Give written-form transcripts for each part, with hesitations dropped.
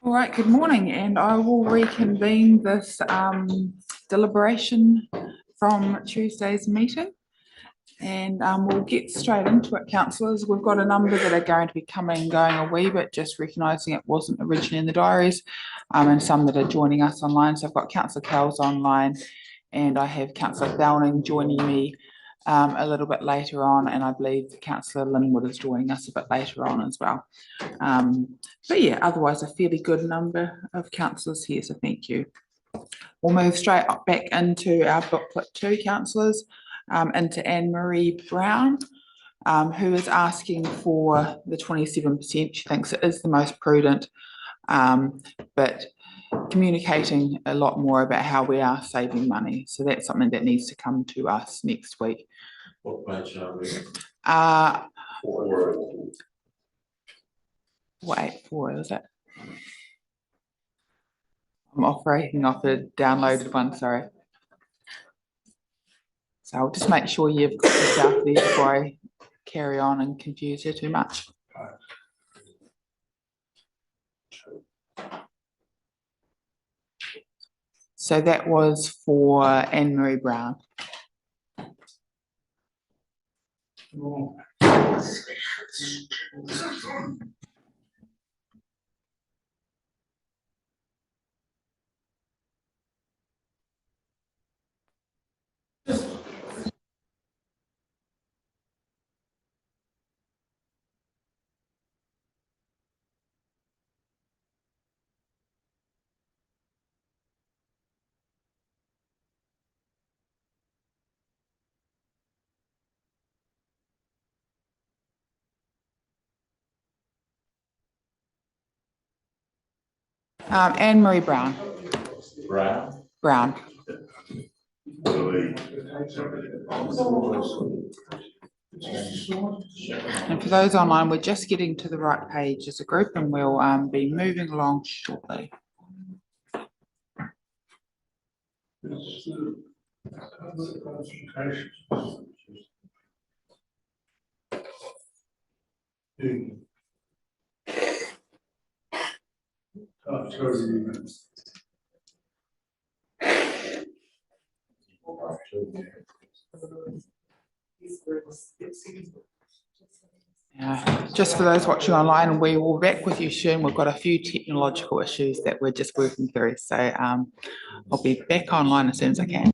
All right, good morning, and I will reconvene this deliberation from Tuesday's meeting. And we'll get straight into it, councillors. We've got a number that are going to be coming and going a wee bit, just recognising it wasn't originally in the diaries, and some that are joining us online. So I've got Councillor Kells online, and I have Councillor Downing joining me a little bit later on, and I believe Councillor Linwood is joining us a bit later on as well. But yeah, otherwise a fairly good number of councillors here, so thank you. We'll move straight back into our booklet too, councillors, into Anne-Marie Brown, who is asking for the 27%. She thinks it is the most prudent, but communicating a lot more about how we are saving money. So that's something that needs to come to us next week. What page are we? Wait, 4 is it? I'm operating off a downloaded one, sorry. So I'll just make sure you've got yourself there before I carry on and confuse you too much. So that was for Anne-Marie Brown. Anne-Marie Brown. Brown. And for those online, we're just getting to the right page as a group, and we'll be moving along shortly. Just for those watching online, we will be back with you soon. We've got a few technological issues that we're just working through. So I'll be back online as soon as I can.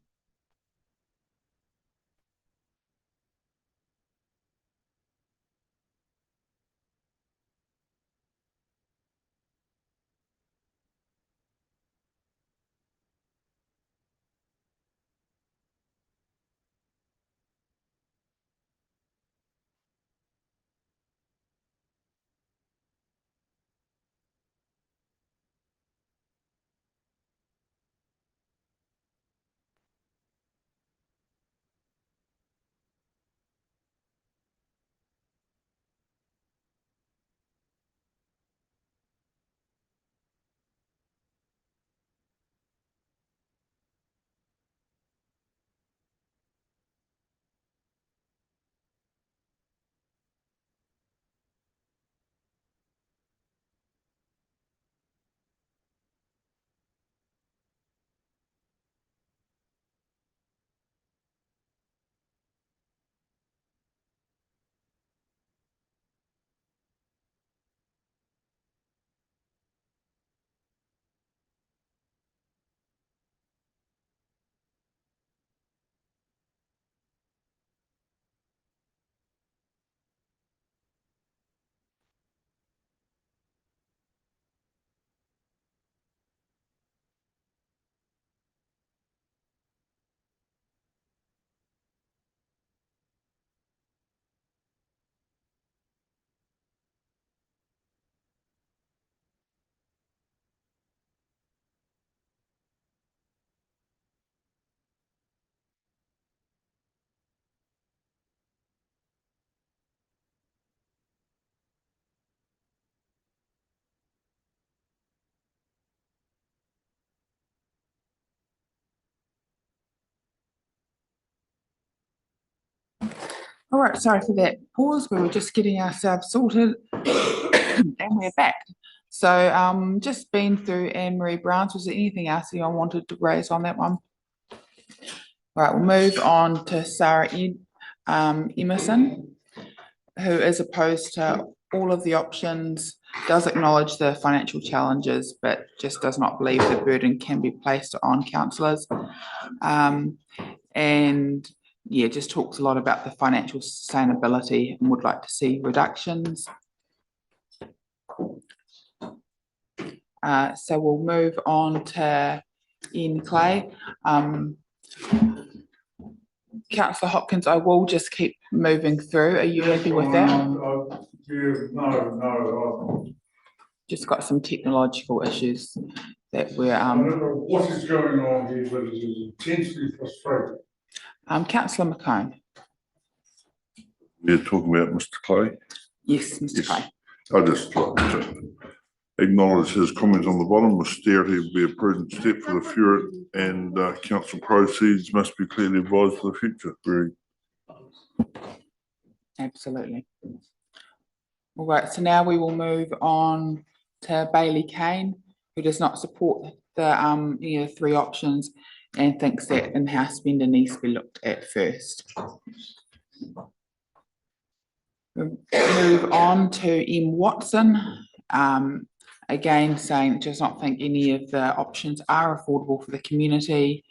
All right, sorry for that pause. We were just getting ourselves sorted and we're back. So just been through Anne-Marie Brown's. Was there anything else you wanted to raise on that one? Right, we'll move on to Sarah Emerson, who is opposed to all of the options, does acknowledge the financial challenges, but just does not believe the burden can be placed on councillors. And yeah, just talks a lot about the financial sustainability and would like to see reductions. So we'll move on to Ian Clay. Councillor Hopkins, I will just keep moving through. Are you happy with that? No. Just got some technological issues that we're I don't know what is going on here, but it is intensely frustrating. Councillor McCone. We're talking about Mr. Clay. Yes, Mr. Yes. Clay. I just like to acknowledge his comment on the bottom. Austerity would be a prudent step for the future, and council proceeds must be clearly advised for the future. Very. Absolutely. All right, so now we will move on to Bailey Kane, who does not support the any of the three options and thinks that in-house spender needs to be looked at first. We'll move on to M. Watson, again saying does not think any of the options are affordable for the community,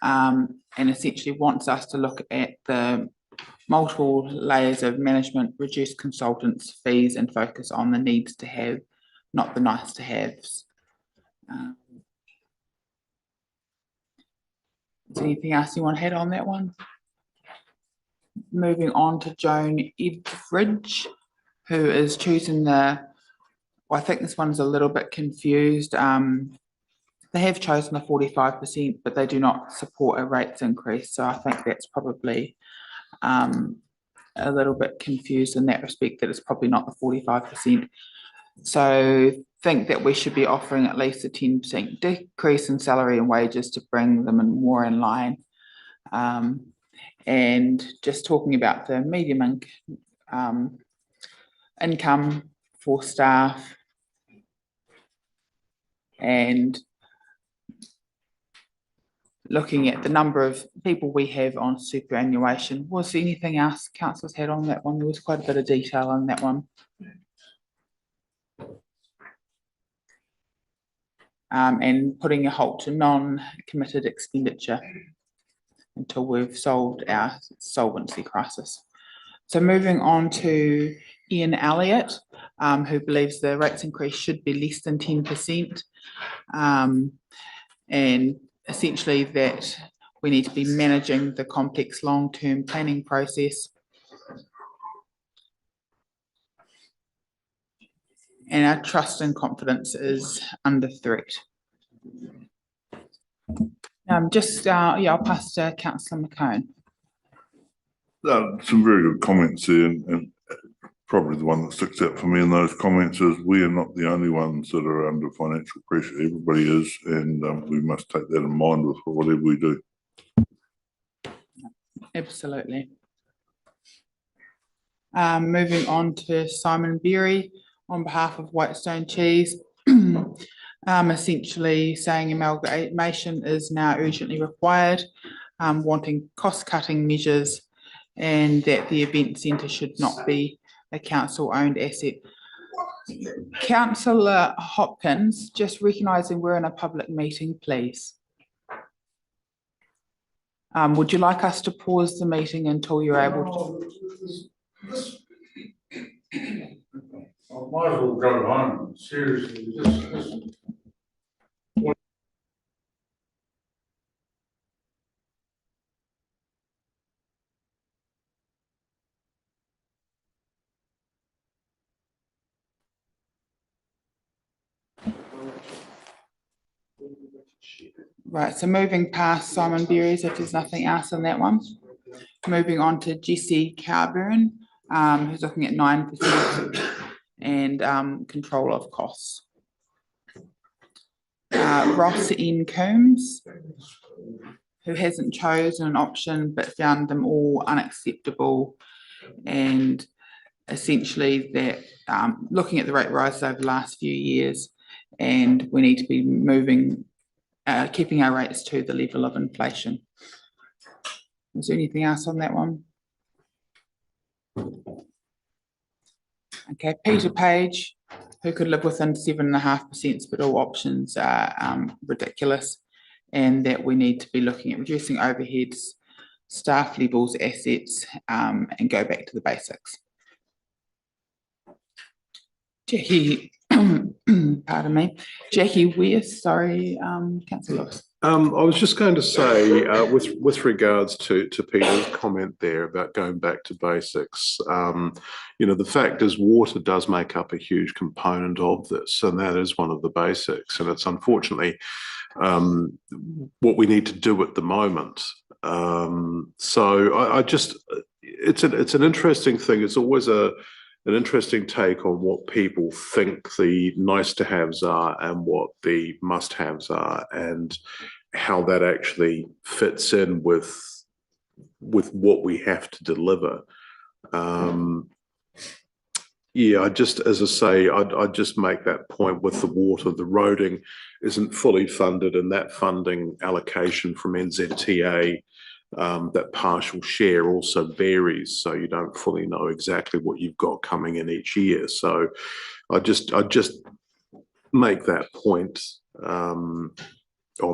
and essentially wants us to look at the multiple layers of management, reduce consultants' fees and focus on the needs to have, not the nice to haves. Is there anything else you want to add on that one? Moving on to Joan Edridge, who is choosing the, well, I think this one's a little bit confused. They have chosen the 45%, but they do not support a rates increase. So I think that's probably a little bit confused in that respect, that it's probably not the 45%. So think that we should be offering at least a 10% decrease in salary and wages to bring them in more in line. And just talking about the medium income for staff and looking at the number of people we have on superannuation. Was there anything else councillors had on that one? There was quite a bit of detail on that one. And putting a halt to non-committed expenditure until we've solved our solvency crisis. So moving on to Ian Elliott, who believes the rates increase should be less than 10%, and essentially that we need to be managing the complex long-term planning process. And our trust and confidence is under threat. Yeah, I'll pass to Councillor McCone. Some very good comments there, and probably the one that sticks out for me in those comments is we are not the only ones that are under financial pressure. Everybody is, and we must take that in mind with whatever we do. Absolutely. Moving on to Simon Berry on behalf of Whitestone Cheese, essentially saying amalgamation is now urgently required, wanting cost-cutting measures, and that the event centre should not be a council-owned asset. Councillor Hopkins, just recognising we're in a public meeting, please. Would you like us to pause the meeting until you're able to? I might as well go home, seriously. Right, so moving past Simon Berry's, if there's nothing else on that one. Moving on to Jessie Carburn, who's looking at 9% and control of costs. Ross N. Coombs, who hasn't chosen an option but found them all unacceptable and essentially that looking at the rate rises over the last few years, and we need to be moving, keeping our rates to the level of inflation. Is there anything else on that one? Okay, Peter Page, who could live within 7.5%, but all options are ridiculous, and that we need to be looking at reducing overheads, staff levels, assets, and go back to the basics. Jackie, pardon me, Jackie Weir, sorry, Councillor Lewis. I was just going to say, with regards to Peter's comment there about going back to basics, the fact is water does make up a huge component of this, and that is one of the basics, and it's unfortunately what we need to do at the moment. So it's an interesting thing. It's always an interesting take on what people think the nice to haves are and what the must haves are, and how that actually fits in with what we have to deliver. Yeah, I'd just make that point with the water. The roading isn't fully funded, and that funding allocation from NZTA, that partial share also varies, so you don't fully know exactly what you've got coming in each year. So I just make that point on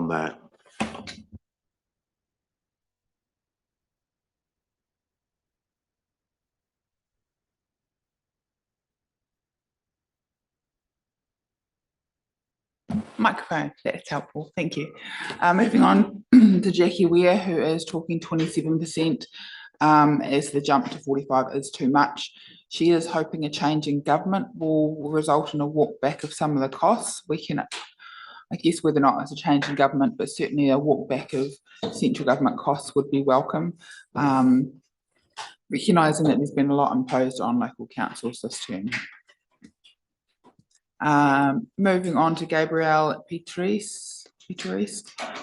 that. Microphone, that's helpful, thank you. Moving on to Jackie Weir, who is talking 27%, as the jump to 45 is too much. She is hoping a change in government will result in a walk back of some of the costs. We can, I guess, whether or not it's a change in government, but certainly a walk back of central government costs would be welcome. Recognising that there's been a lot imposed on local councils this term. Moving on to Gabrielle Petrice,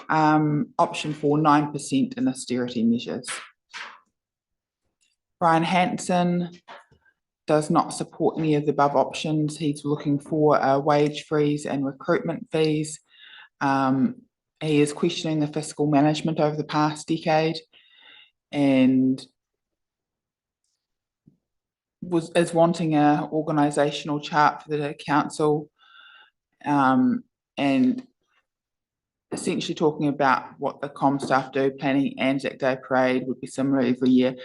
option for 9% in austerity measures. Brian Hanson does not support any of the above options. He's looking for a wage freeze and recruitment fees. He is questioning the fiscal management over the past decade, and is wanting a organisational chart for the council, and essentially talking about what the comm staff do. Planning Anzac Day parade would be similar every year.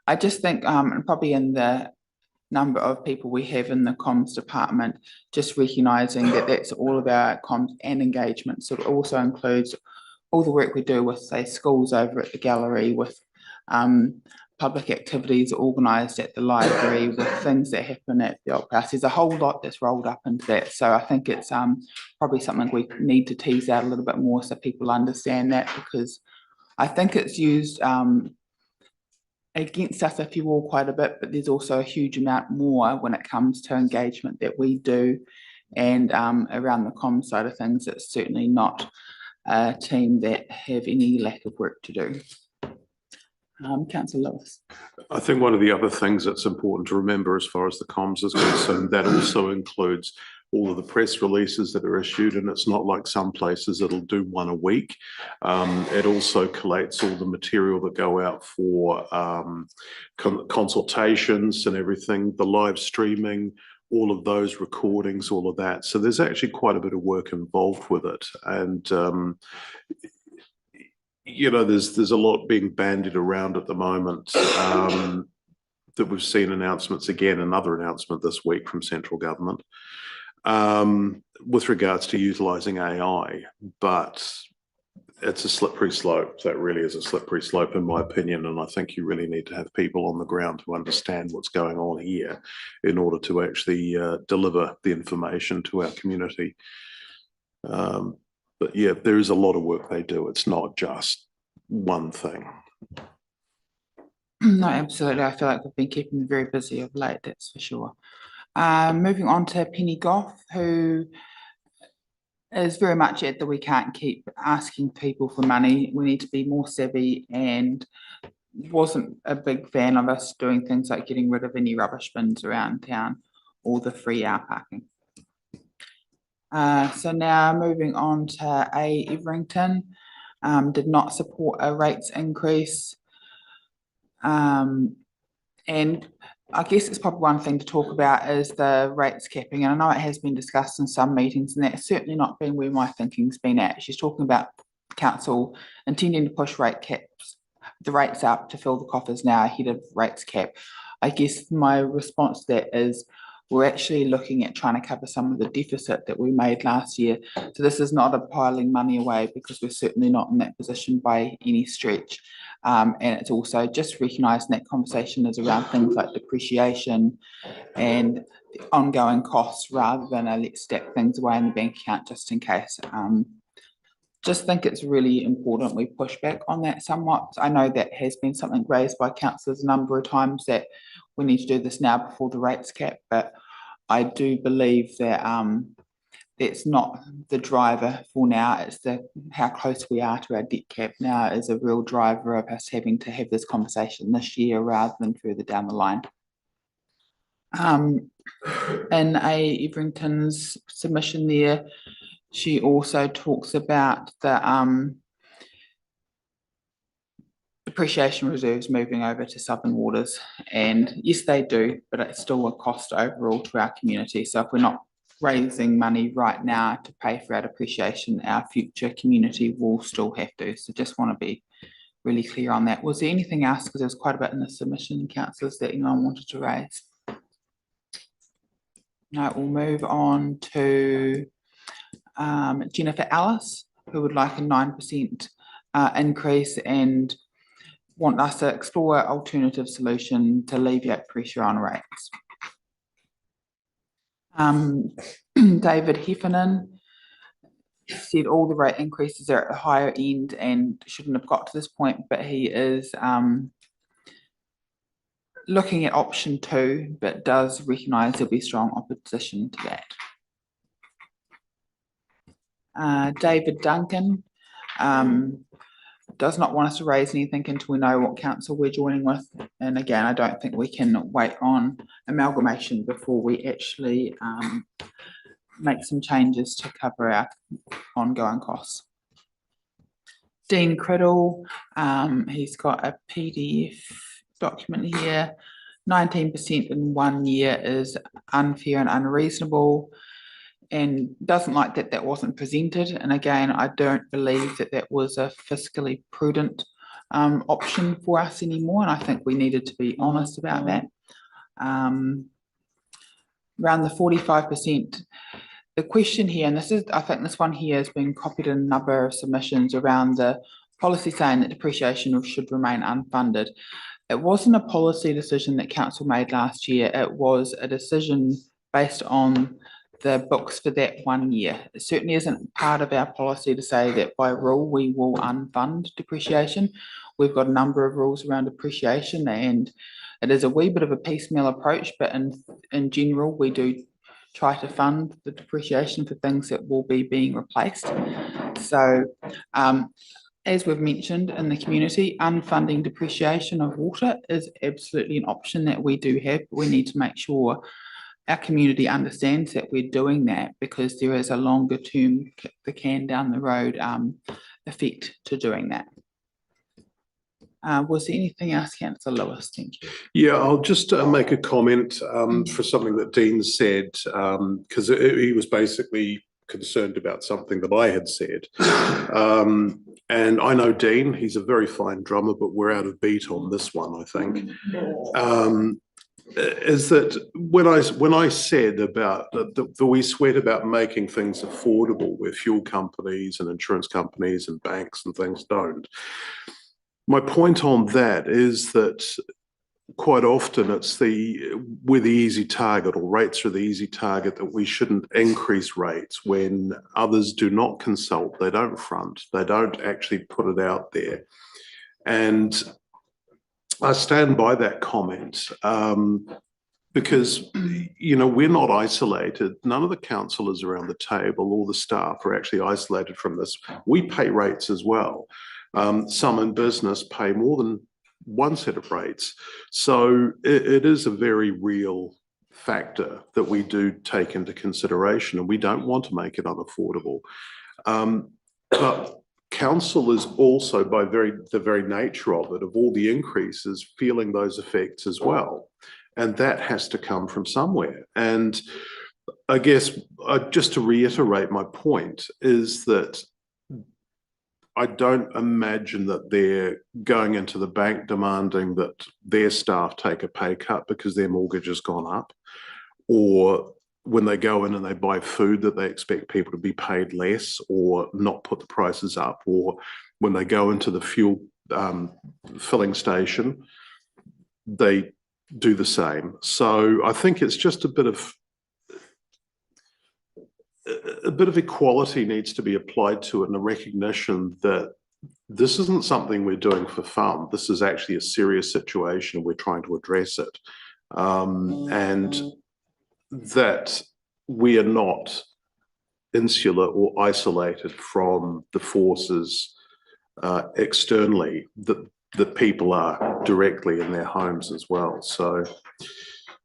I just think, and probably in the number of people we have in the comms department, just recognising that that's all of our comms and engagement. So it also includes all the work we do with, say, schools over at the gallery, with public activities organised at the library, with things that happen at the Opera House. There's a whole lot that's rolled up into that. So I think it's probably something we need to tease out a little bit more so people understand that, because I think it's used against us, if you will, quite a bit, but there's also a huge amount more when it comes to engagement that we do. And around the comm side of things, it's certainly not a team that have any lack of work to do. Councillor Lewis. I think one of the other things that's important to remember as far as the comms is concerned, that also includes all of the press releases that are issued, and it's not like some places it'll do one a week. It also collates all the material that go out for consultations and everything, the live streaming, all of those recordings, all of that. So there's actually quite a bit of work involved with it. And there's a lot being bandied around at the moment, that we've seen announcements, again, another announcement this week from central government, with regards to utilising AI, but it's a slippery slope. That really is a slippery slope, in my opinion, and I think you really need to have people on the ground to understand what's going on here in order to actually deliver the information to our community. But yeah, there is a lot of work they do. It's not just one thing. No, absolutely. I feel like we've been keeping them very busy of late, that's for sure. Moving on to Penny Goff, who is very much at the we can't keep asking people for money. We need to be more savvy and wasn't a big fan of us doing things like getting rid of any rubbish bins around town or the free hour parking. So now moving on to A. Everington, did not support a rates increase. And I guess it's probably one thing to talk about is the rates capping. And I know it has been discussed in some meetings, and that's certainly not been where my thinking's been at. She's talking about council intending to push the rates up to fill the coffers now ahead of rates cap. I guess my response to that is we're actually looking at trying to cover some of the deficit that we made last year. So this is not a piling money away, because we're certainly not in that position by any stretch. And it's also just recognising that conversation is around things like depreciation and the ongoing costs, rather than let's stack things away in the bank account just in case. Just think it's really important we push back on that somewhat. I know that has been something raised by councillors a number of times, that we need to do this now before the rates cap, but I do believe that that's not the driver for now. It's how close we are to our debt cap now is a real driver of us having to have this conversation this year rather than further down the line. In A. Everington's submission there, she also talks about the depreciation reserves moving over to Southern Waters. And yes, they do, but it's still a cost overall to our community. So if we're not raising money right now to pay for our depreciation, our future community will still have to. So just want to be really clear on that. Was there anything else? Because there's quite a bit in the submission, councillors, that anyone wanted to raise. No, we'll move on to Jennifer Ellis, who would like a 9% increase and want us to explore an alternative solution to alleviate pressure on rates. David Heffernan said all the rate increases are at the higher end and shouldn't have got to this point, but he is looking at option 2, but does recognise there'll be strong opposition to that. David Duncan does not want us to raise anything until we know what council we're joining with. And again, I don't think we can wait on amalgamation before we actually make some changes to cover our ongoing costs. Dean Criddle, he's got a PDF document here. 19% in 1 year is unfair and unreasonable, and doesn't like that that wasn't presented. And again, I don't believe that that was a fiscally prudent option for us anymore, and I think we needed to be honest about that. Around the 45%, the question here, and this is, I think this one here has been copied in a number of submissions around the policy saying that depreciation should remain unfunded. It wasn't a policy decision that council made last year. It was a decision based on the books for that 1 year. It certainly isn't part of our policy to say that by rule we will unfund depreciation. We've got a number of rules around depreciation, and it is a wee bit of a piecemeal approach, but in general we do try to fund the depreciation for things that will be being replaced. So as we've mentioned in the community, unfunding depreciation of water is absolutely an option that we do have. We need to make sure our community understands that we're doing that, because there is a longer term, kick the can down the road effect to doing that. Was there anything else, Councillor Lewis? Thank you. Yeah, I'll just make a comment for something that Dean said, because he was basically concerned about something that I had said. And I know Dean, he's a very fine drummer, but we're out of beat on this one, I think. Is that when I said about the we sweat about making things affordable where fuel companies and insurance companies and banks and things don't. My point on that is that quite often we're the easy target, or rates are the easy target, that we shouldn't increase rates when others do not consult, they don't front, they don't actually put it out there. And I stand by that comment because, you know, we're not isolated. None of the councillors around the table or the staff are actually isolated from this. We pay rates as well. Some in business pay more than one set of rates. So it is a very real factor that we do take into consideration, and we don't want to make it unaffordable. But council is also, by the very nature of it, of all the increases, feeling those effects as well. And that has to come from somewhere. And I guess just to reiterate my point is that I don't imagine that they're going into the bank demanding that their staff take a pay cut because their mortgage has gone up, or when they go in and they buy food that they expect people to be paid less or not put the prices up, or when they go into the fuel filling station, they do the same. So I think it's just a bit of equality needs to be applied to it, and a recognition that this isn't something we're doing for fun. This is actually a serious situation. We're trying to address it. And that we are not insular or isolated from the forces externally that people are directly in their homes as well. So,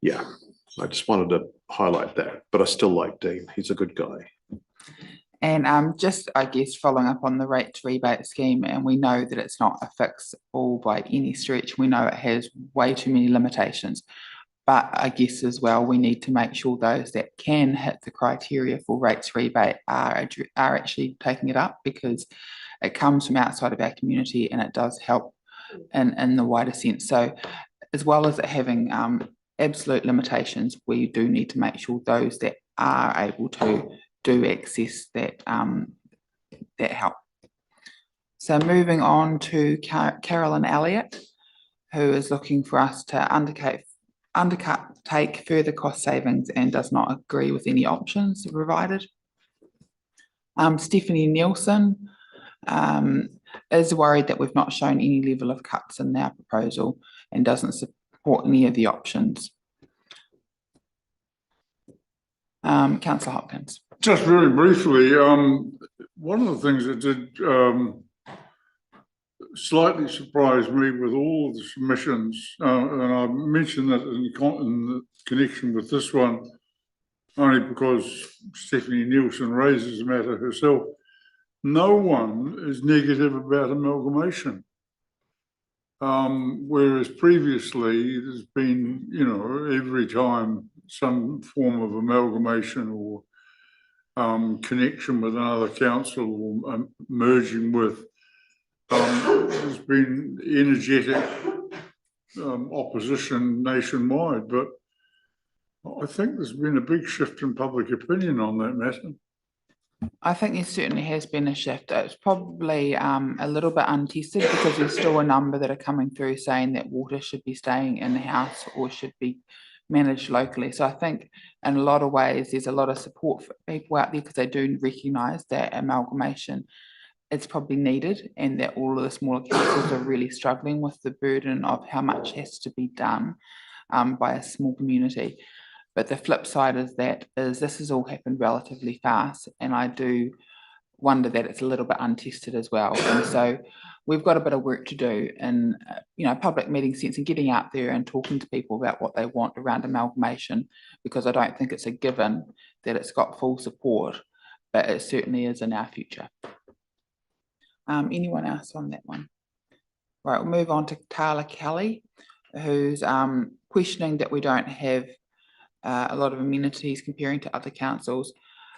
yeah, I just wanted to highlight that, but I still like Dean. He's a good guy. And just, I guess, following up on the rates rebate scheme, and we know that it's not a fix all by any stretch. We know it has way too many limitations. But I guess as well, we need to make sure those that can hit the criteria for rates rebate are actually taking it up, because it comes from outside of our community and it does help in the wider sense. So as well as it having absolute limitations, we do need to make sure those that are able to do access that that help. So moving on to Carolyn Elliott, who is looking for us to undertake further cost savings and does not agree with any options provided. Stephanie Nielsen is worried that we've not shown any level of cuts in our proposal and doesn't support any of the options. Councillor Hopkins. Just very briefly, one of the things that did slightly surprised me with all of the submissions, and I mentioned that in connection with this one, only because Stephanie Nielsen raises the matter herself. No one is negative about amalgamation. Whereas previously there's been, you know, every time some form of amalgamation or connection with another council or merging with, there's been energetic opposition nationwide, but I think there's been a big shift in public opinion on that matter. I think there certainly has been a shift. It's probably a little bit untested because there's still a number that are coming through saying that water should be staying in the house or should be managed locally. So I think in a lot of ways there's a lot of support for people out there because they do recognise that amalgamation is probably needed and that all of the smaller councils are really struggling with the burden of how much has to be done by a small community. But the flip side is this has all happened relatively fast, and I do wonder that it's a little bit untested as well. And so we've got a bit of work to do in public meeting sense and getting out there and talking to people about what they want around amalgamation, because I don't think it's a given that it's got full support, but it certainly is in our future. Anyone else on that one? Right, we'll move on to Tala Kelly, who's questioning that we don't have a lot of amenities comparing to other councils.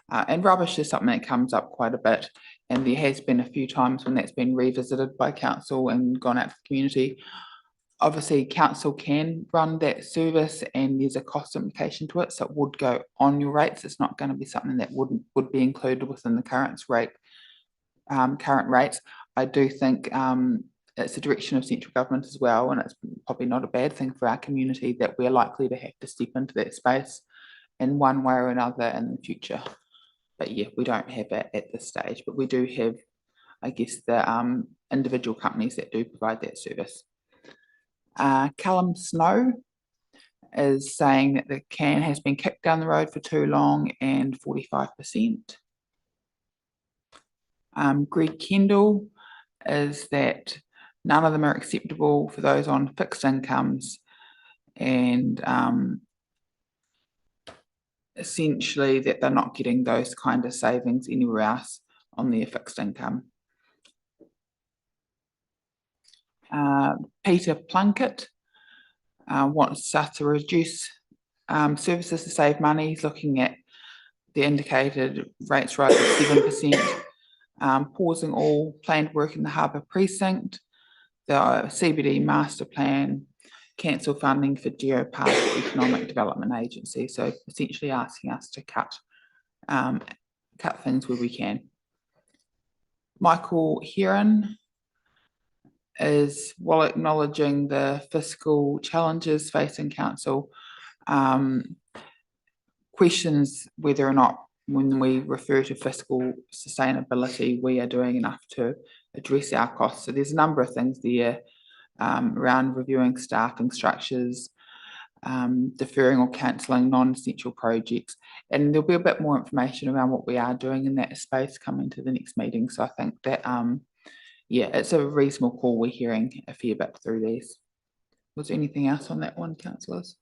And rubbish is something that comes up quite a bit. And there has been a few times when that's been revisited by council and gone out to the community. Obviously, council can run that service and there's a cost implication to it. So it would go on your rates. It's not going to be something that would be included within the current rates. I do think it's a direction of central government as well, and it's probably not a bad thing for our community that we're likely to have to step into that space in one way or another in the future. But yeah, we don't have it at this stage, but we do have, I guess, the individual companies that do provide that service. Callum Snow is saying that the can has been kicked down the road for too long and 45%. Greg Kendall is that None of them are acceptable for those on fixed incomes, and essentially that they're not getting those kind of savings anywhere else on their fixed income. Peter Plunkett wants us to reduce services to save money. He's looking at the indicated rates rise of 7%, pausing all planned work in the harbour precinct, the CBD master plan, cancel funding for Geopark Economic Development Agency. So essentially asking us to cut things where we can. Michael Heron is, while acknowledging the fiscal challenges facing council, questions whether or not when we refer to fiscal sustainability, we are doing enough to address our costs. So there's a number of things there around reviewing staffing structures, deferring or cancelling non-essential projects, and there'll be a bit more information around what we are doing in that space coming to the next meeting. So I think that yeah, it's a reasonable call. We're hearing a fair bit through these. Was there anything else on that one, councillors?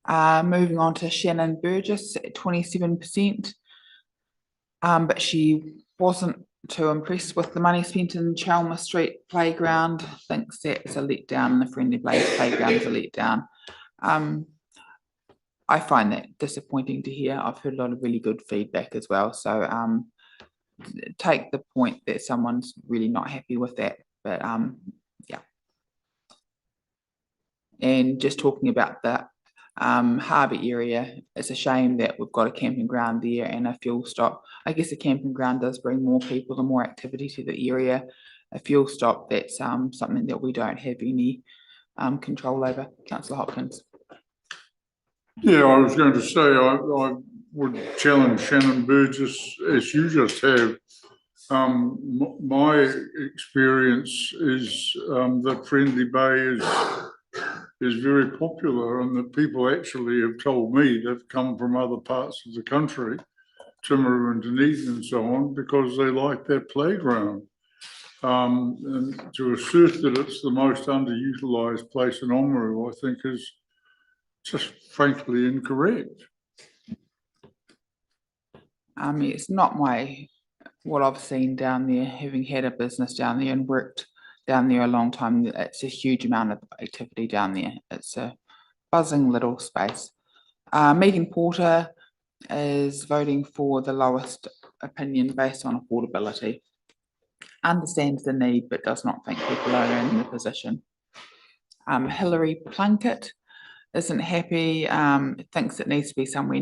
Moving on to Shannon Burgess at 27%, but she wasn't too impressed with the money spent in Chalmers Street Playground, thinks that it's a letdown and the Friendly Blaze Playground is a letdown. I find that disappointing to hear. I've heard a lot of really good feedback as well, so take the point that someone's really not happy with that, but yeah. And just talking about the harbour area, it's a shame that we've got a camping ground there and a fuel stop. I guess a camping ground does bring more people and more activity to the area. A fuel stop, that's something that we don't have any control over. Councillor Hopkins. Yeah, I was going to say, I would challenge Shannon Burgess, as you just have. My experience is that Friendly Bay is very popular, and that people actually have told me they've come from other parts of the country, Timaru and Dunedin and so on, because they like that playground. And to assert that it's the most underutilised place in Oamaru, I think is just frankly incorrect. It's not what I've seen down there, having had a business down there and worked down there a long time. It's a huge amount of activity down there. It's a buzzing little space. Megan Porter is voting for the lowest opinion based on affordability. Understands the need, but does not think people are in the position. Hilary Plunkett isn't happy, thinks it needs to be somewhere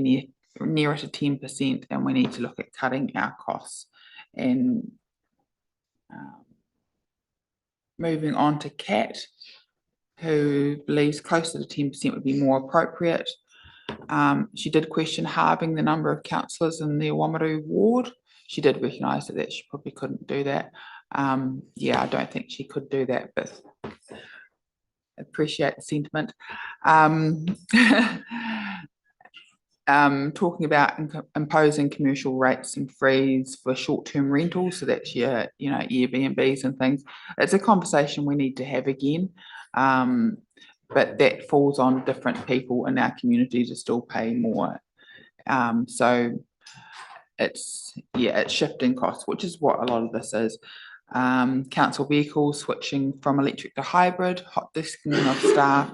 nearer to 10%, and we need to look at cutting our costs. And moving on to Kat, who believes closer to 10% would be more appropriate. She did question halving the number of councillors in the Oamaru ward. She did recognise that she probably couldn't do that. Yeah, I don't think she could do that, but appreciate the sentiment. Talking about imposing commercial rates and fees for short-term rentals, so that's your, Airbnbs and things. It's a conversation we need to have again, but that falls on different people in our community to still pay more. So it's shifting costs, which is what a lot of this is. Council vehicles switching from electric to hybrid, hot desking of staff.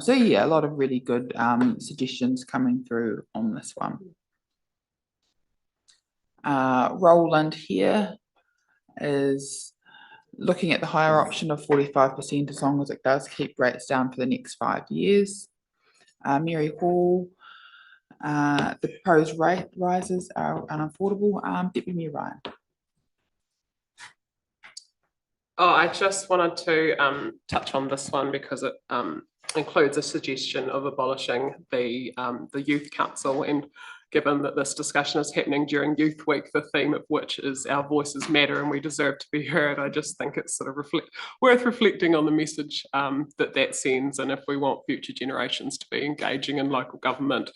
So yeah, a lot of really good suggestions coming through on this one. Roland here is looking at the higher option of 45% as long as it does keep rates down for the next 5 years. Mary Hall, the proposed rate rises are unaffordable. Deputy Mayor Ryan. Oh, I just wanted to touch on this one because it includes a suggestion of abolishing the youth council, and given that this discussion is happening during Youth Week, the theme of which is our voices matter and we deserve to be heard. I just think it's sort of worth reflecting on the message that sends, and if we want future generations to be engaging in local government,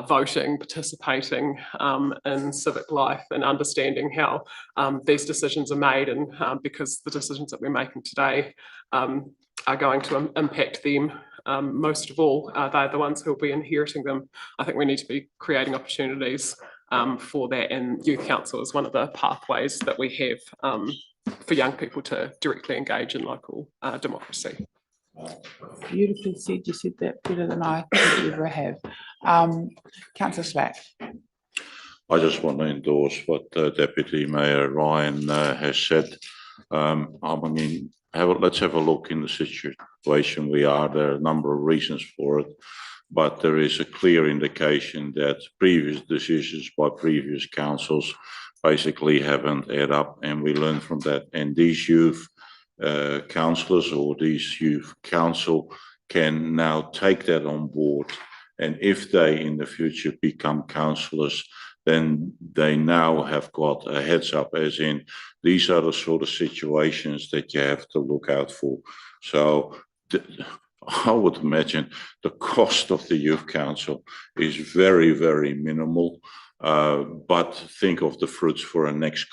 voting, participating in civic life, and understanding how these decisions are made, and because the decisions that we're making today are going to impact them. Most of all, they're the ones who will be inheriting them. I think we need to be creating opportunities for that, and Youth Council is one of the pathways that we have for young people to directly engage in local democracy. Beautifully said. You said that better than I could ever have. Councillor Slack. I just want to endorse what Deputy Mayor Ryan has said. I mean, let's have a look in the situation we are. There are a number of reasons for it, but there is a clear indication that previous decisions by previous councils basically haven't added up, and we learn from that. And these youth councillors or these youth council can now take that on board, and if they in the future become councillors, then they now have got a heads up, as in these are the sort of situations that you have to look out for. So I would imagine the cost of the youth council is very, very minimal, but think of the fruits for a next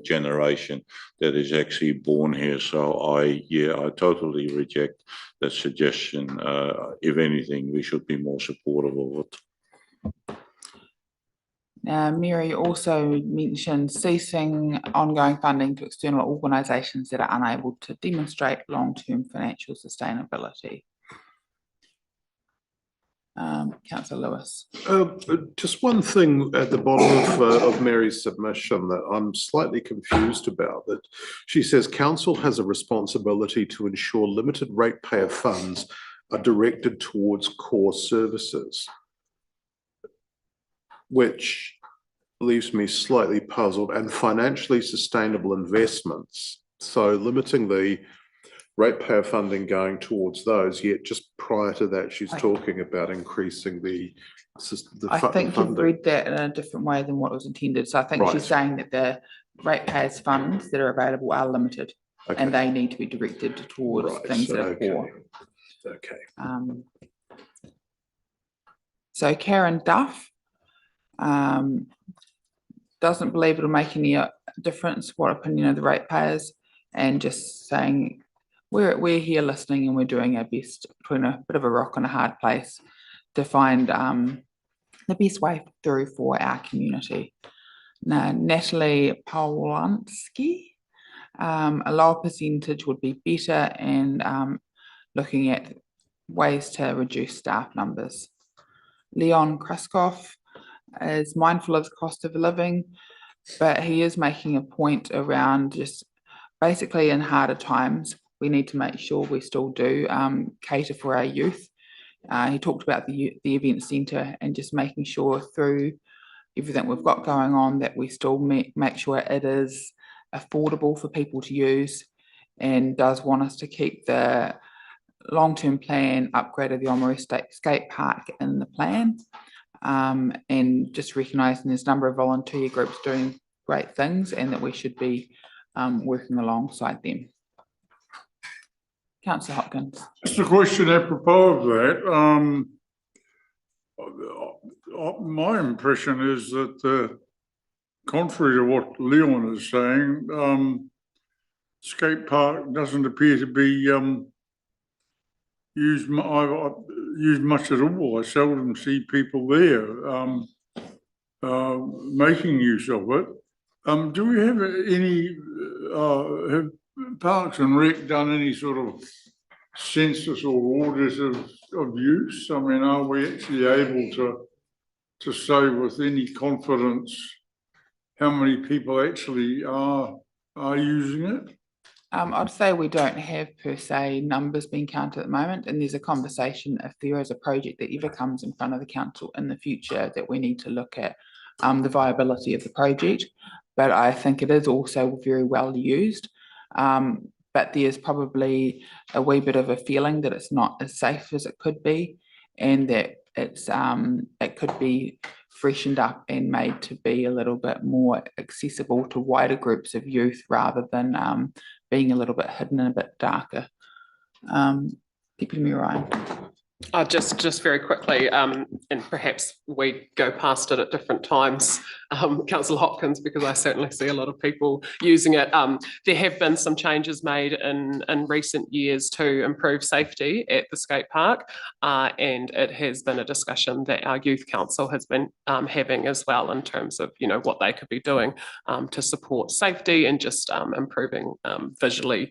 generation that is actually born here. So I totally reject that suggestion. If anything, we should be more supportive of it. Mary also mentioned ceasing ongoing funding to external organisations that are unable to demonstrate long-term financial sustainability. Councillor Lewis. Just one thing at the bottom of Mary's submission that I'm slightly confused about, that she says council has a responsibility to ensure limited ratepayer funds are directed towards core services, which leaves me slightly puzzled, and financially sustainable investments. So limiting the ratepayer funding going towards those, yet just prior to that, she's talking about increasing the I think funding. you've read that in a different way than what was intended. So I think she's saying that the ratepayers funds that are available are limited, and they need to be directed towards things that are core. Okay. So Karen Duff doesn't believe it'll make any difference what opinion of the ratepayers, and just saying we're here listening and we're doing our best, between a bit of a rock and a hard place to find the best way through for our community. Now, Natalie Polansky, a lower percentage would be better, and looking at ways to reduce staff numbers. Leon Kraskoff is mindful of the cost of living, but he is making a point around just basically in harder times, we need to make sure we still do cater for our youth. He talked about the event centre and just making sure through everything we've got going on that we still make sure it is affordable for people to use, and does want us to keep the long-term plan upgrade of the Oamaru Skate Park in the plan. And just recognising there's a number of volunteer groups doing great things, and that we should be working alongside them. Councillor Hopkins. Just a question apropos of that. My impression is that, contrary to what Leon is saying, skate park doesn't appear to be used much at all. I seldom see people there making use of it. Do we have any, have Parks and Rec done any sort of census or audit of use? I mean, are we actually able to say with any confidence how many people actually are using it? I'd say we don't have per se numbers being counted at the moment, and there's a conversation if there is a project that ever comes in front of the council in the future that we need to look at the viability of the project. But I think it is also very well used. But there's probably a wee bit of a feeling that it's not as safe as it could be, and that it's it could be freshened up and made to be a little bit more accessible to wider groups of youth rather than being a little bit hidden and a bit darker. Deputy Mayor Ryan. Just very quickly, and perhaps we go past it at different times, Councillor Hopkins, because I certainly see a lot of people using it. There have been some changes made in recent years to improve safety at the skate park, and it has been a discussion that our youth council has been having as well in terms of, you know, what they could be doing to support safety and just improving visually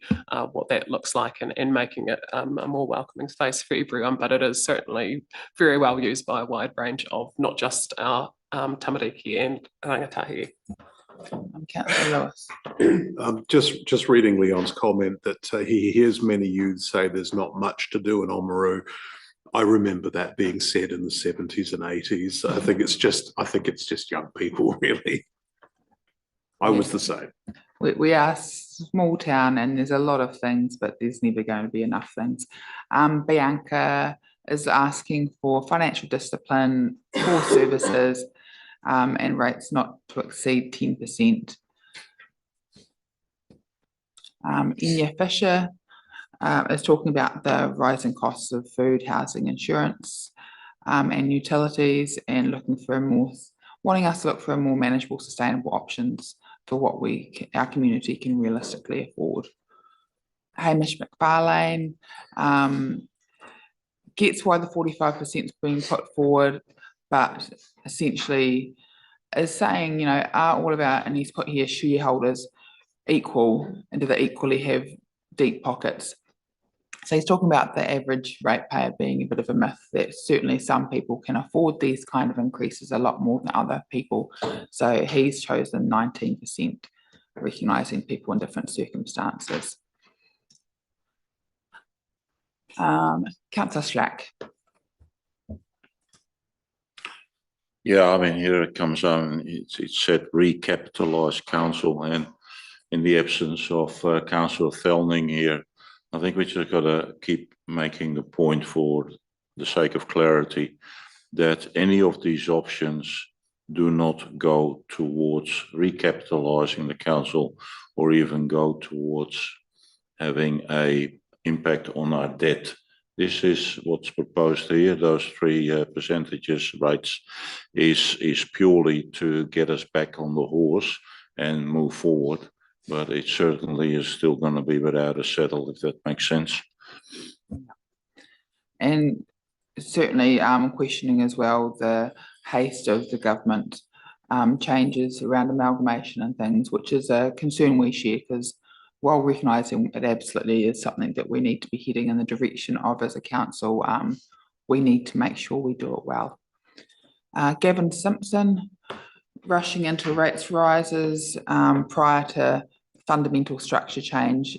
what that looks like and making it a more welcoming space for everyone. But it is certainly very well used by a wide range of not just our tamariki and rangatahi. Councillor Lewis. Just reading Leon's comment that he hears many youth say there's not much to do in Oamaru. I remember that being said in the 70s and 80s. I think it's just young people, really. I was the same. We are a small town and there's a lot of things, but there's never going to be enough things. Bianca is asking for financial discipline for services and rates not to exceed 10%. Inya Fisher is talking about the rising costs of food, housing, insurance, and utilities, and wanting us to look for a more manageable, sustainable options for what our community can realistically afford. Hamish McFarlane gets why the 45% is being put forward, but essentially is saying, you know, are all of our, and he's put here, shareholders equal, and do they equally have deep pockets? So he's talking about the average ratepayer being a bit of a myth, that certainly some people can afford these kind of increases a lot more than other people. So he's chosen 19%, recognising people in different circumstances. Councillor Slack. Yeah, I mean, here it comes on. It said recapitalise council, and in the absence of Councillor Felning here, I think we just got to keep making the point, for the sake of clarity, that any of these options do not go towards recapitalising the council or even go towards having an impact on our debt. This is what's proposed here. Those 3 percentages rates is purely to get us back on the horse and move forward. But it certainly is still going to be without a settle, if that makes sense. And certainly questioning as well the haste of the government changes around amalgamation and things, which is a concern we share, because while recognising it absolutely is something that we need to be heading in the direction of as a council, we need to make sure we do it well. Gavin Simpson, rushing into rates rises prior to fundamental structure change,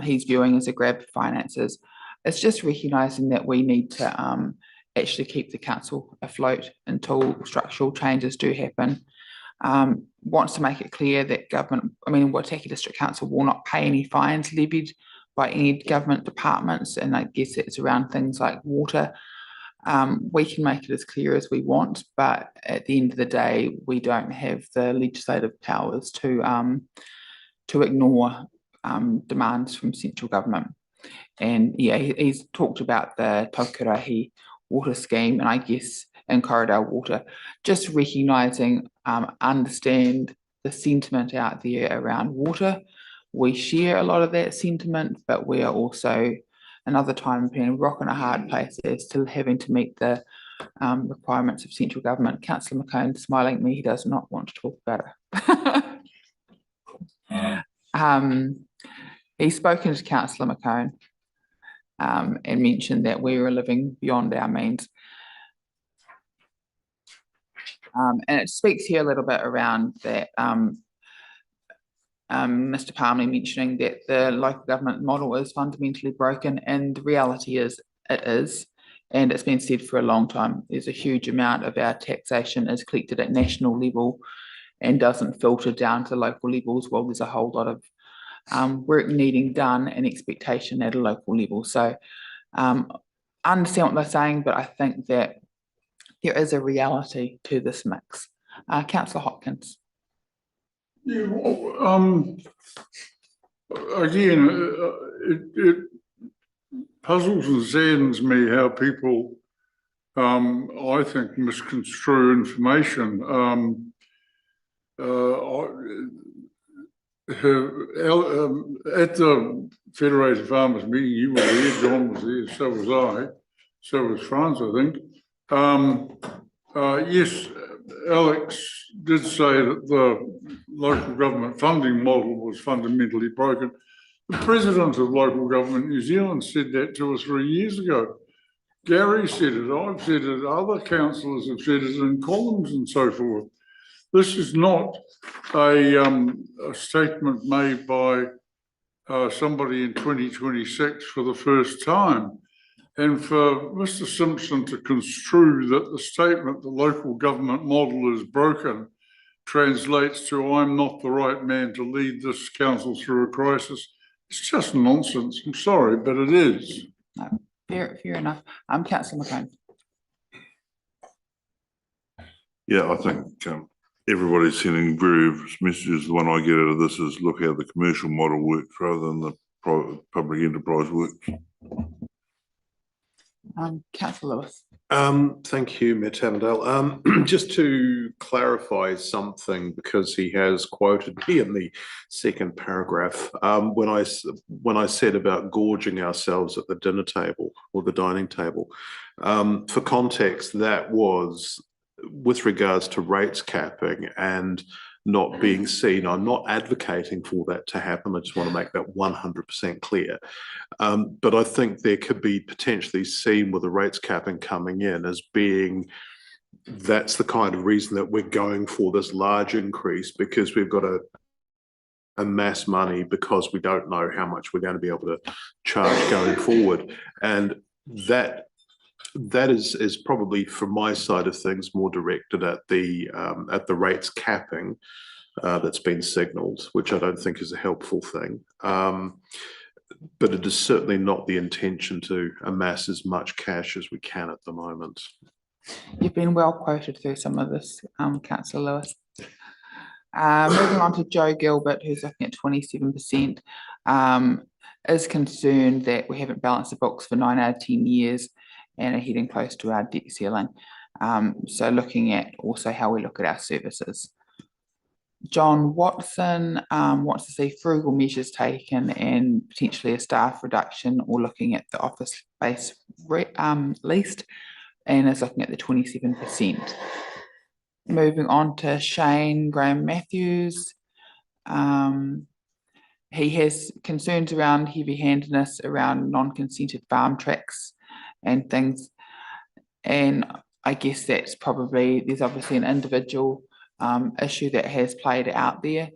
he's viewing as a grab for finances. It's just recognising that we need to actually keep the council afloat until structural changes do happen. Wants to make it clear that Waitaki District Council will not pay any fines levied by any government departments, and I guess it's around things like water. We can make it as clear as we want, but at the end of the day, we don't have the legislative powers to ignore demands from central government. And yeah, he's talked about the Taukarahi water scheme, and I guess in Corridor Water, just recognising, understand the sentiment out there around water. We share a lot of that sentiment, but we are also another time being a rock and a hard place as to having to meet the requirements of central government. Councillor McCone smiling at me, he does not want to talk about it. He's spoken to Councillor McCone and mentioned that we were living beyond our means. And it speaks here a little bit around that Mr. Palmer mentioning that the local government model is fundamentally broken, and the reality is it is, and it's been said for a long time. There's a huge amount of our taxation is collected at national level and doesn't filter down to local levels. Well, there's a whole lot of work needing done and expectation at a local level. So understand what they're saying, but I think that there is a reality to this mix. Councillor Hopkins. Yeah, well, again, it puzzles and saddens me how people, I think, misconstrue information. At the Federated Farmers meeting, you were there, John was there, so was I, so was Franz, I think. Yes, Alex did say that the local government funding model was fundamentally broken. The president of local government New Zealand said that 2 or 3 years ago. Gary said it, I've said it, other councillors have said it in columns and so forth. This is not a statement made by somebody in 2026 for the first time. And for Mr. Simpson to construe that the statement, the local government model is broken, translates to I'm not the right man to lead this council through a crisis. It's just nonsense. I'm sorry, but it is. No, fair enough. Councillor McCone. Yeah, I think everybody's sending various messages. The one I get out of this is look how the commercial model works rather than the public enterprise works. Councillor Lewis. Thank you, Mayor Tannendale. Just to clarify something, because he has quoted me in the second paragraph, when I said about gorging ourselves at the dinner table or the dining table, for context, that was with regards to rates capping and not being seen. I'm not advocating for that to happen. I just want to make that 100% clear. But I think there could be potentially seen with the rates capping coming in as being, that's the kind of reason that we're going for this large increase, because we've got to amass money because we don't know how much we're going to be able to charge going forward. And that is probably, from my side of things, more directed at the rates capping that's been signalled, which I don't think is a helpful thing. But it is certainly not the intention to amass as much cash as we can at the moment. You've been well quoted through some of this, Councillor Lewis. Moving on to Joe Gilbert, who's looking at 27%, is concerned that we haven't balanced the books for 9 out of 10 years and are heading close to our debt ceiling. So looking at also how we look at our services. John Watson wants to see frugal measures taken and potentially a staff reduction, or looking at the office space leased, and is looking at the 27%. Moving on to Shane Graham Matthews. He has concerns around heavy-handedness around non-consented farm tracks and things. And I guess that's probably, there's obviously an individual issue that has played out there.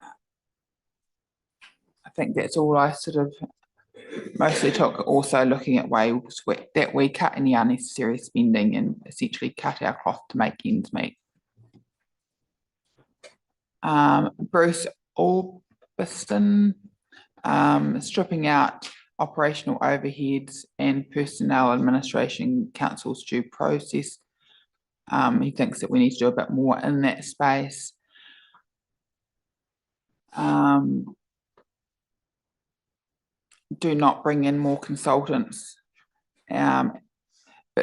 I think that's all I sort of mostly took, also looking at ways that we cut any unnecessary spending and essentially cut our cloth to make ends meet. Bruce Albiston, stripping out operational overheads and personnel administration council's due process. He thinks that we need to do a bit more in that space. Do not bring in more consultants, but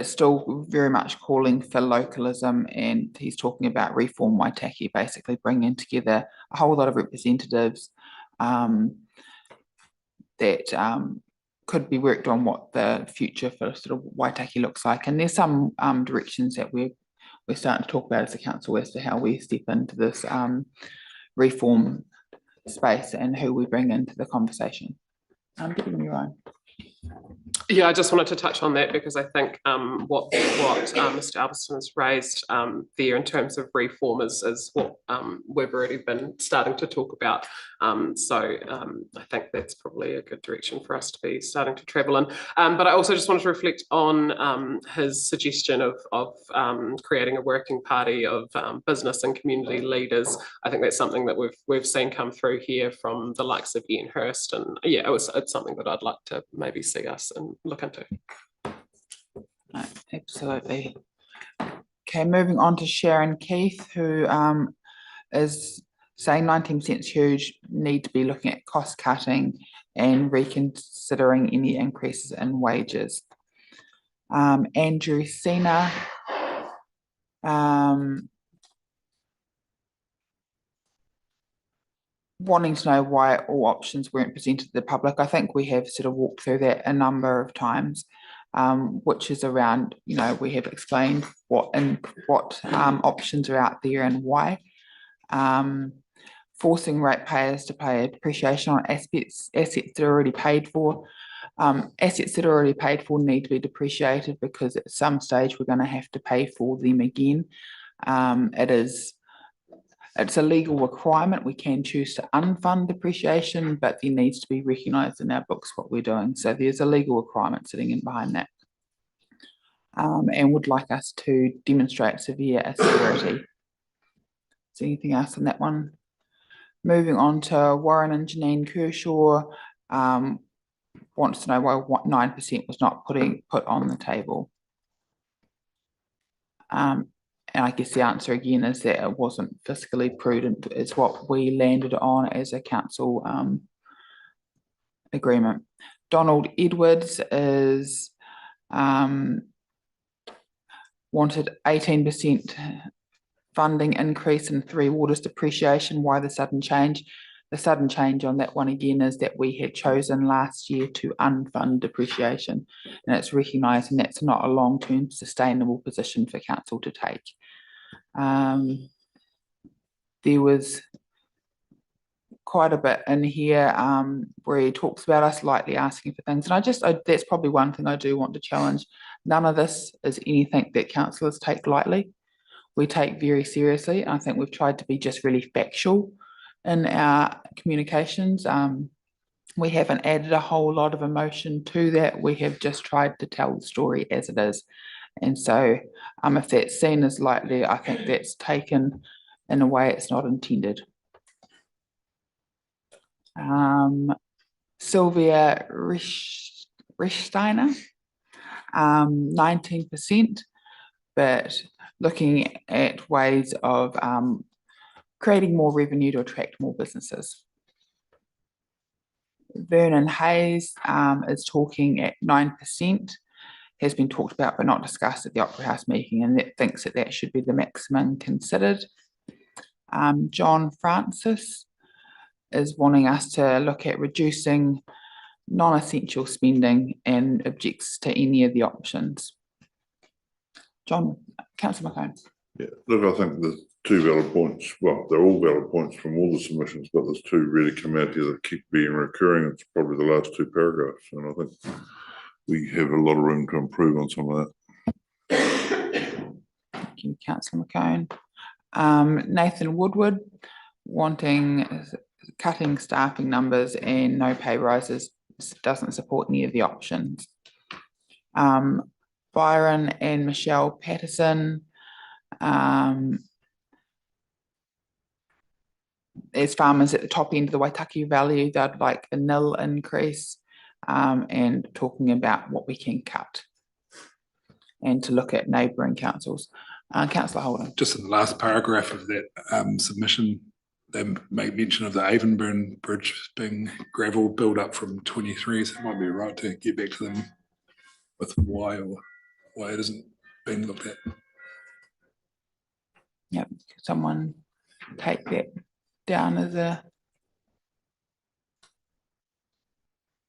still very much calling for localism, and he's talking about Reform Waitaki, basically bringing together a whole lot of representatives that could be worked on what the future for sort of Waitaki looks like. And there's some directions that we're starting to talk about as a council as to how we step into this reform space and who we bring into the conversation. Getting your own. Yeah, I just wanted to touch on that because I think what Mr. Albiston has raised there in terms of reform is what we've already been starting to talk about. So I think that's probably a good direction for us to be starting to travel in. But I also just wanted to reflect on his suggestion of creating a working party of business and community leaders. I think that's something that we've seen come through here from the likes of Ian Hurst, and yeah, it's something that I'd like to maybe see us and look into. Absolutely. Okay, moving on to Sharon Keith, who is saying 19% is huge, need to be looking at cost cutting and reconsidering any increases in wages. Andrew Sena, wanting to know why all options weren't presented to the public. I think we have sort of walked through that a number of times, which is around, you know, we have explained what options are out there and why. Forcing ratepayers to pay a depreciation on assets that are already paid for. Assets that are already paid for need to be depreciated because at some stage we're going to have to pay for them again. It's a legal requirement. We can choose to unfund depreciation, but there needs to be recognised in our books what we're doing. So there's a legal requirement sitting in behind that. And would like us to demonstrate severe austerity. Is there anything else on that one? Moving on to Warren and Janine Kershaw, wants to know why 9% was not put on the table. And I guess the answer again is that it wasn't fiscally prudent. It's what we landed on as a council agreement. Donald Edwards is wanted 18% funding increase in Three Waters depreciation. Why the sudden change? The sudden change on that one again is that we had chosen last year to unfund depreciation, and it's recognising that's not a long-term sustainable position for council to take. There was quite a bit in here where he talks about us lightly asking for things, and that's probably one thing I do want to challenge. None of this is anything that councillors take lightly. We take very seriously. I think we've tried to be just really factual in our communications. We haven't added a whole lot of emotion to that. We have just tried to tell the story as it is. And so if that's seen as lightly, I think that's taken in a way it's not intended. Sylvia Richsteiner, 19%, but looking at ways of creating more revenue to attract more businesses. Vernon Hayes is talking at 9%, has been talked about but not discussed at the Opera House meeting, and that thinks that that should be the maximum considered. John Francis is wanting us to look at reducing non-essential spending and objects to any of the options. John, Councillor McCone. Yeah, look, I think there's two valid points. Well, they're all valid points from all the submissions, but there's two really come out here that keep being recurring. It's probably the last two paragraphs, and I think we have a lot of room to improve on some of that. Thank you, Councillor McCone. Nathan Woodward wanting cutting staffing numbers and no pay rises, doesn't support any of the options. Byron and Michelle Patterson, as farmers at the top end of the Waitaki value, they'd like a nil increase, and talking about what we can cut and to look at neighbouring councils. Councillor Holden. Just in the last paragraph of that submission, they make mention of the Avonburn Bridge being gravel build up from 23, so it might be right to get back to them with why it isn't being looked at. Yep, someone take that down as a.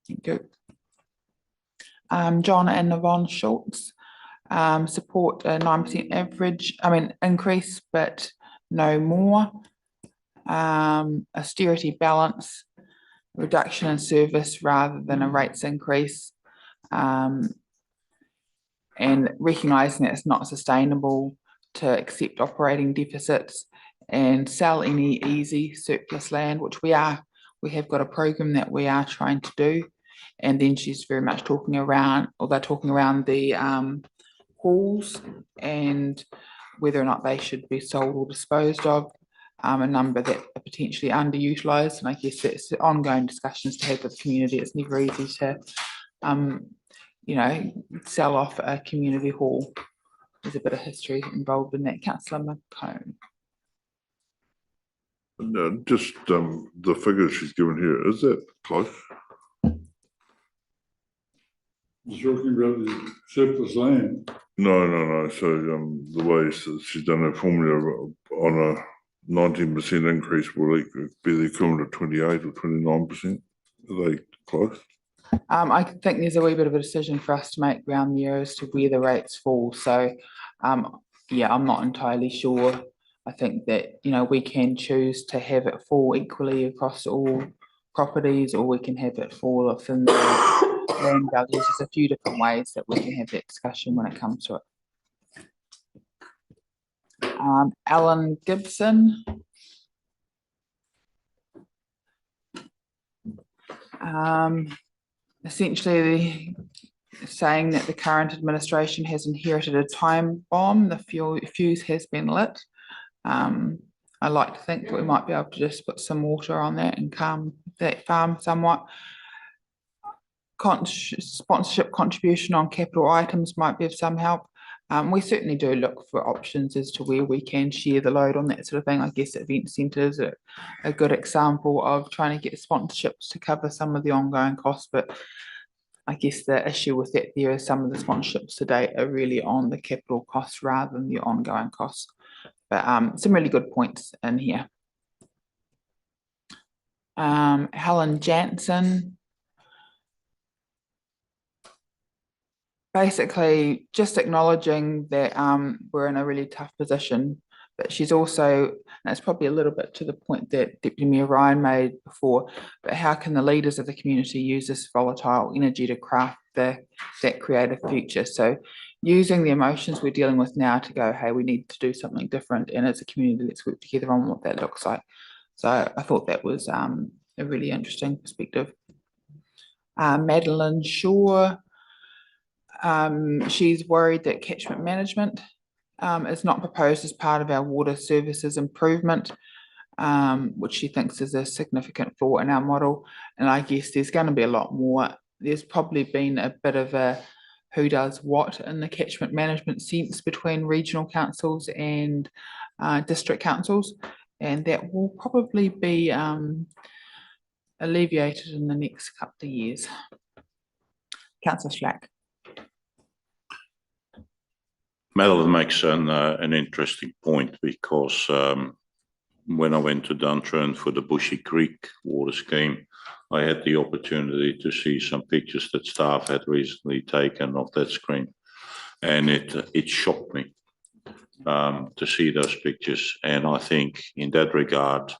Thank you. John and Yvonne Schultz support a 9% average, increase, but no more. Austerity balance, reduction in service rather than a rates increase, and recognising that it's not sustainable to accept operating deficits and sell any easy surplus land, which we have got a program that we are trying to do. And then she's very much talking around, or they're talking around the halls and whether or not they should be sold or disposed of, a number that are potentially underutilised. And I guess that's ongoing discussions to have with the community. It's never easy to you know, sell off a community hall. There's a bit of history involved in that. Councillor McCone. Just the figures she's given here, is that close? You're talking about the surplus land. No. So the way she's done her formula on a 19% increase will be the equivalent of 28 or 29%. Are they close? I think there's a wee bit of a decision for us to make around the year as to where the rates fall. So, yeah, I'm not entirely sure. I think that, you know, we can choose to have it fall equally across all properties, or we can have it fall within the land values. There's a few different ways that we can have that discussion when it comes to it. Alan Gibson. Essentially saying that the current administration has inherited a time bomb. The fuse has been lit. I like to think that we might be able to just put some water on that and calm that farm somewhat. Sponsorship contribution on capital items might be of some help. We certainly do look for options as to where we can share the load on that sort of thing. I guess event centres are a good example of trying to get sponsorships to cover some of the ongoing costs, but I guess the issue with that there is some of the sponsorships to date are really on the capital costs rather than the ongoing costs. But some really good points in here. Helen Jansen. Basically just acknowledging that we're in a really tough position, but she's also, and it's probably a little bit to the point that Deputy Mayor Ryan made before, but how can the leaders of the community use this volatile energy to craft that creative future? So using the emotions we're dealing with now to go, hey, we need to do something different, and as a community, let's work together on what that looks like. So I thought that was a really interesting perspective. Madeline Shaw. She's worried that catchment management is not proposed as part of our water services improvement, which she thinks is a significant flaw in our model. And I guess there's going to be a lot more. There's probably been a bit of a who does what in the catchment management sense between regional councils and district councils, and that will probably be alleviated in the next couple of years. Councillor Slack. Madeline makes an interesting point, because when I went to Duntron for the Bushy Creek water scheme, I had the opportunity to see some pictures that staff had recently taken of that scheme, and it shocked me to see those pictures. And I think in that regard,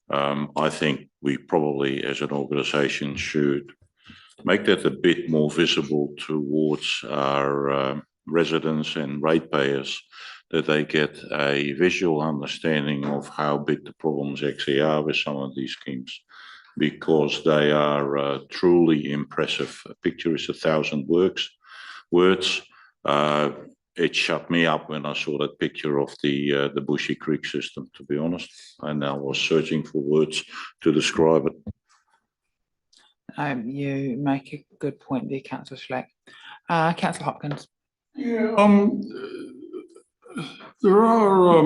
I think we probably as an organisation should make that a bit more visible towards our residents and ratepayers, that they get a visual understanding of how big the problems actually are with some of these schemes, because they are truly impressive. A picture is 1,000 words. It shut me up when I saw that picture of the Bushy Creek system, to be honest, and I was searching for words to describe it. You make a good point there, Councillor Slack. Councillor Hopkins. Yeah, there are,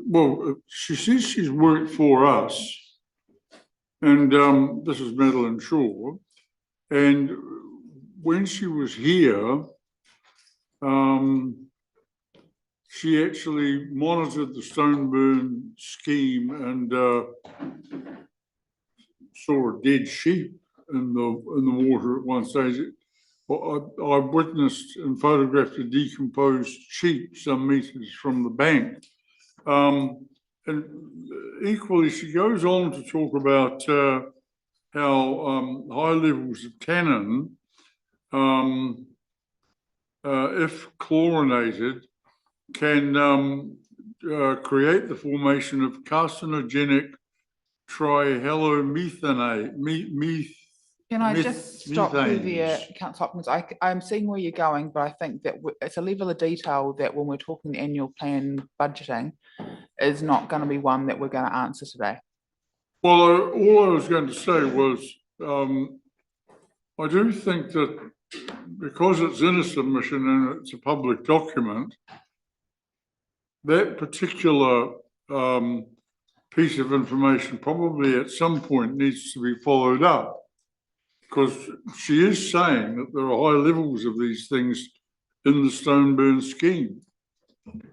well, she says she's worked for us, and this is Madeline Shaw, and when she was here, she actually monitored the Stoneburn scheme and saw a dead sheep in the water at one stage. I witnessed and photographed a decomposed sheep some meters from the bank. And equally, she goes on to talk about how high levels of tannin, if chlorinated, can create the formation of carcinogenic trihalomethanate. Can I just stop you there, Councillor Hopkins? I'm seeing where you're going, but I think that it's a level of detail that when we're talking annual plan budgeting is not going to be one that we're going to answer today. Well, all I was going to say was I do think that because it's in a submission and it's a public document, that particular piece of information probably at some point needs to be followed up. Because she is saying that there are high levels of these things in the Stoneburn scheme.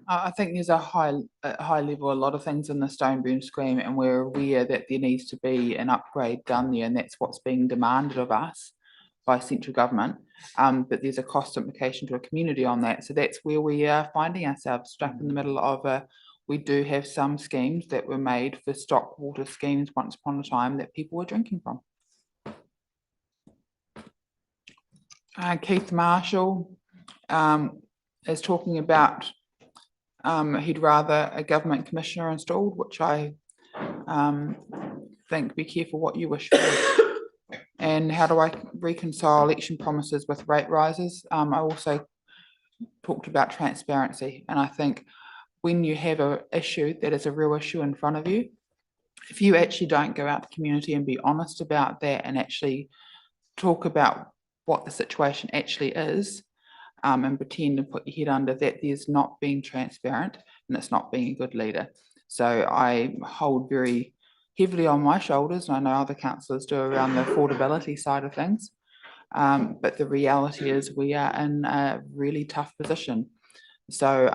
I think there's a high level, a lot of things in the Stoneburn scheme, and we're aware that there needs to be an upgrade done there, and that's what's being demanded of us by central government. But there's a cost implication to a community on that. So that's where we are finding ourselves stuck in the middle of we do have some schemes that were made for stock water schemes once upon a time that people were drinking from. Keith Marshall is talking about he'd rather a government commissioner installed, which I think be careful what you wish for. And how do I reconcile election promises with rate rises? I also talked about transparency, and I think when you have an issue that is a real issue in front of you, if you actually don't go out to the community and be honest about that and actually talk about what the situation actually is, and pretend and put your head under that, there's not being transparent and it's not being a good leader. So I hold very heavily on my shoulders, and I know other councillors do, around the affordability side of things. But the reality is we are in a really tough position. So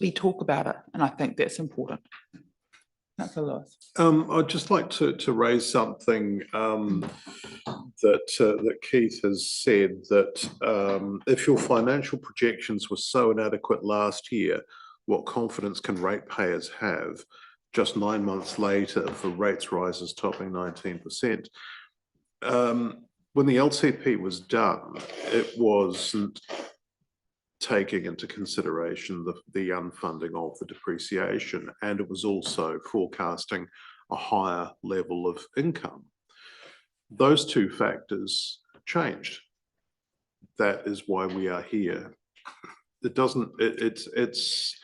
we talk about it, and I think that's important. That's a lot. I'd just like to raise something that Keith has said, that if your financial projections were so inadequate last year, what confidence can ratepayers have just 9 months later for rates rises topping 19%? When the LCP was done, it wasn't taking into consideration the unfunding of the depreciation, and it was also forecasting a higher level of income. Those two factors changed. That is why we are here. It doesn't, it's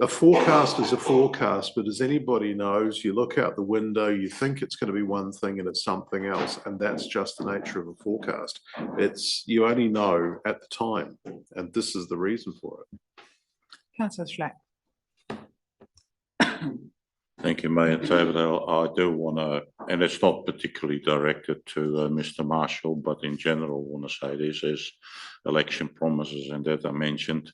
a forecast is a forecast, but as anybody knows, you look out the window, you think it's going to be one thing and it's something else, and that's just the nature of a forecast. It's, you only know at the time, and this is the reason for it. Councillor Schlack. Thank you, Mayor David. I do want to, and it's not particularly directed to Mr. Marshall, but in general, I want to say this is election promises, and that I mentioned.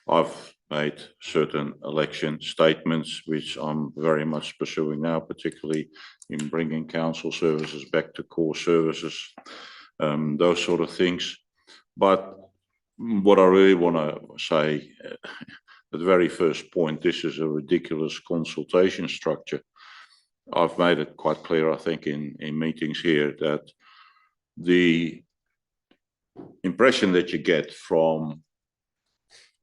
I've made certain election statements, which I'm very much pursuing now, particularly in bringing council services back to core services, those sort of things. But what I really want to say, the very first point, this is a ridiculous consultation structure. I've made it quite clear, I think, in meetings here, that the impression that you get from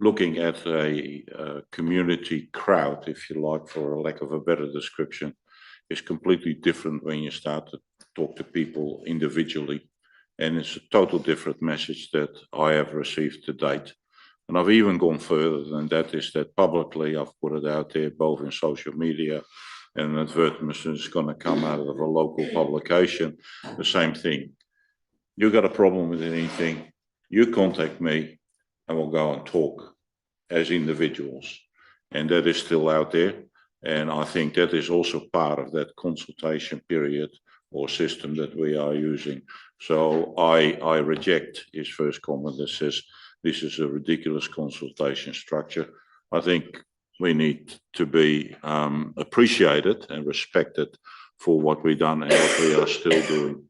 looking at a community crowd, if you like, for a lack of a better description, is completely different when you start to talk to people individually. And it's a total different message that I have received to date. And I've even gone further than that, is that publicly I've put it out there, both in social media, and an advertisement is going to come out of a local publication, the same thing. You got a problem with anything, you contact me and we'll go and talk as individuals. And that is still out there. And I think that is also part of that consultation period or system that we are using. So I reject his first comment that says this is a ridiculous consultation structure. I think we need to be appreciated and respected for what we've done and what we are still doing.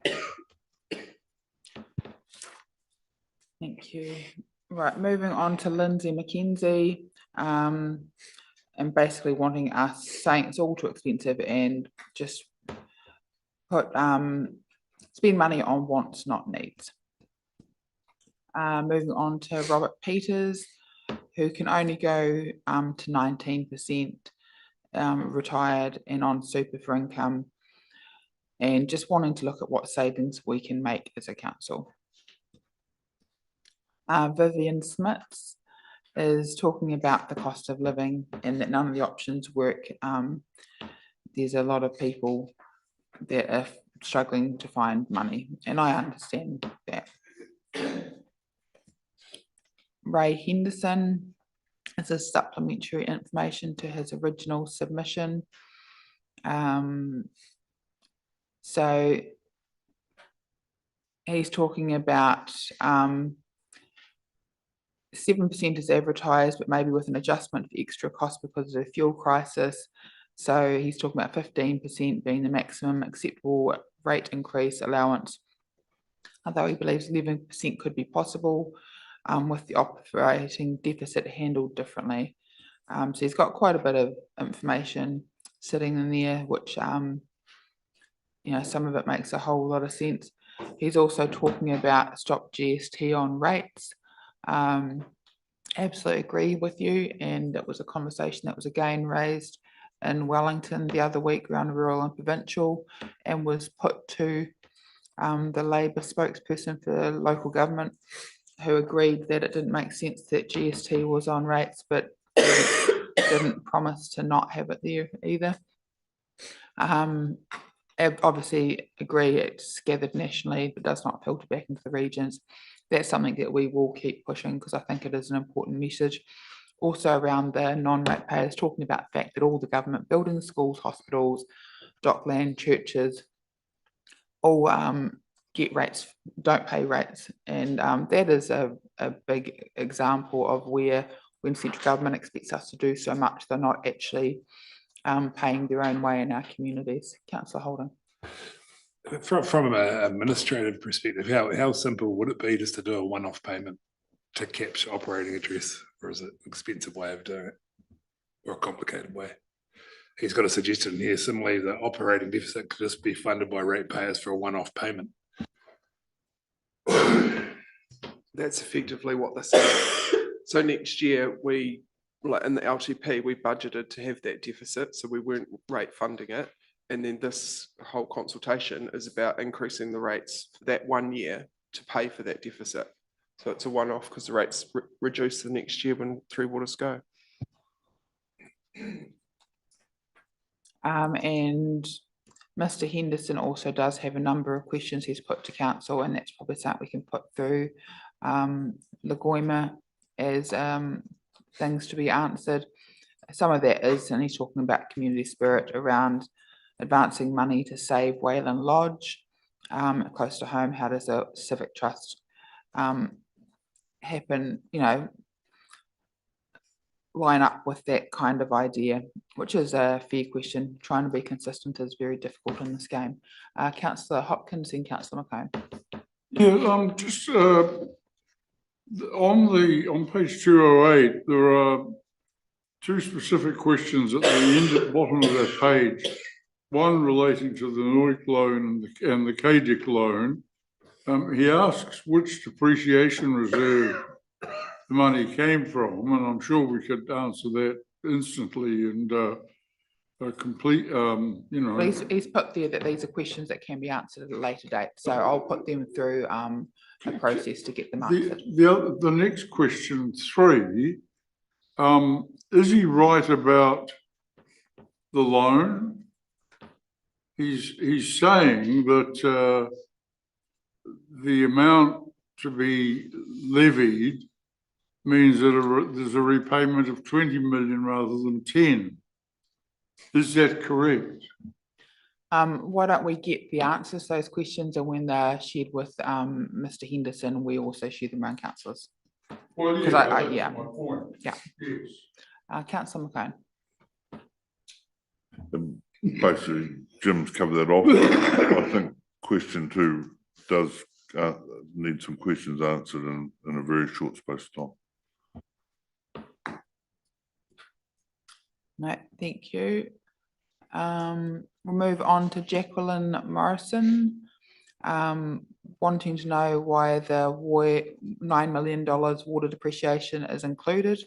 Thank you. Right, moving on to Lindsay McKenzie, and basically wanting us, saying it's all too expensive and just put spend money on wants, not needs. Moving on to Robert Peters, who can only go to 19% retired and on super for income, and just wanting to look at what savings we can make as a council. Vivian Smith is talking about the cost of living and that none of the options work. There's a lot of people that are struggling to find money, and I understand that. Ray Henderson. This is supplementary information to his original submission. So he's talking about 7% is advertised, but maybe with an adjustment for extra cost because of the fuel crisis. So he's talking about 15% being the maximum acceptable rate increase allowance, although he believes 11% could be possible with the operating deficit handled differently. So he's got quite a bit of information sitting in there, which, you know, some of it makes a whole lot of sense. He's also talking about stop GST on rates. Absolutely agree with you. And it was a conversation that was again raised in Wellington the other week around rural and provincial, and was put to the Labour spokesperson for local government, who agreed that it didn't make sense that GST was on rates, but didn't promise to not have it there either. Obviously agree it's gathered nationally but does not filter back into the regions. That's something that we will keep pushing because I think it is an important message. Also around the non-ratepayers, talking about the fact that all the government buildings, schools, hospitals, dockland, churches, all get rates, don't pay rates. And that is a big example of where when central government expects us to do so much, they're not actually paying their own way in our communities. Councillor Holden. From an administrative perspective, how simple would it be just to do a one-off payment to capture operating address, or is it an expensive way of doing it, or a complicated way? He's got a suggestion here. Similarly, the operating deficit could just be funded by ratepayers for a one-off payment. That's effectively what this is. So next year, we, like in the LTP, we budgeted to have that deficit, so we weren't rate funding it. And then this whole consultation is about increasing the rates for that 1 year to pay for that deficit. So it's a one-off because the rates reduce the next year when Three Waters go. And Mr. Henderson also does have a number of questions he's put to council, and that's probably something we can put through Lagoima as things to be answered. Some of that is, and he's talking about community spirit around advancing money to save Wayland Lodge close to home. How does a civic trust happen, you know, line up with that kind of idea, which is a fair question. Trying to be consistent is very difficult in this game. Councillor Hopkins and Councillor McCone. Yeah, just on page 208, there are two specific questions at the end at the bottom of that page. One relating to the NOIC loan and the KDIC loan. He asks which depreciation reserve the money came from, and I'm sure we could answer that instantly and complete, you know. Well, he's put there that these are questions that can be answered at a later date, so I'll put them through a process to get them answered. The next question 3, is he right about the loan? He's saying that the amount to be levied means that there's a repayment of 20 million rather than 10. Is that correct? Why don't we get the answers to those questions, and when they're shared with Mr. Henderson, we also share them around councillors. Well, yeah, that's my point. Yeah. Yes. Councillor McCone. Basically, Jim's covered that off. I think question 2 does need some questions answered in a very short space of time. No, thank you. We'll move on to Jacqueline Morrison, wanting to know why the $9 million water depreciation is included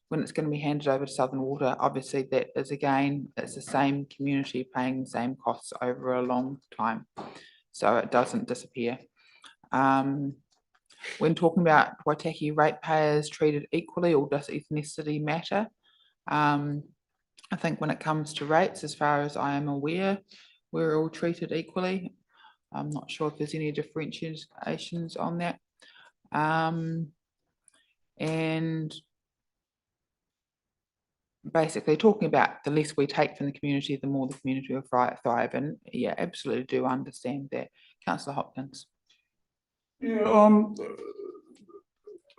when it's going to be handed over to Southern Water. Obviously, that is, again, it's the same community paying the same costs over a long time, so it doesn't disappear. When talking about Waitaki ratepayers treated equally, or does ethnicity matter? I think when it comes to rates, as far as I am aware, we're all treated equally. I'm not sure if there's any differentiations on that. And basically talking about the less we take from the community, the more the community will thrive. And yeah, absolutely do understand that. Councillor Hopkins. Yeah,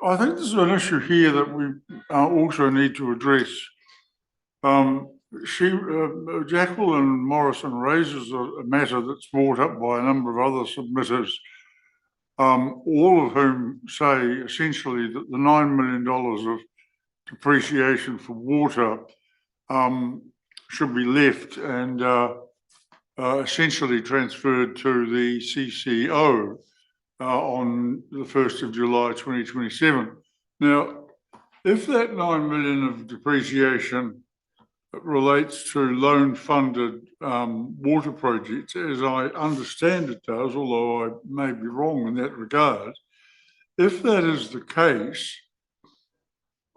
I think there's an issue here that we also need to address. Jacqueline Morrison raises a matter that's brought up by a number of other submitters, all of whom say essentially that the $9 million of depreciation for water should be left and essentially transferred to the CCO on the 1st of July 2027. Now, if that 9 million of depreciation relates to loan-funded water projects, as I understand it does, although I may be wrong in that regard, if that is the case,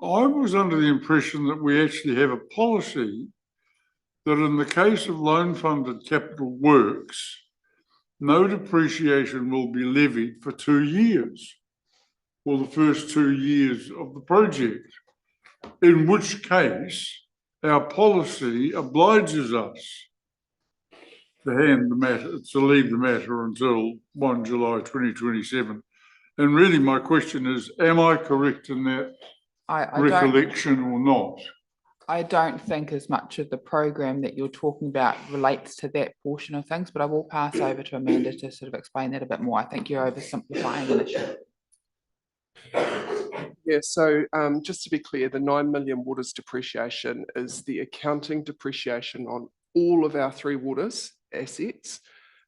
I was under the impression that we actually have a policy that in the case of loan-funded capital works, no depreciation will be levied for 2 years, or the first 2 years of the project, in which case our policy obliges us to leave the matter until 1 July 2027. And really my question is, am I correct in that recollection or not? I don't think as much of the program that you're talking about relates to that portion of things, but I will pass over to Amanda to sort of explain that a bit more. I think you're oversimplifying an issue. Yeah, so just to be clear, the 9 million waters depreciation is the accounting depreciation on all of our 3 waters assets.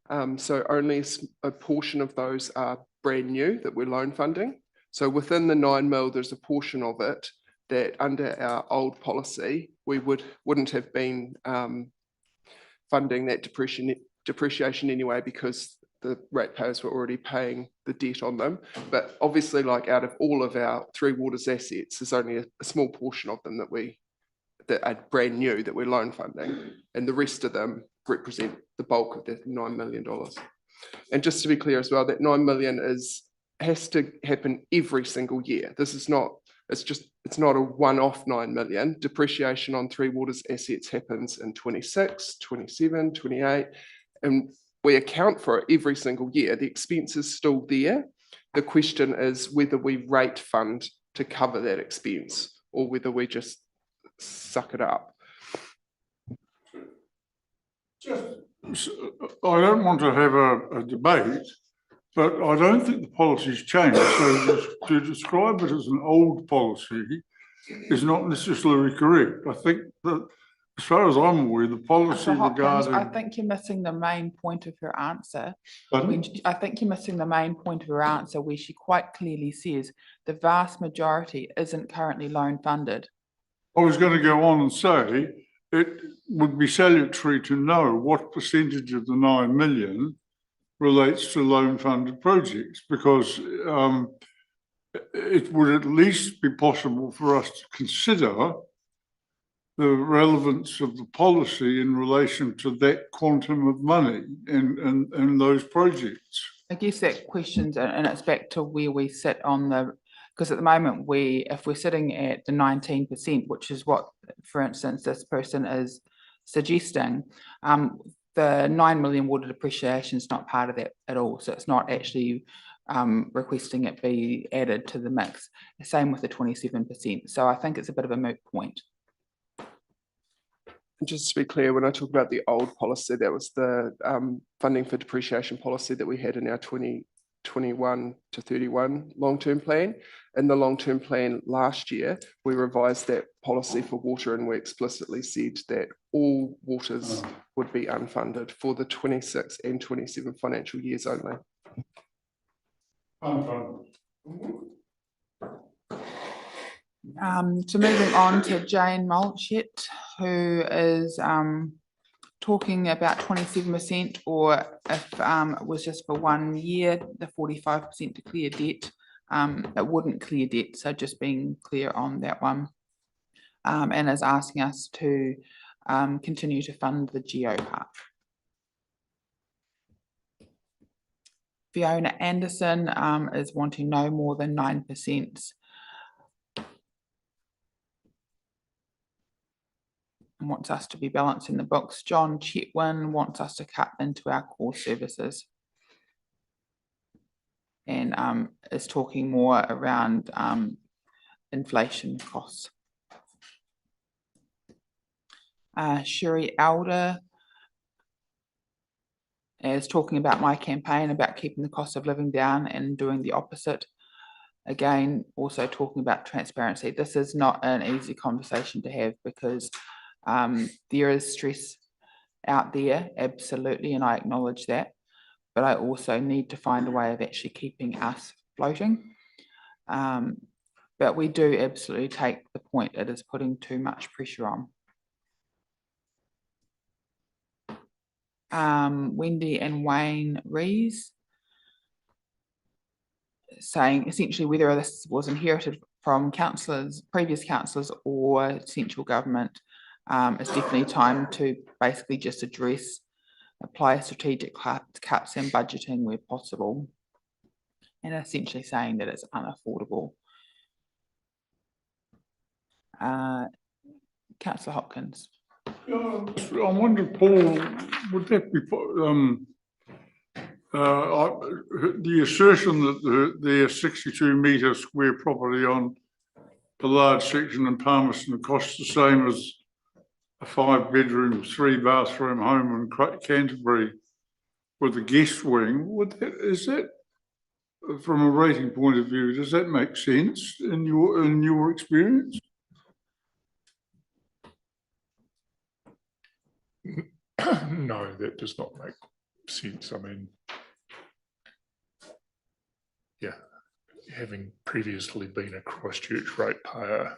So only a portion of those are brand new that we're loan funding. So within the 9 mil, there's a portion of it that under our old policy, we wouldn't have been funding that depreciation anyway, because the ratepayers were already paying the debt on them. But obviously, like out of all of our 3 waters assets, there's only a small portion of them that are brand new that we're loan funding, and the rest of them represent the bulk of the $9 million. And just to be clear as well, that 9 million has to happen every single year. This is not. It's not a one-off 9 million. Depreciation on 3 waters assets happens in 26, 27, 28, and we account for it every single year. The expense is still there. The question is whether we rate fund to cover that expense or whether we just suck it up. I don't want to have a debate, but I don't think the policy's changed. So to describe it as an old policy is not necessarily correct. I think that, as far as I'm aware, the policy regarding... I think you're missing the main point of her answer. I think you're missing the main point of her answer where she quite clearly says the vast majority isn't currently loan funded. I was going to go on and say it would be salutary to know what percentage of the 9 million relates to loan funded projects, because it would at least be possible for us to consider the relevance of the policy in relation to that quantum of money in those projects. I guess that questions, and it's back to where we sit on the, because at the moment if we're sitting at the 19%, which is what, for instance, this person is suggesting, the 9 million water depreciation is not part of that at all. So it's not actually requesting it be added to the mix. Same with the 27%. So I think it's a bit of a moot point. And just to be clear, when I talk about the old policy, that was the funding for depreciation policy that we had in our 2021 to 31 long-term plan. In the long-term plan last year, we revised that policy for water, and we explicitly said that all waters would be unfunded for the 26 and 27 financial years only. Unfunded. So moving on to Jane Mulchett, who is talking about 27%, or if it was just for 1 year, the 45% to clear debt, it wouldn't clear debt. So just being clear on that one, and is asking us to continue to fund the Geo Park. Fiona Anderson is wanting no more than 9%. wants us to be balancing the books. John Chetwin wants us to cut into our core services. And is talking more around inflation costs. Sherry Elder is talking about my campaign about keeping the cost of living down and doing the opposite. Again, also talking about transparency. This is not an easy conversation to have because there is stress out there, absolutely, and I acknowledge that. But I also need to find a way of actually keeping us floating. But we do absolutely take the point it is putting too much pressure on. Wendy and Wayne Rees saying essentially whether this was inherited from councillors, previous councillors or central government, it's definitely time to basically just apply strategic cuts and budgeting where possible, and essentially saying that it's unaffordable. Councillor Hopkins. I wonder, Paul, would that be the assertion that their 62-metre square property on the large section in Palmerston costs the same as a 5-bedroom, 3-bathroom home in Canterbury with a guest wing? Is that, from a rating point of view, does that make sense in your experience? No, that does not make sense. I mean, yeah, having previously been a Christchurch ratepayer,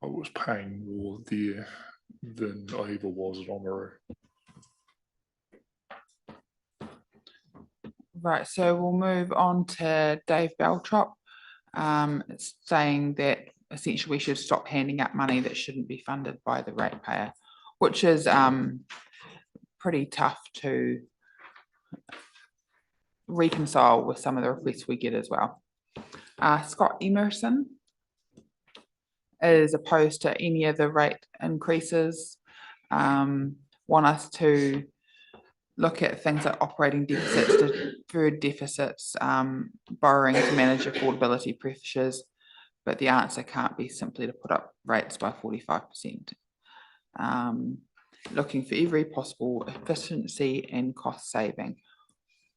I was paying more there than I ever was at Oamaru. Right, so we'll move on to Dave Beltrop. It's saying that essentially we should stop handing out money that shouldn't be funded by the ratepayer, which is pretty tough to reconcile with some of the requests we get as well. Scott Emerson is opposed to any of the rate increases, want us to look at things like operating deficits, deferred deficits, borrowing to manage affordability pressures, but the answer can't be simply to put up rates by 45%. Looking for every possible efficiency and cost saving.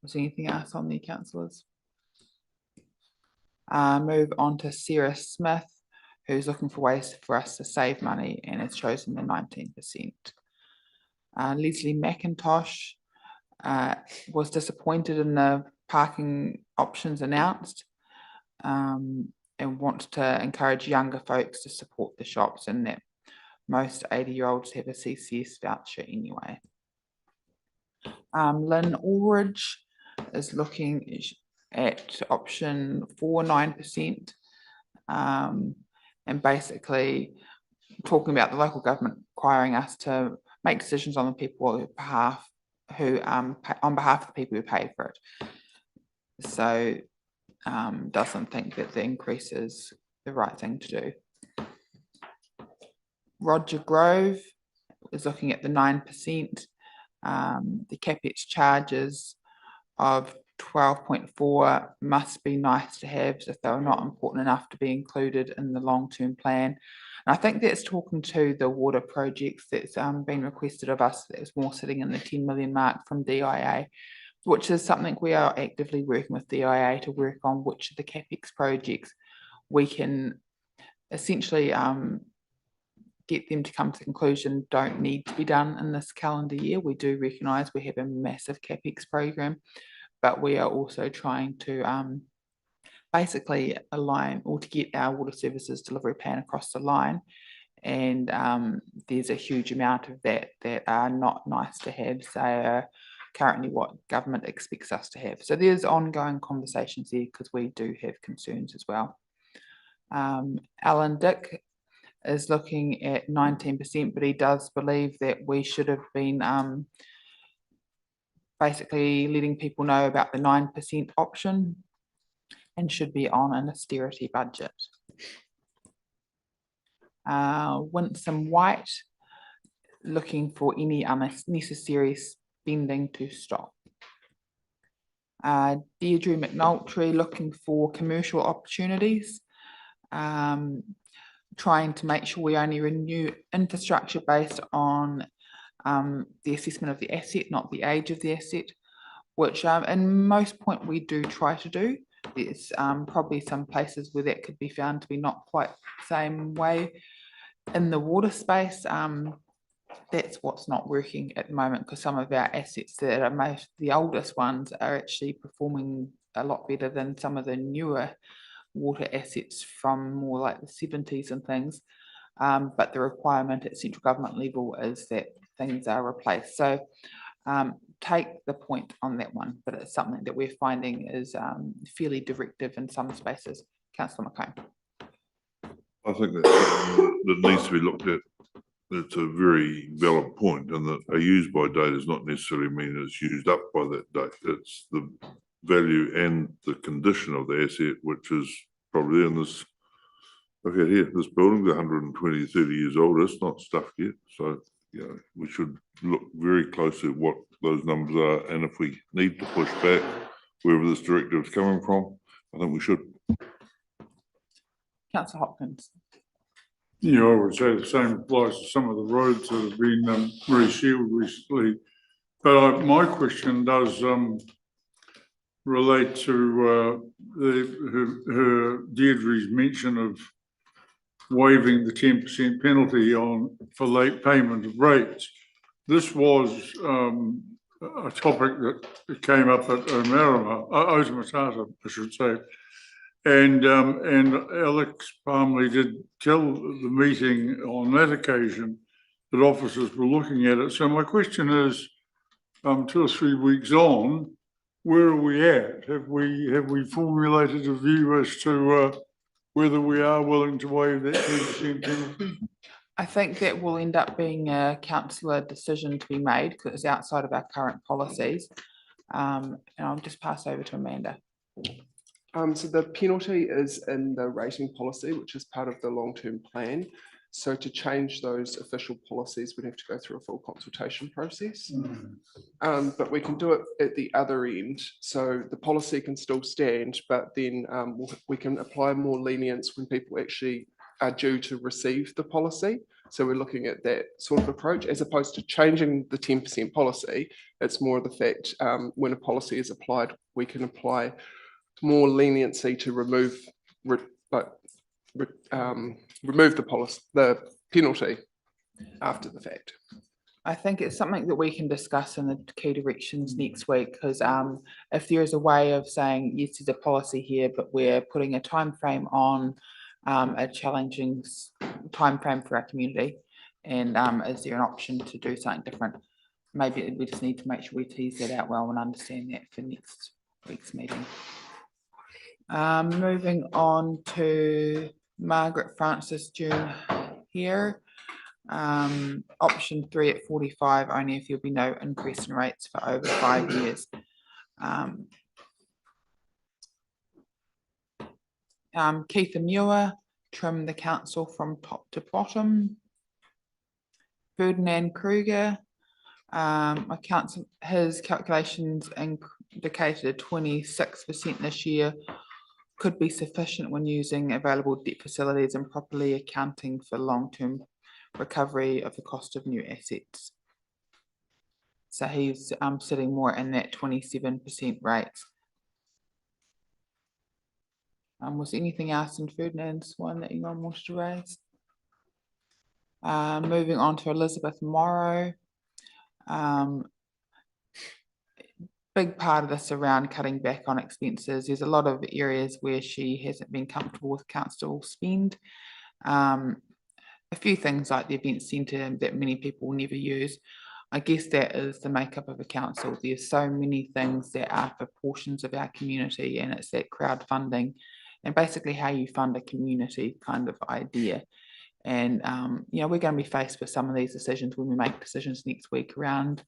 Was there anything else on the councillors? Move on to Sarah Smith, who's looking for ways for us to save money and has chosen the 19%. Leslie McIntosh was disappointed in the parking options announced and wants to encourage younger folks to support the shops, and that most 80-year-olds have a CCS voucher anyway. Lynn Ulrich is looking at option 49%, and basically talking about the local government requiring us to make decisions on the people on behalf of the people who pay for it. So doesn't think that the increase is the right thing to do. Roger Grove is looking at the 9%. The CapEx charges of 12.4 must be nice to have if they're not important enough to be included in the long-term plan. And I think that's talking to the water projects that's been requested of us. That's more sitting in the 10 million mark from DIA, which is something we are actively working with DIA to work on, which of the CapEx projects we can essentially get them to come to the conclusion don't need to be done in this calendar year. We do recognise we have a massive CapEx program, but we are also trying to basically align or to get our water services delivery plan across the line. And there's a huge amount of that are not nice to have. They are currently what government expects us to have. So there's ongoing conversations there because we do have concerns as well. Alan Dick is looking at 19%, but he does believe that we should have been basically letting people know about the 9% option and should be on an austerity budget. Winsome White looking for any unnecessary spending to stop. Deirdre McNulty looking for commercial opportunities, trying to make sure we only renew infrastructure based on the assessment of the asset, not the age of the asset, which in most point we do try to do. There's probably some places where that could be found to be not quite the same way. In the water space, that's what's not working at the moment, because some of our assets that are the oldest ones are actually performing a lot better than some of the newer water assets from more like the 70s and things. But the requirement at central government level is that things are replaced. So take the point on that one, but it's something that we're finding is fairly directive in some spaces. Councillor McComb. I think that needs to be looked at. It's a very valid point, and that a use by date does not necessarily mean it's used up by that date. It's the value and the condition of the asset, which is probably in this. Look at here, this building's 120, 30 years old. It's not stuffed yet. So, you know, we should look very closely at what those numbers are. And if we need to push back wherever this directive is coming from, I think we should. Councillor Hopkins. Yeah, I would say the same applies to some of the roads that have been resealed recently. But my question does relate to her Deirdre's mention of waiving the 10% penalty for late payment of rates. This was a topic that came up at Otamatata, I should say. And Alex Palmley did tell the meeting on that occasion that officers were looking at it. So my question is, 2 or 3 weeks on, where are we at? Have we formulated a view as to whether we are willing to waive that 10% penalty? I think that will end up being a councillor decision to be made because it's outside of our current policies. And I'll just pass over to Amanda. So the penalty is in the rating policy, which is part of the long-term plan. So to change those official policies, we'd have to go through a full consultation process. But we can do it at the other end. So the policy can still stand, but then we can apply more lenience when people actually are due to receive the policy. So we're looking at that sort of approach, as opposed to changing the 10% policy. It's more of the fact when a policy is applied, we can apply more leniency to remove the penalty after the fact. I think it's something that we can discuss in the key directions next week, because if there is a way of saying, yes, there's a policy here, but we're putting a time frame on a challenging time frame for our community, and is there an option to do something different? Maybe we just need to make sure we tease that out well and understand that for next week's meeting. Moving on to Margaret Francis June here. Option 3 at 45, only if there'll be no increase in rates for over 5 years. Keith Muir, trim the council from top to bottom. Ferdinand Kruger, his calculations indicated 26% this year could be sufficient when using available debt facilities and properly accounting for long-term recovery of the cost of new assets. So he's sitting more in that 27% rate. Was there anything else in Ferdinand's one that anyone wanted to raise? Moving on to Elizabeth Morrow. Big part of this around cutting back on expenses. There's a lot of areas where she hasn't been comfortable with council spend. A few things like the event centre that many people never use. I guess that is the makeup of a council. There's so many things that are for portions of our community, and it's that crowdfunding and basically how you fund a community kind of idea. And you know, we're going to be faced with some of these decisions when we make decisions next week around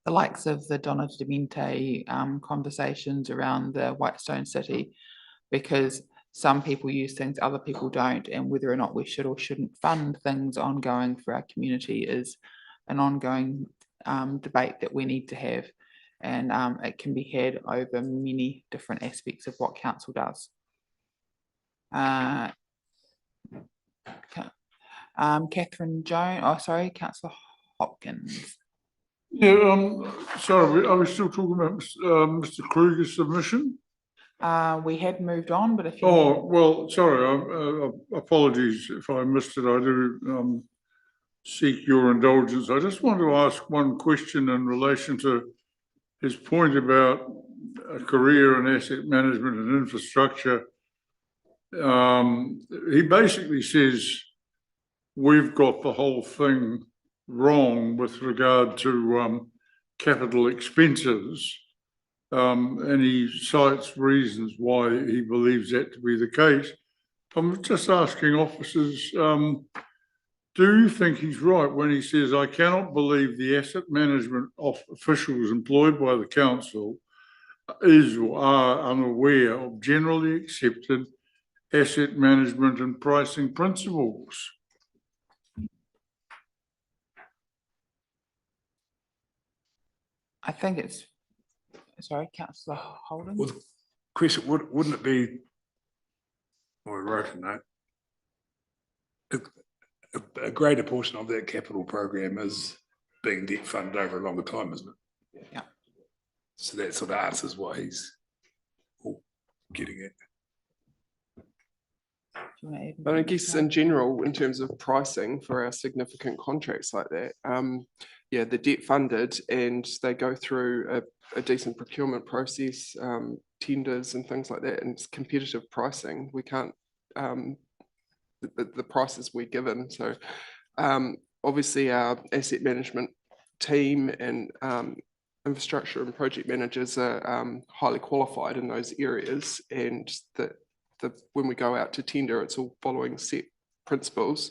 the likes of the Donna Demente conversations around the Whitestone City, because some people use things, other people don't, and whether or not we should or shouldn't fund things ongoing for our community is an ongoing debate that we need to have. And it can be had over many different aspects of what council does. Catherine Jones, oh, sorry, Councillor Hopkins. Yeah, sorry, are we still talking about Mr. Kruger's submission? We had moved on, but if you. Oh, well, sorry, apologies if I missed it. I do seek your indulgence. I just want to ask one question in relation to his point about a career in asset management and infrastructure. He basically says we've got the whole thing wrong with regard to capital expenses. And he cites reasons why he believes that to be the case. I'm just asking officers, do you think he's right when he says, I cannot believe the asset management officials employed by the council is or are unaware of generally accepted asset management and pricing principles? I think it's, sorry, Councillor Holden. Well, the question, wouldn't it be, I wrote a note, a greater portion of that capital program is being debt funded over a longer time, isn't it? Yeah. So that sort of answers what he's getting at. Do you want to add But I anything guess to in that? general, in terms of pricing for our significant contracts like that, yeah, the debt funded and they go through a decent procurement process, tenders and things like that, and it's competitive pricing. We can't, the prices we're given. So obviously our asset management team and infrastructure and project managers are highly qualified in those areas, and when we go out to tender, it's all following set principles.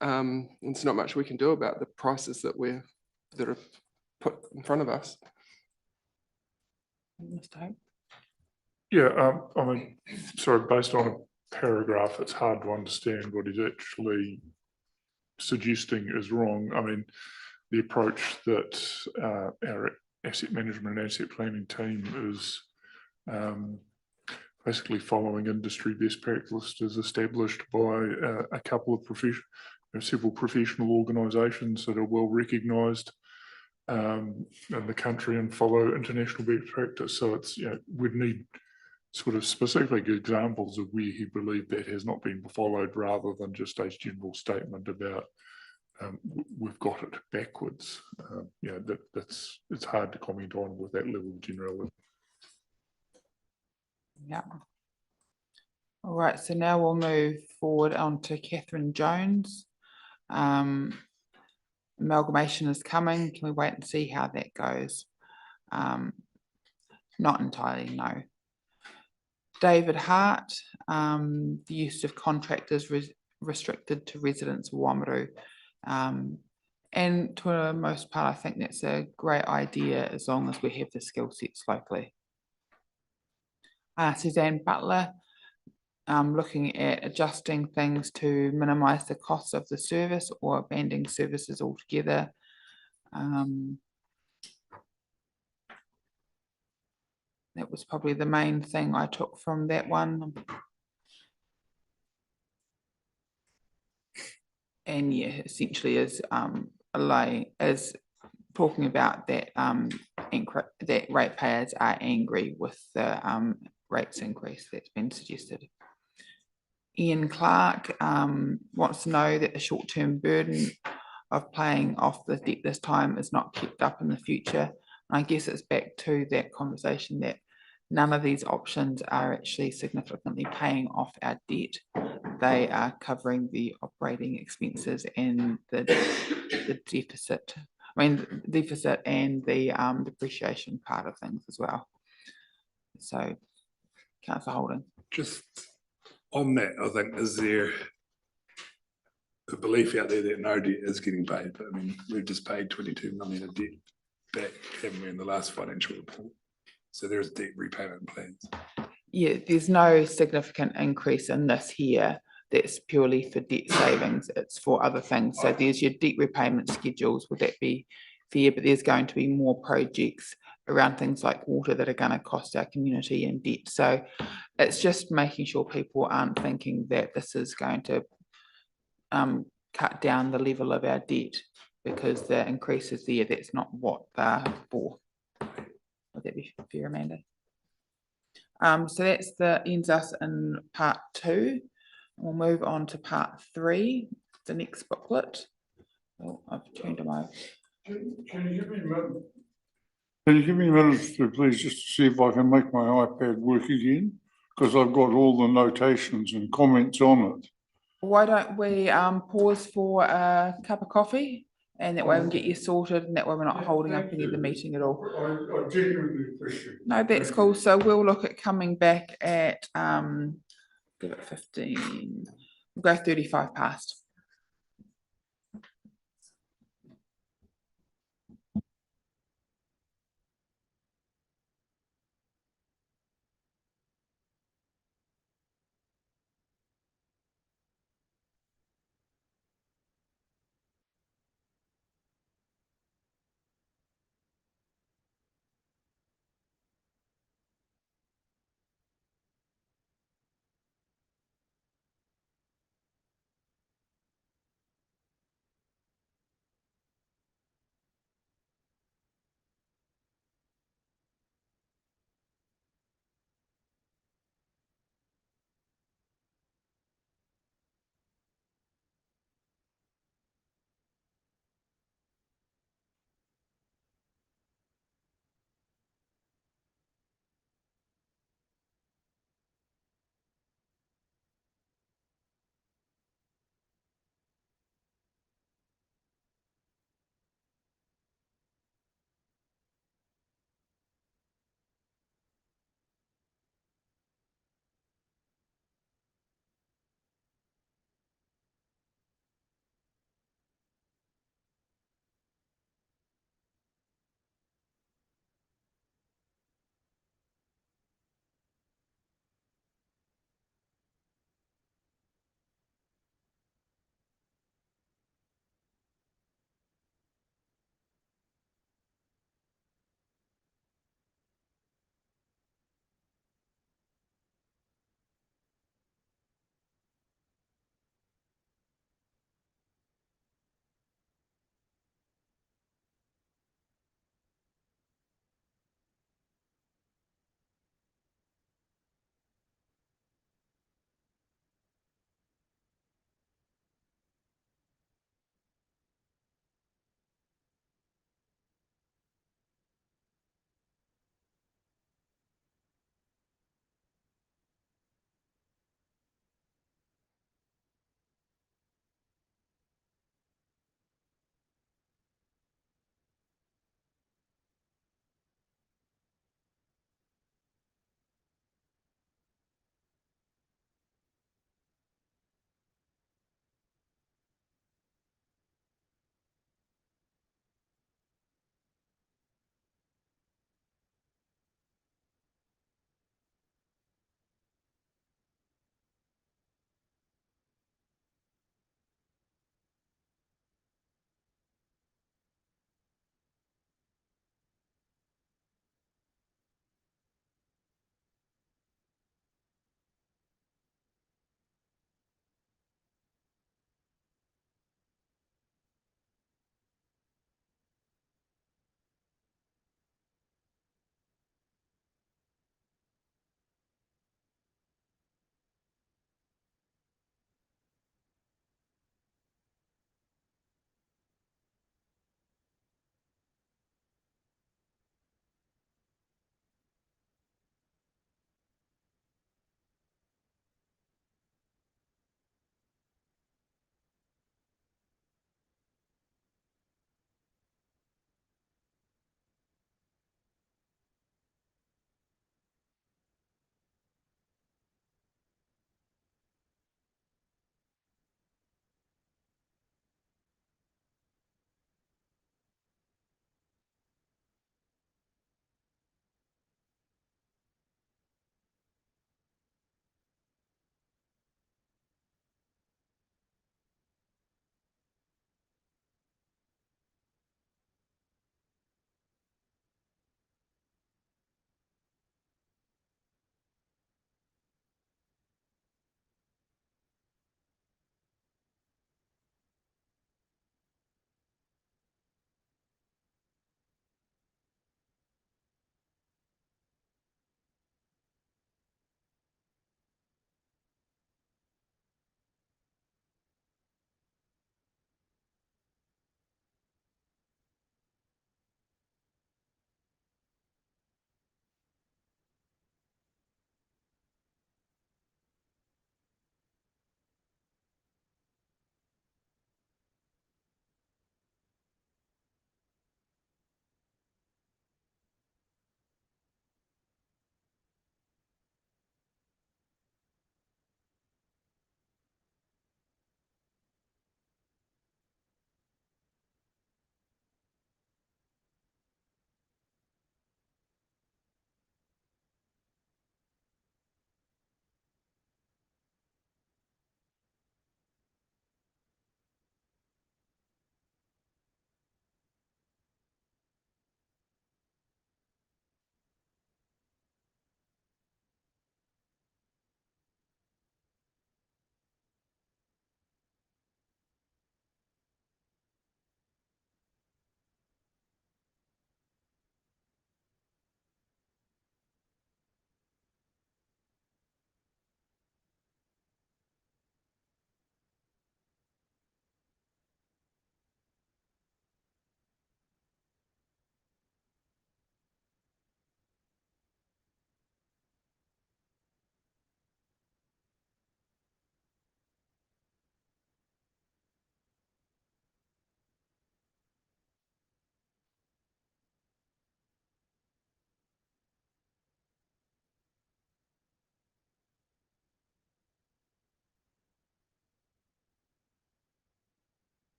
There's not much we can do about the prices that are put in front of us. Mr. Hope? Yeah, I mean, sorry, based on a paragraph, it's hard to understand what he's actually suggesting is wrong. I mean, the approach that our asset management and asset planning team is basically following industry best practices established by a couple of several professional organisations that are well recognised in the country and follow international best practice. So it's, we'd need sort of specific examples of where he believed that has not been followed, rather than just a general statement about we've got it backwards. It's hard to comment on with that level of generality. Yeah. All right, so now we'll move forward on to Catherine Jones. Amalgamation is coming. Can we wait and see how that goes? Not entirely, no. David Hart, the use of contractors restricted to residents of Waimaru. And to the most part, I think that's a great idea as long as we have the skill sets locally. Suzanne Butler, looking at adjusting things to minimise the cost of the service or abandoning services altogether. That was probably the main thing I took from that one. And yeah, essentially is talking about that that ratepayers are angry with the rates increase that's been suggested. Ian Clark wants to know that the short-term burden of paying off the debt this time is not kept up in the future. And I guess it's back to that conversation that none of these options are actually significantly paying off our debt. They are covering the operating expenses and the deficit. I mean, deficit and the depreciation part of things as well. So, Councillor Holden. Just on that, I think, is there a belief out there that no debt is getting paid? But I mean, we've just paid 22 million of debt back, haven't we, in the last financial report? So there's debt repayment plans. Yeah, there's no significant increase in this here. That's purely for debt savings. It's for other things. So there's your debt repayment schedules. Would that be fair? But there's going to be more projects around things like water that are going to cost our community in debt. So it's just making sure people aren't thinking that this is going to cut down the level of our debt because the increases there, that's not what they're for. Would that be fair, Amanda? So that's ends us in part 2. We'll move on to part 3, the next booklet. Oh, I've turned them over. Can you give me a minute? Can you give me a minute to please just to see if I can make my iPad work again? Because I've got all the notations and comments on it. Why don't we pause for a cup of coffee, and that way we can get you sorted, and that way we're not holding up any of the meeting at all. I genuinely appreciate it. No, that's cool. So we'll look at coming back at give it 15. We'll go 35 past.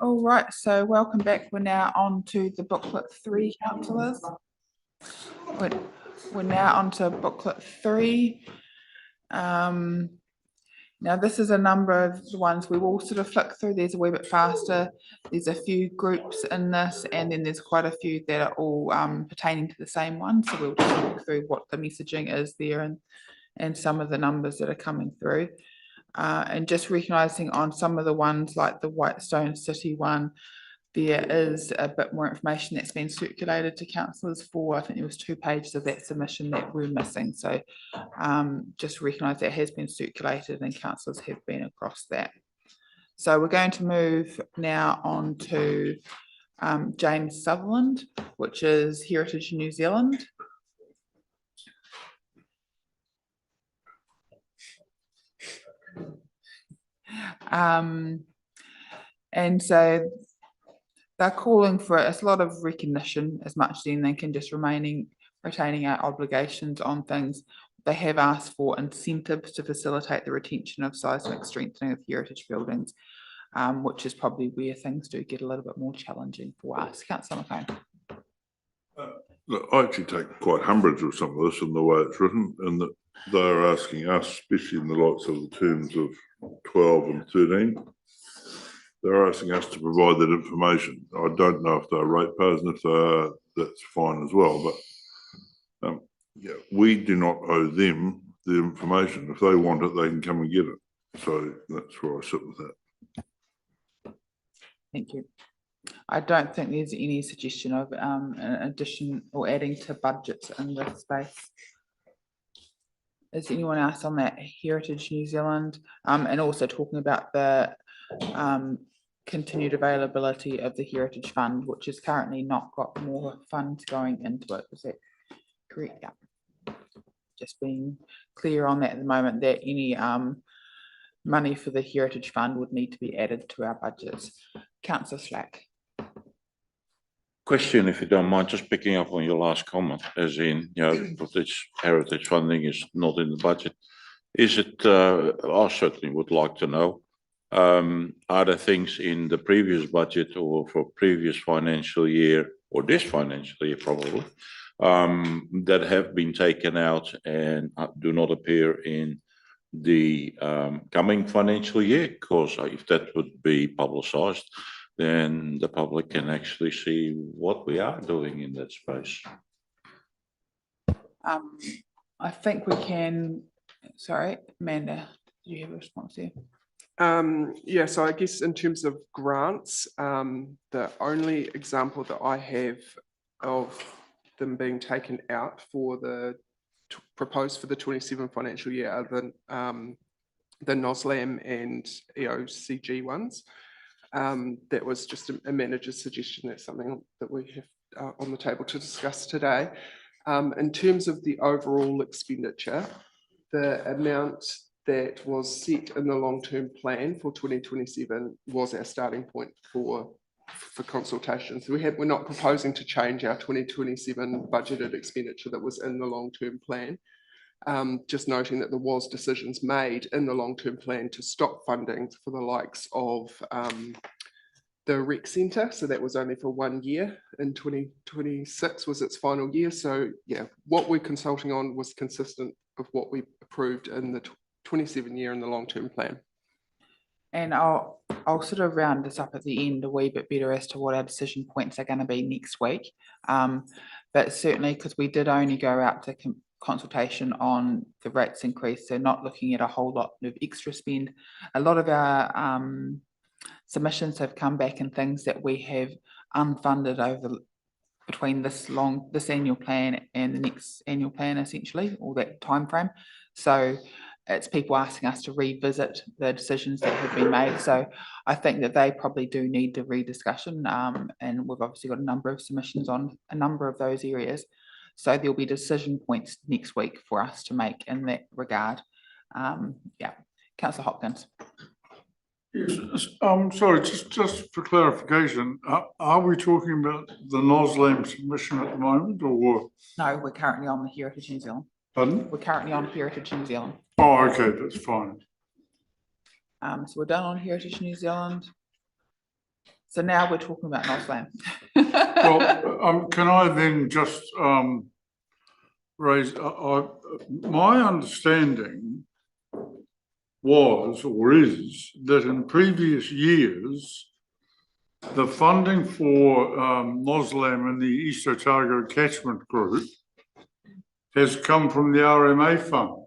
All right, so welcome back. We're now on to the booklet 3, councillors. We're now on to booklet 3. Now this is a number of the ones we will sort of flick through. There's a wee bit faster. There's a few groups in this, and then there's quite a few that are all pertaining to the same one. So we'll just walk through what the messaging is there and some of the numbers that are coming through. And just recognising on some of the ones like the Whitestone City one, there is a bit more information that's been circulated to councillors for, I think there was 2 pages of that submission that were missing. So just recognise that has been circulated and councillors have been across that. So we're going to move now on to James Sutherland, which is Heritage New Zealand. And so they're calling for a lot of recognition as much then they can just retaining our obligations on things. They have asked for incentives to facilitate the retention of seismic strengthening of heritage buildings, which is probably where things do get a little bit more challenging for us. Councillor McCone. Look, I actually take quite umbrage of some of this in the way it's written, and that they're asking us, especially in the likes of the terms of 12 and 13, they're asking us to provide that information. I don't know if they're ratepayers, and if they are, that's fine as well. But yeah, we do not owe them the information. If they want it, they can come and get it. So that's where I sit with that. Thank you. I don't think there's any suggestion of an addition or adding to budgets in this space. Is anyone else on that? Heritage New Zealand, and also talking about the continued availability of the Heritage Fund, which has currently not got more funds going into it. Is that correct? Yeah. Just being clear on that at the moment, that any money for the Heritage Fund would need to be added to our budgets. Councillor Slack. Question, if you don't mind, just picking up on your last comment, as in, you know, heritage funding is not in the budget. Is it, I certainly would like to know, are there things in the previous budget or for previous financial year, or this financial year probably, that have been taken out and do not appear in the coming financial year? Because if that would be publicised, then the public can actually see what we are doing in that space. I think we can, sorry, Amanda, do you have a response here? Yeah, so I guess in terms of grants, the only example that I have of them being taken out for the proposed for the 27 financial year are the NOSLAM and EOCG ones. That was just a manager's suggestion. That's something that we have on the table to discuss today. In terms of the overall expenditure, the amount that was set in the long-term plan for 2027 was our starting point for consultation. So we're not proposing to change our 2027 budgeted expenditure that was in the long-term plan. Just noting that there was decisions made in the long-term plan to stop funding for the likes of the rec centre. So that was only for 1 year, and 2026 was its final year. So yeah, what we're consulting on was consistent with what we approved in the 27 year in the long-term plan. And I'll sort of round this up at the end a wee bit better as to what our decision points are going to be next week. But certainly, because we did only go out to consultation on the rates increase, so not looking at a whole lot of extra spend. A lot of our submissions have come back in things that we have unfunded over between this annual plan and the next annual plan, essentially, or that time frame. So it's people asking us to revisit the decisions that have been made. So I think that they probably do need the rediscussion, and we've obviously got a number of submissions on a number of those areas. So there'll be decision points next week for us to make in that regard. Yeah, Councillor Hopkins. Yes, sorry, just for clarification, are we talking about the NOSLAM submission at the moment, or? No, we're currently on the Heritage New Zealand. Pardon? We're currently on Heritage New Zealand. Oh, okay, that's fine. So we're done on Heritage New Zealand. So now we're talking about Noslam. Well, can I then just raise, my understanding was or is that in previous years, the funding for Noslam and the East Otago Catchment Group has come from the RMA fund.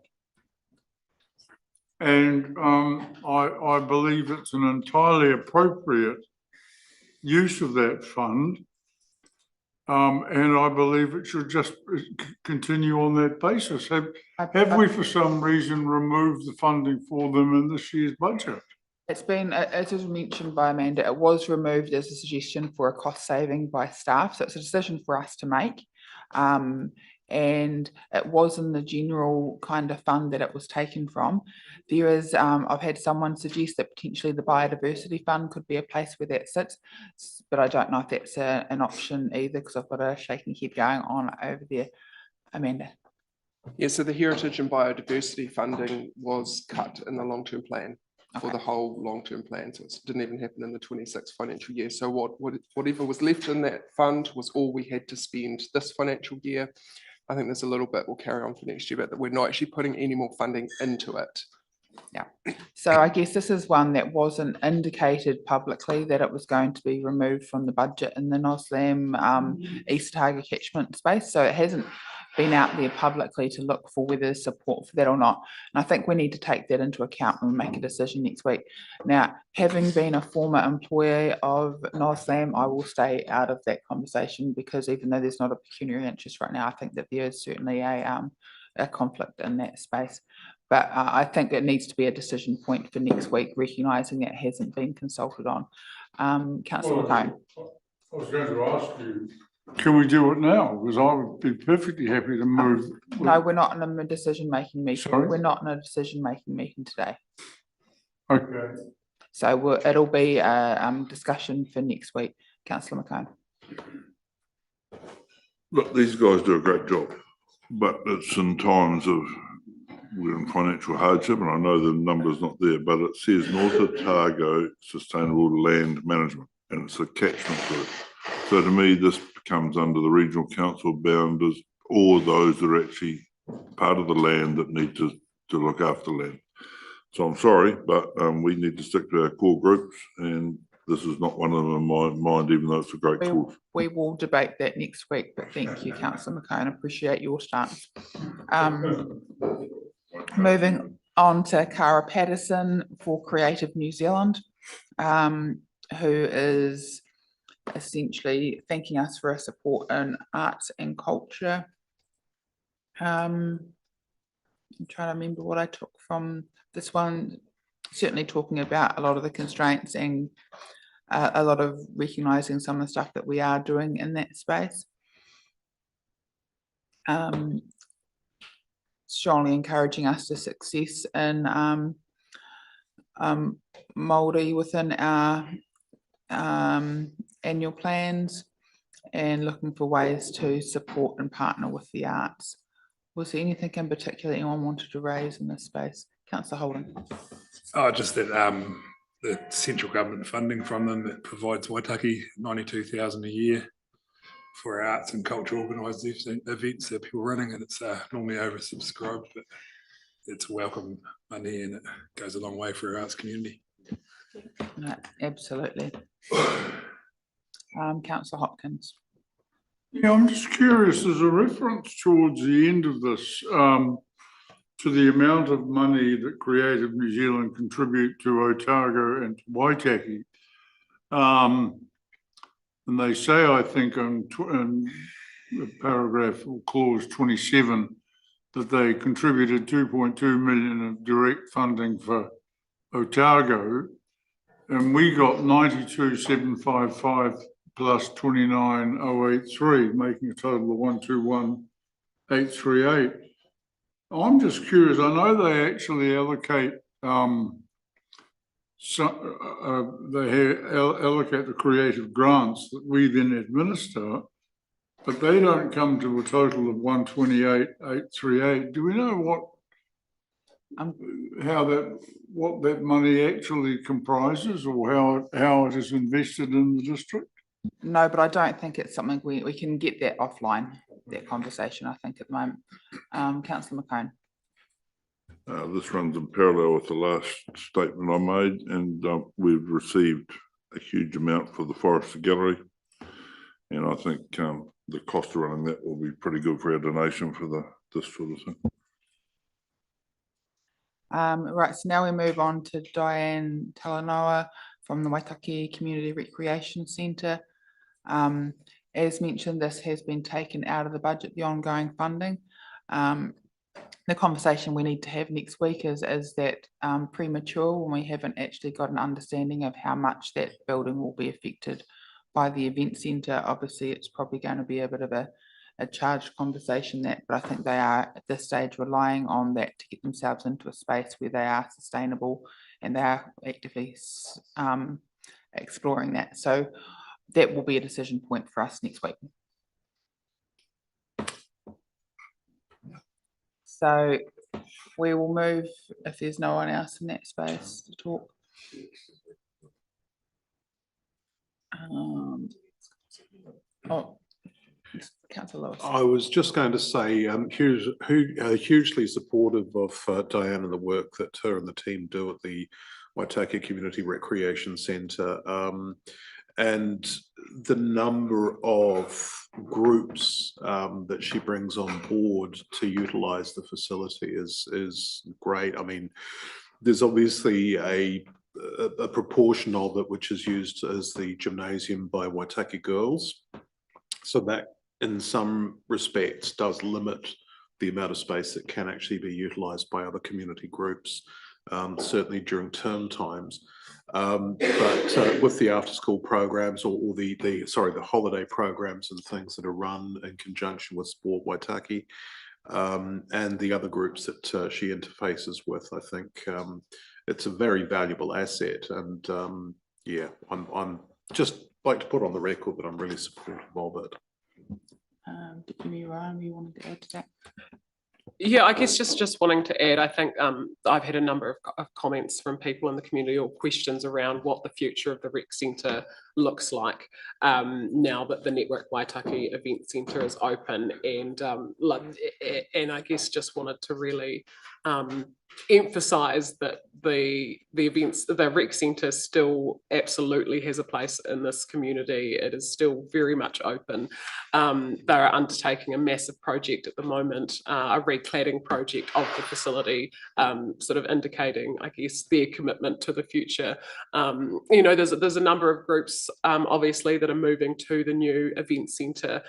And I believe it's an entirely appropriate use of that fund. And I believe it should just continue on that basis. Have we for some reason removed the funding for them in this year's budget? It's been, as was mentioned by Amanda, it was removed as a suggestion for a cost saving by staff. So it's a decision for us to make. And it was in the general kind of fund that it was taken from. There is, I've had someone suggest that potentially the biodiversity fund could be a place where that sits, but I don't know if that's an option either, because I've got a shaking head going on over there. Amanda. Yeah, so the heritage and biodiversity funding was cut in the long-term plan for the whole long-term plan. So it didn't even happen in the 26th financial year. So whatever was left in that fund was all we had to spend this financial year. I think there's a little bit we'll carry on for next year, but we're not actually putting any more funding into it. Yeah. So I guess this is one that wasn't indicated publicly that it was going to be removed from the budget in the Noslam East Otago catchment space. So it hasn't been out there publicly to look for whether there's support for that or not. And I think we need to take that into account when we make a decision next week. Now, having been a former employee of Noslam, I will stay out of that conversation, because even though there's not a pecuniary interest right now, I think that there is certainly a conflict in that space. But I think it needs to be a decision point for next week, recognising that it hasn't been consulted on. Councillor McCone. I was going to ask you, can we do it now? Because I would be perfectly happy to move. No, we're not in a decision-making meeting. Sorry? We're not in a decision-making meeting today. Okay. So it'll be a discussion for next week. Councillor McCone. Look, these guys do a great job, but it's in times of we're in financial hardship, and I know the number's not there, but it says North Otago Sustainable Land Management, and it's a catchment group. So to me, this comes under the regional council boundaries, or those that are actually part of the land that need to look after land. So I'm sorry, but we need to stick to our core groups, and this is not one of them in my mind, even though it's a great cause. We will debate that next week, but thank you, Councillor McCone. I appreciate your stance. Moving on to Cara Patterson for Creative New Zealand, who is essentially thanking us for our support in arts and culture. I'm trying to remember what I took from this one, certainly talking about a lot of the constraints and a lot of recognising some of the stuff that we are doing in that space. Strongly encouraging us to success in Māori within our annual plans, and looking for ways to support and partner with the arts. Was there anything in particular anyone wanted to raise in this space? Councillor Holden. Oh, just that the central government funding from them that provides Waitaki 92,000 a year for arts and culture organised events that people are running, and it's normally oversubscribed, but it's welcome money and it goes a long way for our arts community. No, absolutely. Councillor Hopkins. Yeah, I'm just curious, there's a reference towards the end of this to the amount of money that Creative New Zealand contribute to Otago and to Waitaki. And they say, I think, in the paragraph or clause 27, that they contributed 2.2 million of direct funding for Otago, and we got 92,755 plus 29,083, making a total of 121,838. I'm just curious, I know they actually allocate allocate the creative grants that we then administer, but they don't come to a total of 128,838. Do we know what that money actually comprises, or how it is invested in the district? No, but I don't think it's something we can get that offline, that conversation, I think, at the moment. Councillor McCone. This runs in parallel with the last statement I made, and we've received a huge amount for the Forester Gallery. And I think the cost of running that will be pretty good for our donation for this sort of thing. Right, so now we move on to Diane Talanoa from the Waitaki Community Recreation Centre. As mentioned, this has been taken out of the budget, the ongoing funding. The conversation we need to have next week is that premature when we haven't actually got an understanding of how much that building will be affected by the event centre. Obviously, it's probably going to be a bit of a charged conversation, but I think they are at this stage relying on that to get themselves into a space where they are sustainable, and they are actively exploring that. So that will be a decision point for us next week. So we will move, if there's no one else in that space to talk. Councillor Lewis. I was just going to say, hugely supportive of Diane and the work that her and the team do at the Waitaki Community Recreation Centre. And the number of groups that she brings on board to utilise the facility is great. I mean, there's obviously a proportion of it which is used as the gymnasium by Waitaki girls. So that in some respects does limit the amount of space that can actually be utilised by other community groups, certainly during term times. But with the after school programs or the holiday programs and things that are run in conjunction with Sport Waitaki and the other groups that she interfaces with, I think it's a very valuable asset. And yeah, I'm just like to put on the record that I'm really supportive of it. Deputy Ryan, you wanted to add to that? Yeah, I guess just wanting to add, I think I've had a number of comments from people in the community or questions around what the future of the rec centre looks like now that the Network Waitaki Event Centre is open, and I guess just wanted to really emphasise that the rec centre still absolutely has a place in this community. It is still very much open. They are undertaking a massive project at the moment, a recladding project of the facility, sort of indicating, I guess, their commitment to the future. You know, there's a number of groups obviously that are moving to the new event centre,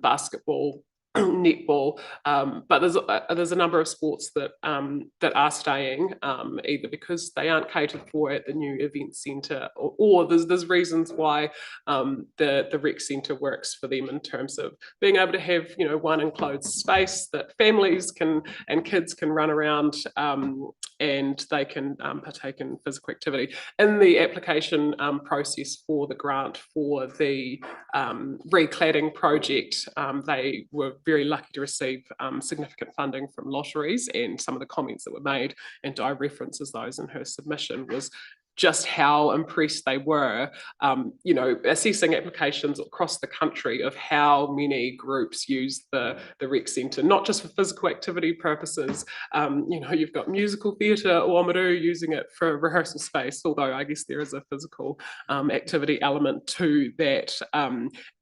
basketball, netball, but there's a number of sports that are staying, either because they aren't catered for at the new event centre, or there's reasons why the rec centre works for them in terms of being able to have, you know, one enclosed space that families and kids can run around, and they can partake in physical activity. In the application process for the grant for the recladding project, they were very lucky to receive significant funding from lotteries, and some of the comments that were made, and Di references those in her submission, was just how impressed they were, you know, assessing applications across the country of how many groups use the rec centre, not just for physical activity purposes. You know, you've got musical theatre or Oamaru using it for rehearsal space, although I guess there is a physical activity element to that.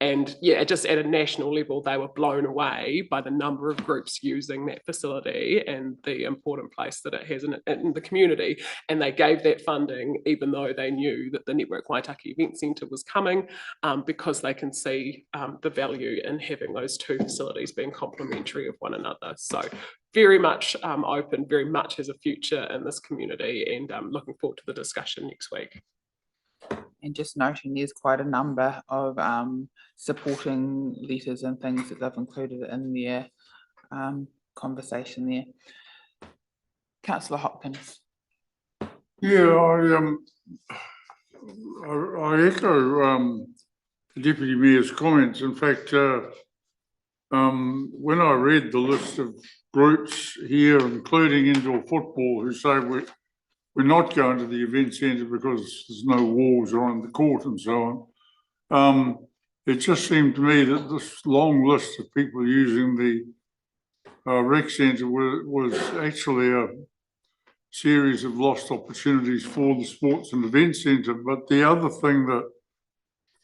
And yeah, just at a national level, they were blown away by the number of groups using that facility and the important place that it has in the community. And they gave that funding even though they knew that the Network Waitaki Event Centre was coming, because they can see the value in having those two facilities being complementary of one another. So very much open, very much has a future in this community, and looking forward to the discussion next week. And just noting there's quite a number of supporting letters and things that they've included in their conversation there. Councillor Hopkins. Yeah, I echo the Deputy Mayor's comments. In fact, when I read the list of groups here, including indoor football, who say we're not going to the event centre because there's no walls around the court and so on, it just seemed to me that this long list of people using the rec centre was actually a series of lost opportunities for the sports and event centre. But the other thing that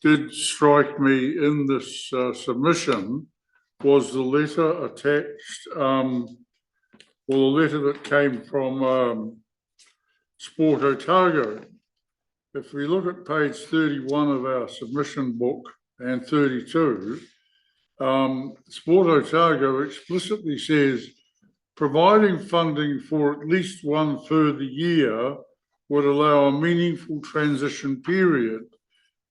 did strike me in this submission was the letter attached, well, the letter that came from Sport Otago. If we look at page 31 of our submission book and 32, Sport Otago explicitly says, providing funding for at least one further year would allow a meaningful transition period.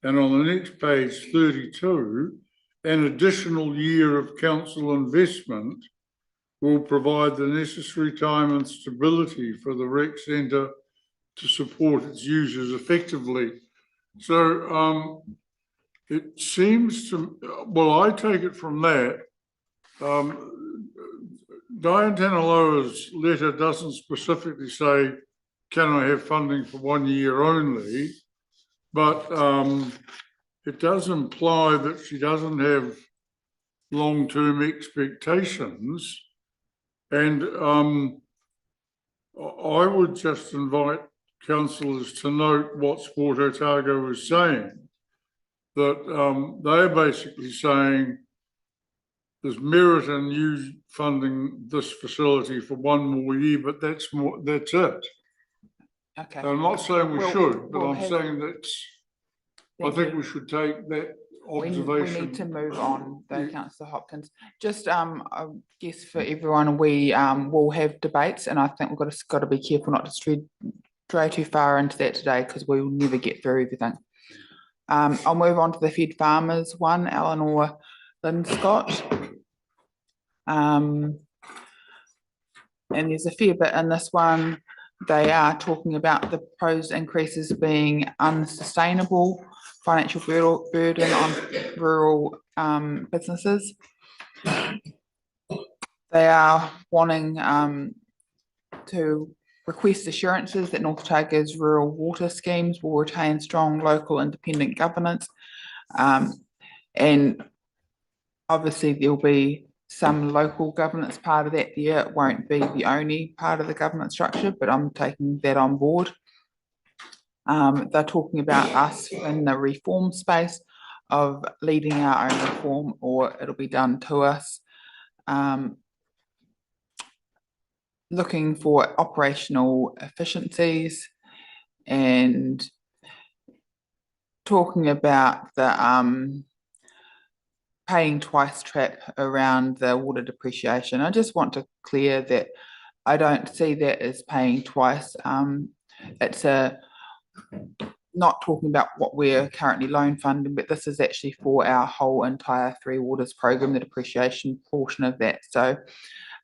And on the next page, 32, an additional year of council investment will provide the necessary time and stability for the rec centre to support its users effectively. So it seems to, well, I take it from that, Diane Tanaloa's letter doesn't specifically say, can I have funding for 1 year only? But it does imply that she doesn't have long-term expectations. And I would just invite councillors to note what Sport Otago is saying, that they're basically saying there's merit in you funding this facility for 1 more year, but that's it. Okay. I'm not saying we should, but I'm saying I think you. we should take that We observation. need to move on though, Councillor Hopkins. Just, I guess for everyone, we will have debates, and I think we've got to be careful not to stray too far into that today, because we will never get through everything. I'll move on to the Fed Farmers one, Eleanor Linscott. And there's a fair bit in this one. They are talking about the proposed increases being unsustainable, financial burden on rural businesses. They are wanting to request assurances that North Otago's rural water schemes will retain strong local independent governance. And obviously there'll be some local governance part of that there. It won't be the only part of the government structure, but I'm taking that on board. They're talking about us in the reform space of leading our own reform, or it'll be done to us. Looking for operational efficiencies and talking about the paying twice trap around the water depreciation. I just want to clear that I don't see that as paying twice. It's not talking about what we're currently loan funding, but this is actually for our whole entire Three Waters program, the depreciation portion of that. So,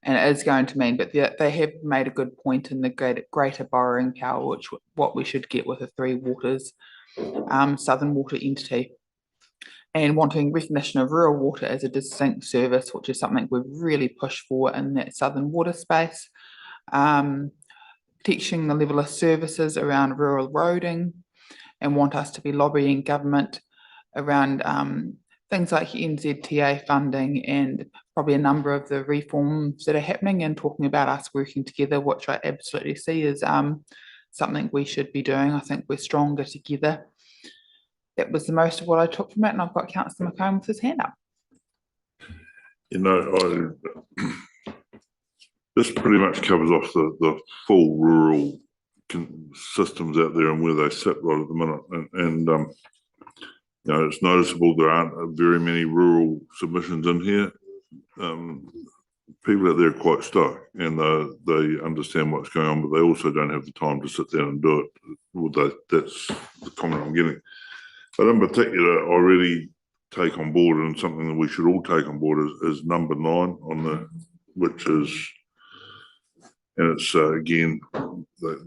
and it is going to mean, but they have made a good point in the greater borrowing power, which what we should get with a Three Waters Southern Water entity, and wanting recognition of rural water as a distinct service, which is something we've really pushed for in that Southern Water space. Teaching the level of services around rural roading, and want us to be lobbying government around things like NZTA funding and probably a number of the reforms that are happening, and talking about us working together, which I absolutely see as something we should be doing. I think we're stronger together. That was the most of what I took from it, and I've got Councillor McComb with his hand up. You know, this pretty much covers off the full rural systems out there and where they sit right at the minute. And you know, it's noticeable there aren't very many rural submissions in here. People out there are quite stoked, and they understand what's going on, but they also don't have the time to sit down and do it. Well, that's the comment I'm getting. But in particular, I really take on board, and something that we should all take on board is number 9 on the, which is, and it's again,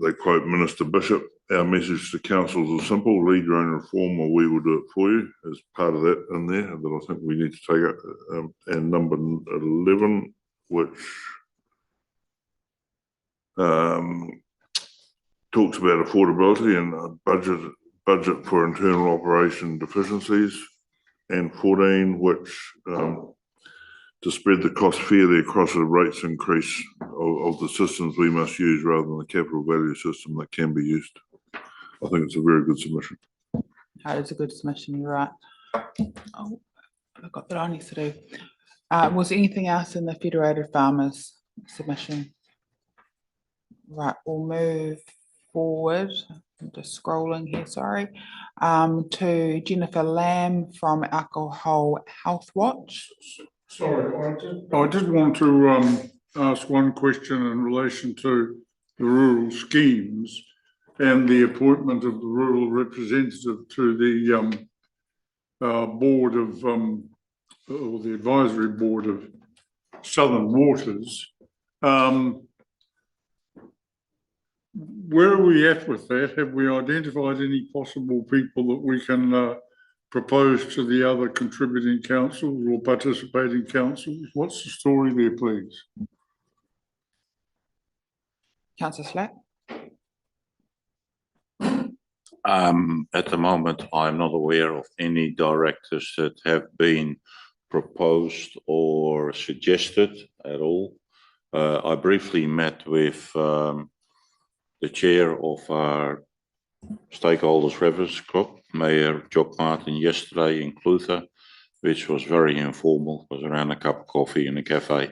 they quote Minister Bishop, our message to council is simple: lead your own reform, or we will do it for you. As part of that in there, that I think we need to take it. And number 11, which talks about affordability and budget for internal operation deficiencies, and 14, which to spread the cost fairly across the rates increase of the systems we must use rather than the capital value system that can be used. I think it's a very good submission. That is a good submission, you're right. Oh, I got that I need to do. Was there anything else in the Federated Farmers submission? Right, we'll move forward. I'm just scrolling here, sorry. To Jennifer Lamb from Alcohol Health Watch. Sorry, I did want to ask one question in relation to the rural schemes and the appointment of the rural representative to the board of, or the advisory board of Southern Waters. Where are we at with that? Have we identified any possible people that we can propose to the other contributing councils or participating councils? What's the story there, please? Councillor Slack. At the moment, I'm not aware of any directors that have been proposed or suggested at all. I briefly met with the chair of our Stakeholders Rivers Club, Mayor Jock Martin, yesterday in Clutha, which was very informal. It was around a cup of coffee in a cafe.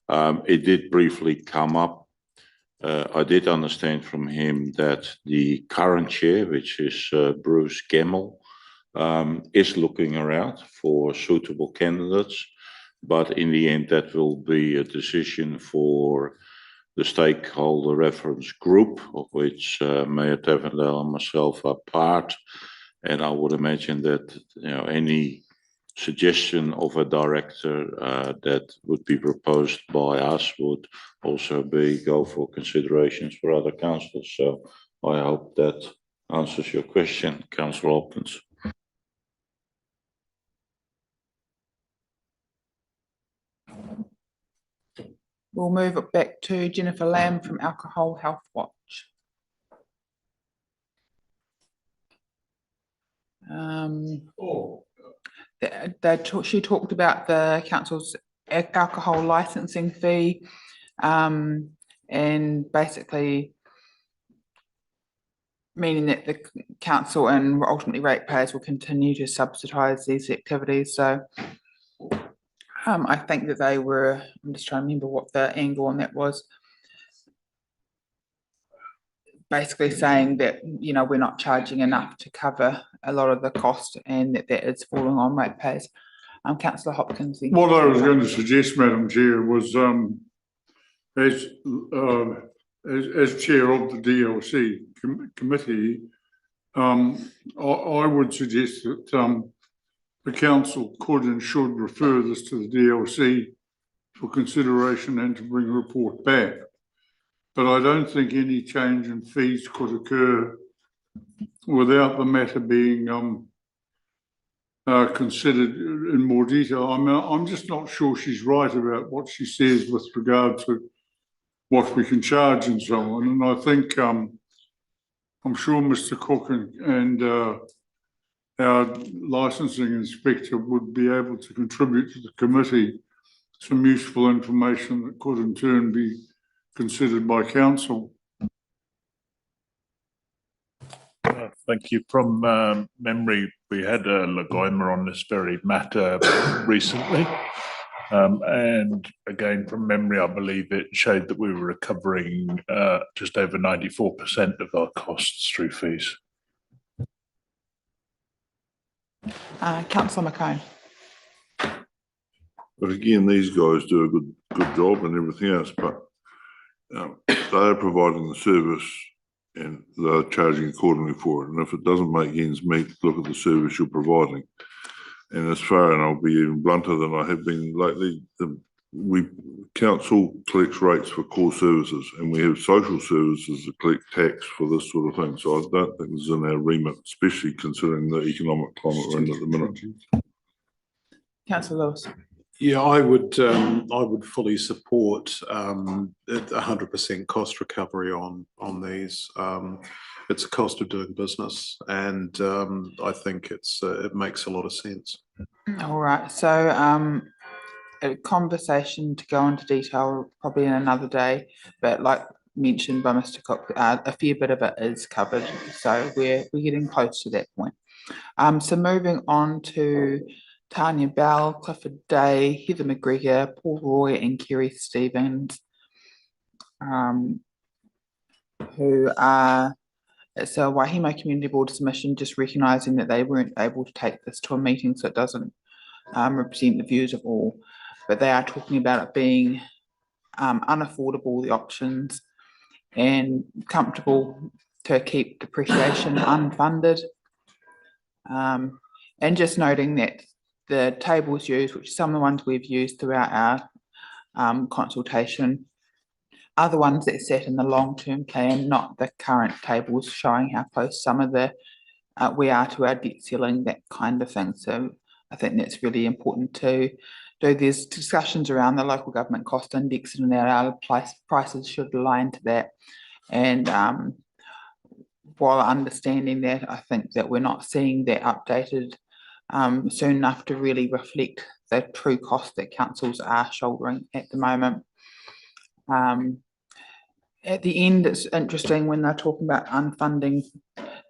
It did briefly come up. I did understand from him that the current chair, which is Bruce Gemmell, is looking around for suitable candidates, but in the end that will be a decision for the stakeholder reference group, of which Mayor Tavendale and myself are part. And I would imagine that any suggestion of a director that would be proposed by us would also go for considerations for other councils. So I hope that answers your question, Councillor Hopkins. We'll move it back to Jennifer Lamb from Alcohol Health Watch. She talked about the council's alcohol licensing fee, and basically meaning that the council and ultimately ratepayers will continue to subsidise these activities. So I think that they were, I'm just trying to remember what the angle on that was. Basically saying that, we're not charging enough to cover a lot of the cost and that is falling on ratepayers. Councillor Hopkins. What I was going to suggest, Madam Chair, was as chair of the DLC committee, I would suggest that the council could and should refer this to the DLC for consideration and to bring a report back. But I don't think any change in fees could occur without the matter being considered in more detail. I mean, I'm just not sure she's right about what she says with regard to what we can charge and so on. And I think I'm sure Mr. Cook and our licensing inspector would be able to contribute to the committee some useful information that could in turn be considered by council. Thank you. From memory, we had a Lagoima on this very matter recently. And again, from memory, I believe it showed that we were recovering just over 94% of our costs through fees. Councillor McCone. But again, these guys do a good job and everything else, but they are providing the service and they're charging accordingly for it. And if it doesn't make ends meet, look at the service you're providing. And as far, and I'll be even blunter than I have been lately, the council collects rates for core services, and we have social services that collect tax for this sort of thing. So I don't think this is in our remit, especially considering the economic climate we're in at the minute. Councillor Lewis. Yeah, I would fully support 100% cost recovery on these. It's a cost of doing business, and I think it makes a lot of sense. All right, so a conversation to go into detail probably in another day, but like mentioned by Mr. Cook, a fair bit of it is covered, so we're getting close to that point. So moving on to Tanya Bell, Clifford Day, Heather McGregor, Paul Roy, and Kerry Stevens, who are, it's a Wahimo Community Board submission, just recognising that they weren't able to take this to a meeting, so it doesn't represent the views of all, but they are talking about it being unaffordable, the options, and comfortable to keep depreciation unfunded. And just noting that the tables used, which some of the ones we've used throughout our consultation, are the ones that set in the long-term plan, not the current tables showing how close some of the we are to our debt ceiling, that kind of thing. So I think that's really important to do. There's discussions around the local government cost index and that our prices should align to that. And while understanding that, I think that we're not seeing that updated soon enough to really reflect the true cost that councils are shouldering at the moment. At the end, it's interesting when they're talking about unfunding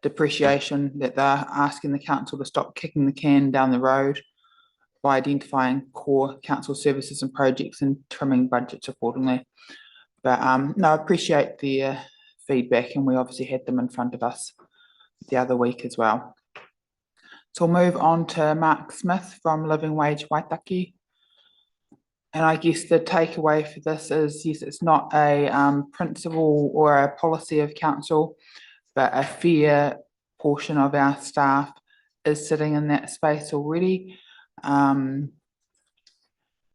depreciation, that they're asking the council to stop kicking the can down the road by identifying core council services and projects and trimming budgets accordingly. But no, I appreciate the feedback, and we obviously had them in front of us the other week as well. So we'll move on to Mark Smith from Living Wage Waitaki. And I guess the takeaway for this is, yes, it's not a principle or a policy of council, but a fair portion of our staff is sitting in that space already. And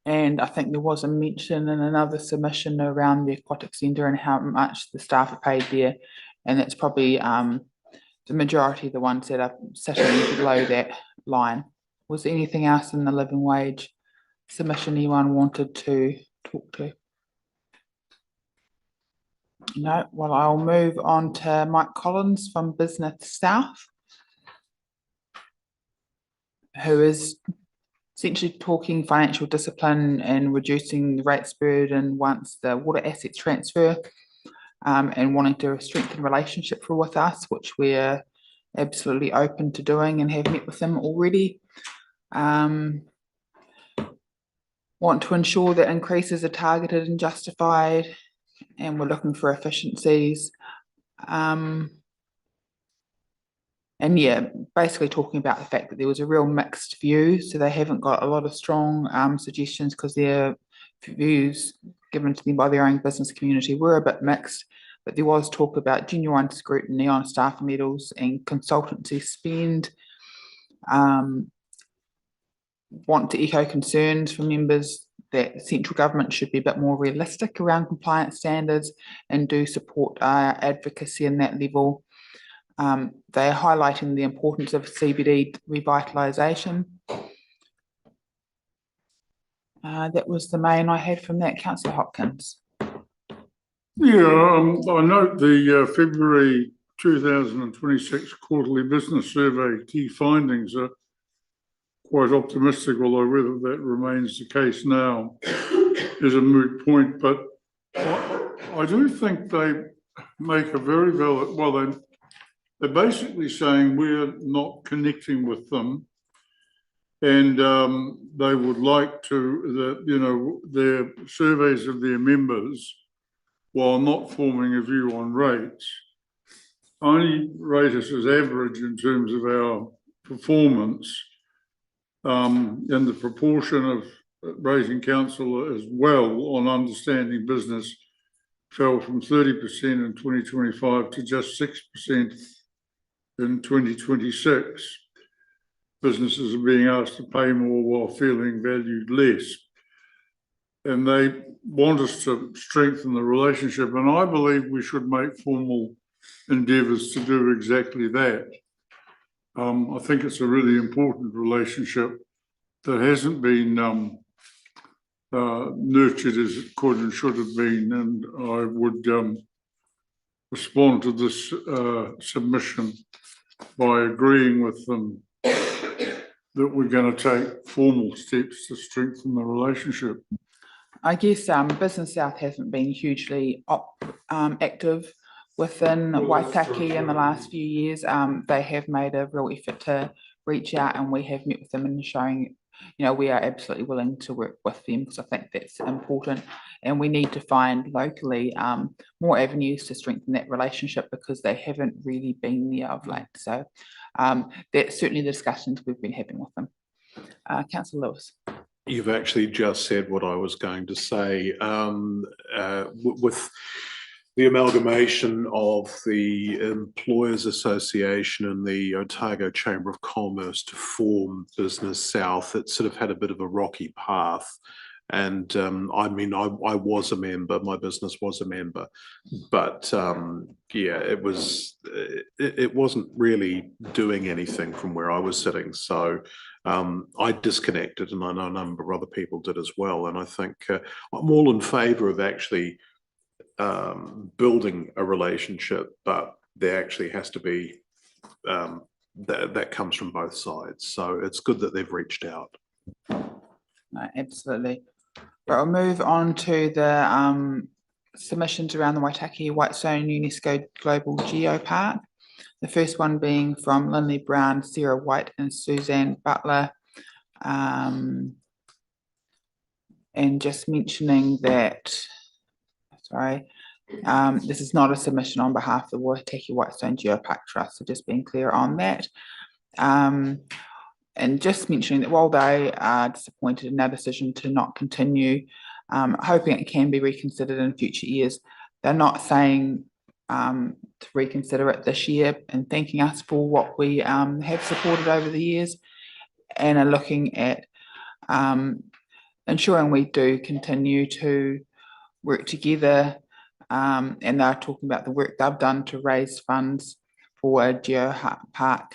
I think there was a mention in another submission around the aquatic centre and how much the staff are paid there. And that's probably the majority of the ones that are sitting below that line. Was there anything else in the living wage submission anyone wanted to talk to? No, well, I'll move on to Mike Collins from Business South, who is essentially talking financial discipline and reducing the rates burden once the water assets transfer, and wanting to strengthen relationship with us, which we're absolutely open to doing and have met with them already. Want to ensure that increases are targeted and justified, and we're looking for efficiencies. And yeah, basically talking about the fact that there was a real mixed view, so they haven't got a lot of strong suggestions because their views given to them by their own business community were a bit mixed, but there was talk about genuine scrutiny on staff medals and consultancy spend. Want to echo concerns from members that central government should be a bit more realistic around compliance standards and do support advocacy in that level. They're highlighting the importance of CBD revitalisation. That was the main I had from that. Councillor Hopkins. Yeah, I note the February 2026 quarterly business survey key findings are quite optimistic, although whether that remains the case now is a moot point. But I do think they make a very valid, well, they're basically saying we're not connecting with them, and they would like to, their surveys of their members, while not forming a view on rates, only rate us as average in terms of our performance, and the proportion of rating council as well on understanding business fell from 30% in 2025 to just 6% in 2026. Businesses are being asked to pay more while feeling valued less. and they want us to strengthen the relationship, and I believe we should make formal endeavours to do exactly that. I think it's a really important relationship that hasn't been nurtured as it could and should have been, and I would respond to this submission by agreeing with them that we're going to take formal steps to strengthen the relationship. I guess Business South hasn't been hugely active within Waitaki in the last few years. They have made a real effort to reach out, and we have met with them and showing, you know, we are absolutely willing to work with them, because I think that's important, and we need to find locally more avenues to strengthen that relationship, because they haven't really been there of late. So that's certainly the discussions we've been having with them. Councillor Lewis. You've actually just said what I was going to say. With the amalgamation of the Employers Association and the Otago Chamber of Commerce to form Business South, it sort of had a bit of a rocky path. And I mean, I was a member, my business was a member, but yeah, it wasn't really doing anything from where I was sitting. So I disconnected, and I know a number of other people did as well. And I think I'm all in favour of actually building a relationship, but there actually has to be, that comes from both sides. So it's good that they've reached out. No, absolutely. But I'll move on to the submissions around the Waitaki Whitestone UNESCO Global Geopark. The first one being from Lindley Brown, Sarah White and Suzanne Butler. And just mentioning that, sorry, this is not a submission on behalf of the Waitaki Whitestone Geopark Trust, so just being clear on that. And just mentioning that while they are disappointed in our decision to not continue, hoping it can be reconsidered in future years, they're not saying to reconsider it this year, and thanking us for what we have supported over the years, and are looking at ensuring we do continue to work together. And they're talking about the work they've done to raise funds for a geopark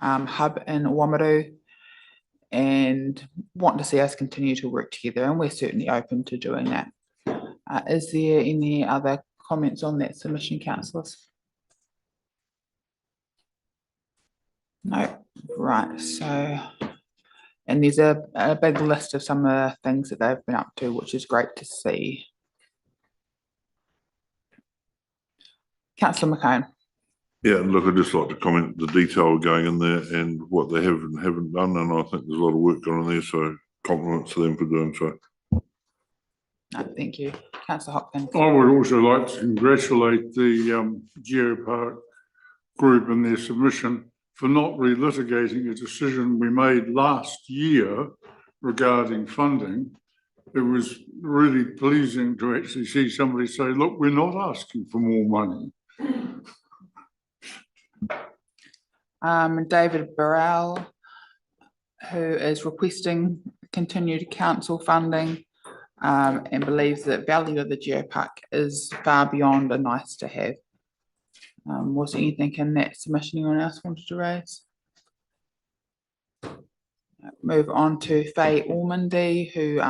hub in Oamaru, and want to see us continue to work together, and we're certainly open to doing that. Is there any other comments on that submission, councillors? No, right, so, and there's a big list of some of the things that they've been up to, which is great to see. Councillor McCone. Yeah, look, I'd just like to comment the detail going in there and what they have and haven't done, and I think there's a lot of work going on there, so compliments to them for doing so. No, thank you. Councillor Hopkins. I would also like to congratulate the Geopark group and their submission for not relitigating a decision we made last year regarding funding. It was really pleasing to actually see somebody say, look, we're not asking for more money. David Burrell, who is requesting continued council funding, and believes that value of the geopark is far beyond a nice to have. Was there anything in that submission anyone else wanted to raise? Move on to Faye Ormandy, who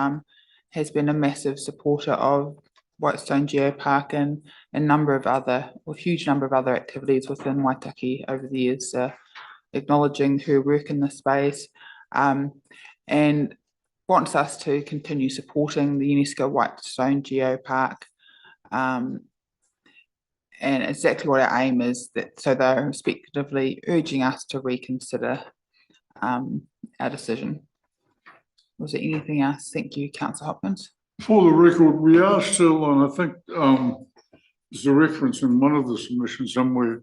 has been a massive supporter of Whitestone Geopark and a number of other, or huge number of other activities within Waitaki over the years, acknowledging her work in this space, and wants us to continue supporting the UNESCO Whitestone Geopark. And exactly what our aim is, that so they're respectively urging us to reconsider our decision. Was there anything else? Thank you, Councillor Hopkins. For the record, we are still, and I think there's a reference in one of the submissions somewhere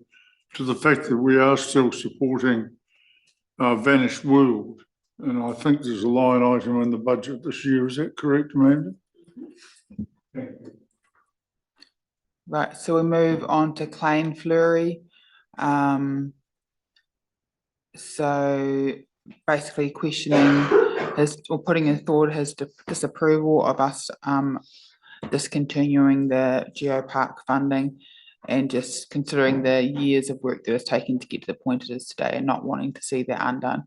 to the fact that we are still supporting Vanished World. And I think there's a line item in the budget this year. Is that correct, Amanda? Right, so we move on to Clane Fleury. So basically questioning putting forward his disapproval of us discontinuing the geopark funding, and just considering the years of work that was taken to get to the point it is today, and not wanting to see that undone.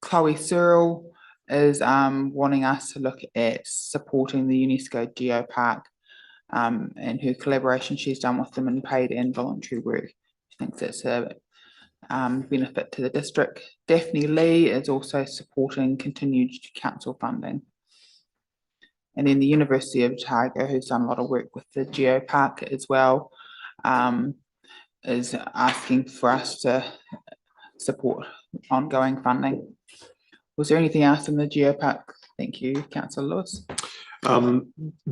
Chloe Searle is wanting us to look at supporting the UNESCO geopark and her collaboration she's done with them in paid and voluntary work. She thinks it's a benefit to the district. Daphne Lee is also supporting continued council funding. And then the University of Otago, who's done a lot of work with the geopark as well, is asking for us to support ongoing funding. Was there anything else in the geopark? Thank you, Councillor Lewis.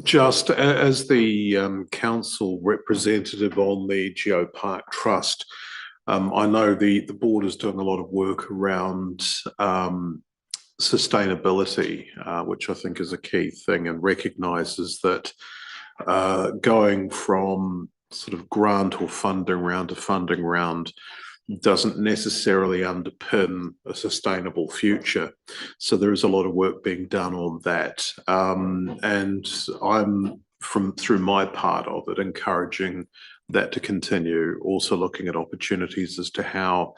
Just as the council representative on the Geopark Trust, I know the board is doing a lot of work around sustainability, which I think is a key thing, and recognises that going from sort of grant or funding round to funding round doesn't necessarily underpin a sustainable future. So there is a lot of work being done on that. And I'm, through my part of it, encouraging that to continue, also looking at opportunities as to how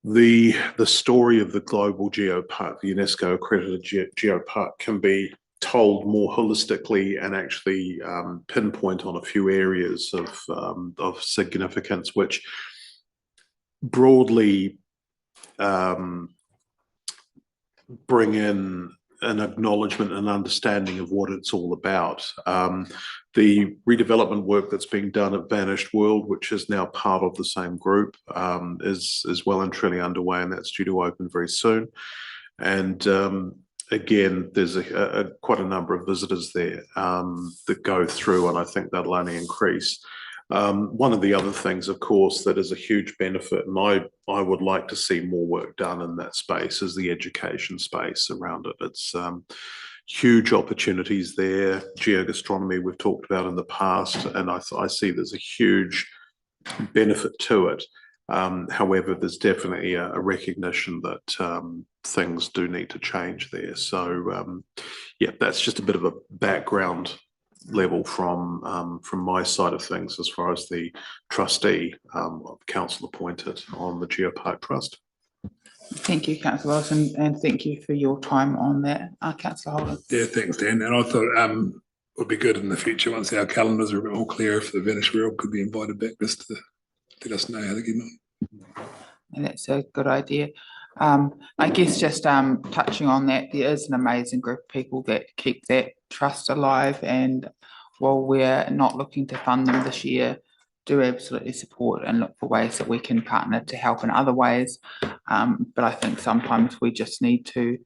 the story of the global geopark, the UNESCO accredited geopark, can be told more holistically and actually pinpoint on a few areas of significance, which broadly bring in an acknowledgement and understanding of what it's all about. The redevelopment work that's being done at Vanished World, which is now part of the same group, is well and truly underway, and that's due to open very soon. And again, there's quite a number of visitors there that go through, and I think that'll only increase. One of the other things, of course, that is a huge benefit, and I would like to see more work done in that space, is the education space around it. It's huge opportunities there. Geogastronomy we've talked about in the past, and I see there's a huge benefit to it. However, there's definitely a recognition that things do need to change there. So yeah, that's just a bit of a background level from my side of things as far as the trustee of council appointed on the Geopark Trust. Thank you, Councillor Wilson, and thank you for your time on that, Councillor Holden. Yeah, thanks, Dan. And I thought it would be good in the future, once our calendars are a bit more clear, if the Vanished World could be invited back just to let us know how they're getting on. And that's a good idea. I guess just touching on that, there is an amazing group of people that keep that trust alive, and while we're not looking to fund them this year, do absolutely support and look for ways that we can partner to help in other ways. But I think sometimes we just need to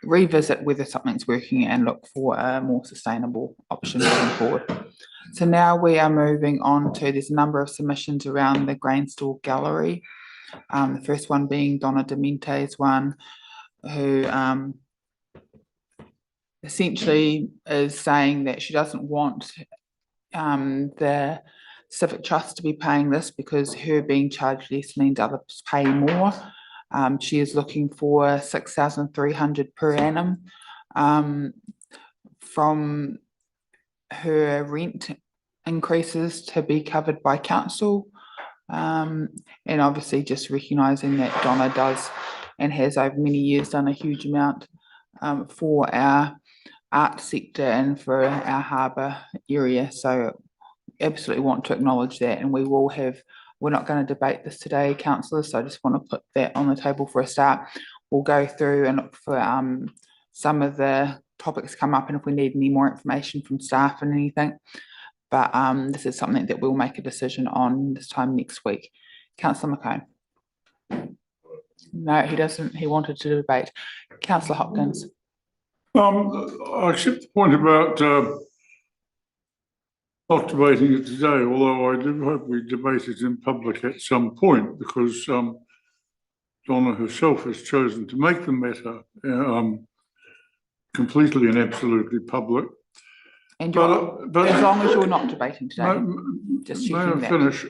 revisit whether something's working and look for a more sustainable option moving forward. So now we are moving on to, there's a number of submissions around the grain store gallery. The first one being Donna Demente's one, who essentially is saying that she doesn't want the Civic Trust to be paying this because her being charged less means others pay more. She is looking for $6,300 per annum from her rent increases to be covered by council. And obviously just recognising that Donna does and has over many years done a huge amount for our art sector and for our harbour area. So absolutely want to acknowledge that, and we will have, we're not going to debate this today, councillors, so I just want to put that on the table for a start. We'll go through and look for some of the topics come up, and if we need any more information from staff and anything. But this is something that we'll make a decision on this time next week. Councillor McCone. No, he doesn't. He wanted to debate. Councillor Hopkins. I accept the point about not debating it today, although I do hope we debate it in public at some point, because Donna herself has chosen to make the matter completely and absolutely public. And but as long as you're not debating today, just checking that. Finish.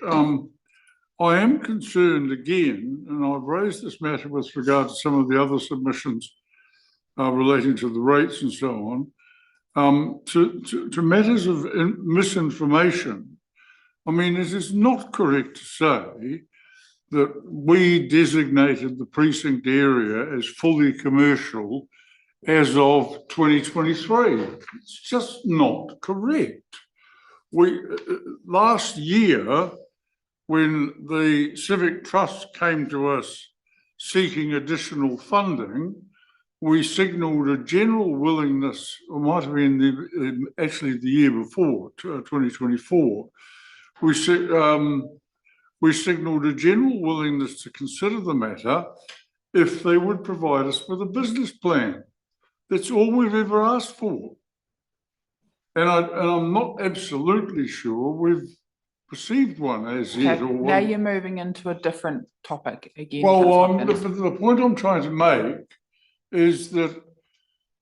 I am concerned again, and I've raised this matter with regard to some of the other submissions relating to the rates and so on, to matters of misinformation. I mean, it is not correct to say that we designated the precinct area as fully commercial as of 2023. It's just not correct. We last year, when the Civic Trust came to us seeking additional funding, we signalled a general willingness, or might have been actually the year before, 2024, we signalled a general willingness to consider the matter if they would provide us with a business plan. That's all we've ever asked for. And I'm not absolutely sure we've received one as yet. Okay, now you're moving into a different topic again. Well, Councillor the point I'm trying to make is that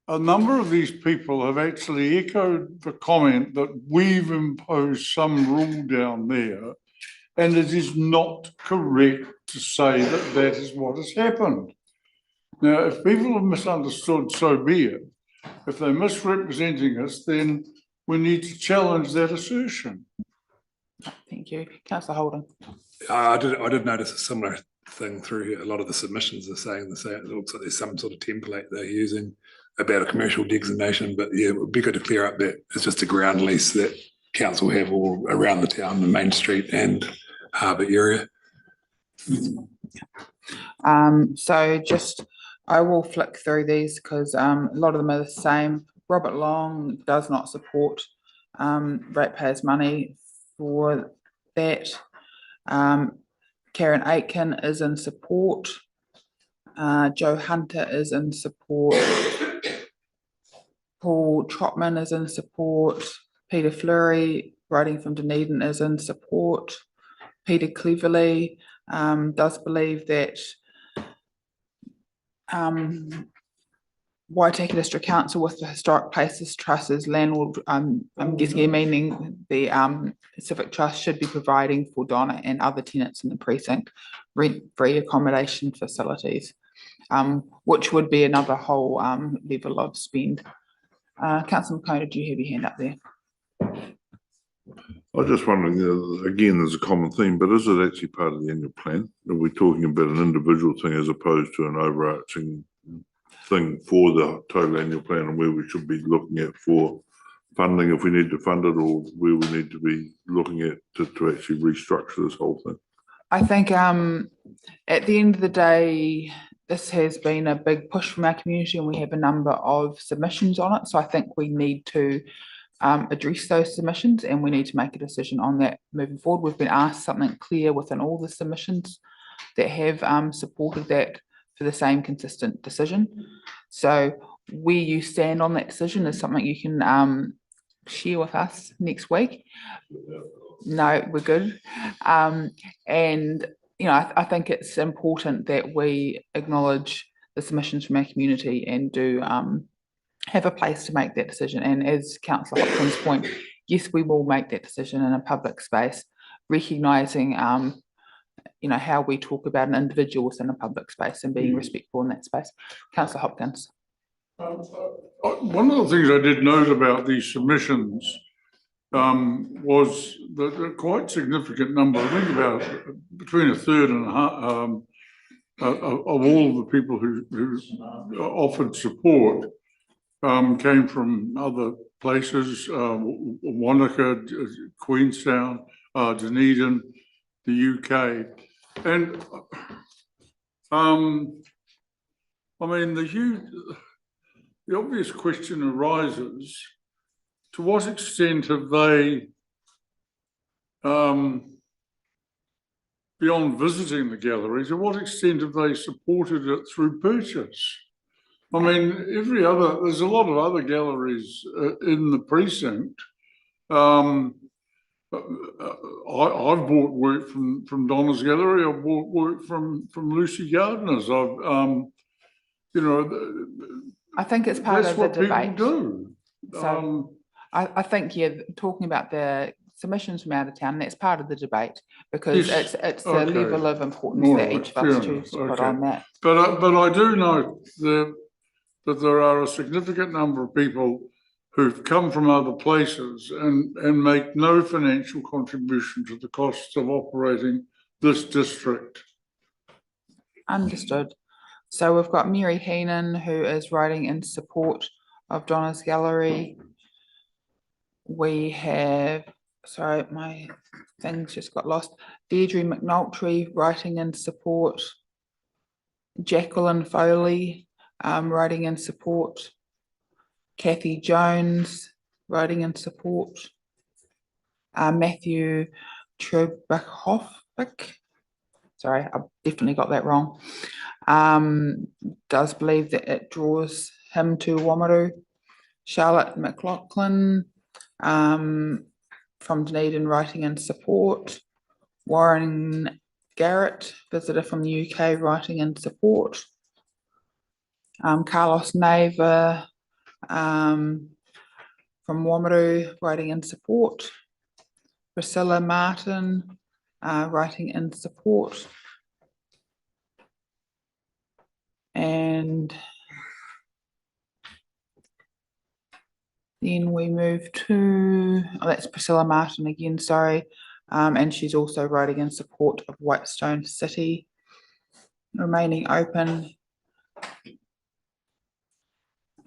a number of these people have actually echoed the comment that we've imposed some rule down there, and it is not correct to say that that is what has happened. Now, if people have misunderstood, so be it. If they're misrepresenting us, then we need to challenge that assertion. Thank you. Councillor Holden. I did notice a similar thing through here. A lot of the submissions are saying the same. It looks like there's some sort of template they're using about a commercial designation, but yeah, it would be good to clear up that it's just a ground lease that council have all around the town, the Main Street and Harbour area. So just, I will flick through these because a lot of them are the same. Robert Long does not support ratepayers' money for that. Karen Aitken is in support. Joe Hunter is in support. Paul Trotman is in support. Peter Fleury, writing from Dunedin, is in support. Peter Cleverley does believe that Waitaki District Council with the Historic Places Trust as landlord, I'm guessing meaning the Civic Trust should be providing for Donna and other tenants in the precinct rent-free accommodation facilities, which would be another whole level of spend. Councillor McCona, do you have your hand up there? I was just wondering, again, there's a common theme, but is it actually part of the annual plan? Are we talking about an individual thing as opposed to an overarching thing for the total annual plan, and where we should be looking at for funding if we need to fund it, or where we need to be looking at to actually restructure this whole thing? I think at the end of the day, this has been a big push from our community and we have a number of submissions on it. So I think we need to address those submissions and we need to make a decision on that moving forward. We've been asked something clear within all the submissions that have supported that for the same consistent decision. So where you stand on that decision is something you can share with us next week. No, we're good. And you know, I think it's important that we acknowledge the submissions from our community and do have a place to make that decision. And as Councillor Hopkins' point, yes, we will make that decision in a public space, recognising you know, how we talk about an individual within a public space and being respectful in that space. Councillor Hopkins. One of the things I did note about these submissions was that a quite significant number, I think about between a third and a half of all the people who offered support came from other places, Wanaka, Queenstown, Dunedin, the UK. And I mean, the obvious question arises, to what extent have they, beyond visiting the gallery, to what extent have they supported it through purchase? I mean, there's a lot of other galleries in the precinct. I've bought work from Donna's Gallery. I've bought work from Lucy Gardner's. You know, I think it's part of the debate. Do. So I think, yeah, talking about the submissions from out of town. That's part of the debate because Yes, it's the okay. level of importance All that right, each of us fair choose to enough, put okay. on that. But I do know that there are a significant number of people who've come from other places and make no financial contribution to the costs of operating this district. Understood. So we've got Mary Heenan, who is writing in support of Donna's Gallery. We have, sorry, my things just got lost. Deirdre McNulty writing in support. Jacqueline Foley writing in support. Kathy Jones writing in support. Matthew Trubachofik, sorry, I definitely got that wrong, does believe that it draws him to Wamaru. Charlotte McLaughlin from Dunedin writing in support. Warren Garrett, visitor from the UK, writing in support. Carlos Neva from Wamaru writing in support. Priscilla Martin writing in support. And then we move to, oh, that's Priscilla Martin again, sorry. And she's also writing in support of Whitestone City, remaining open.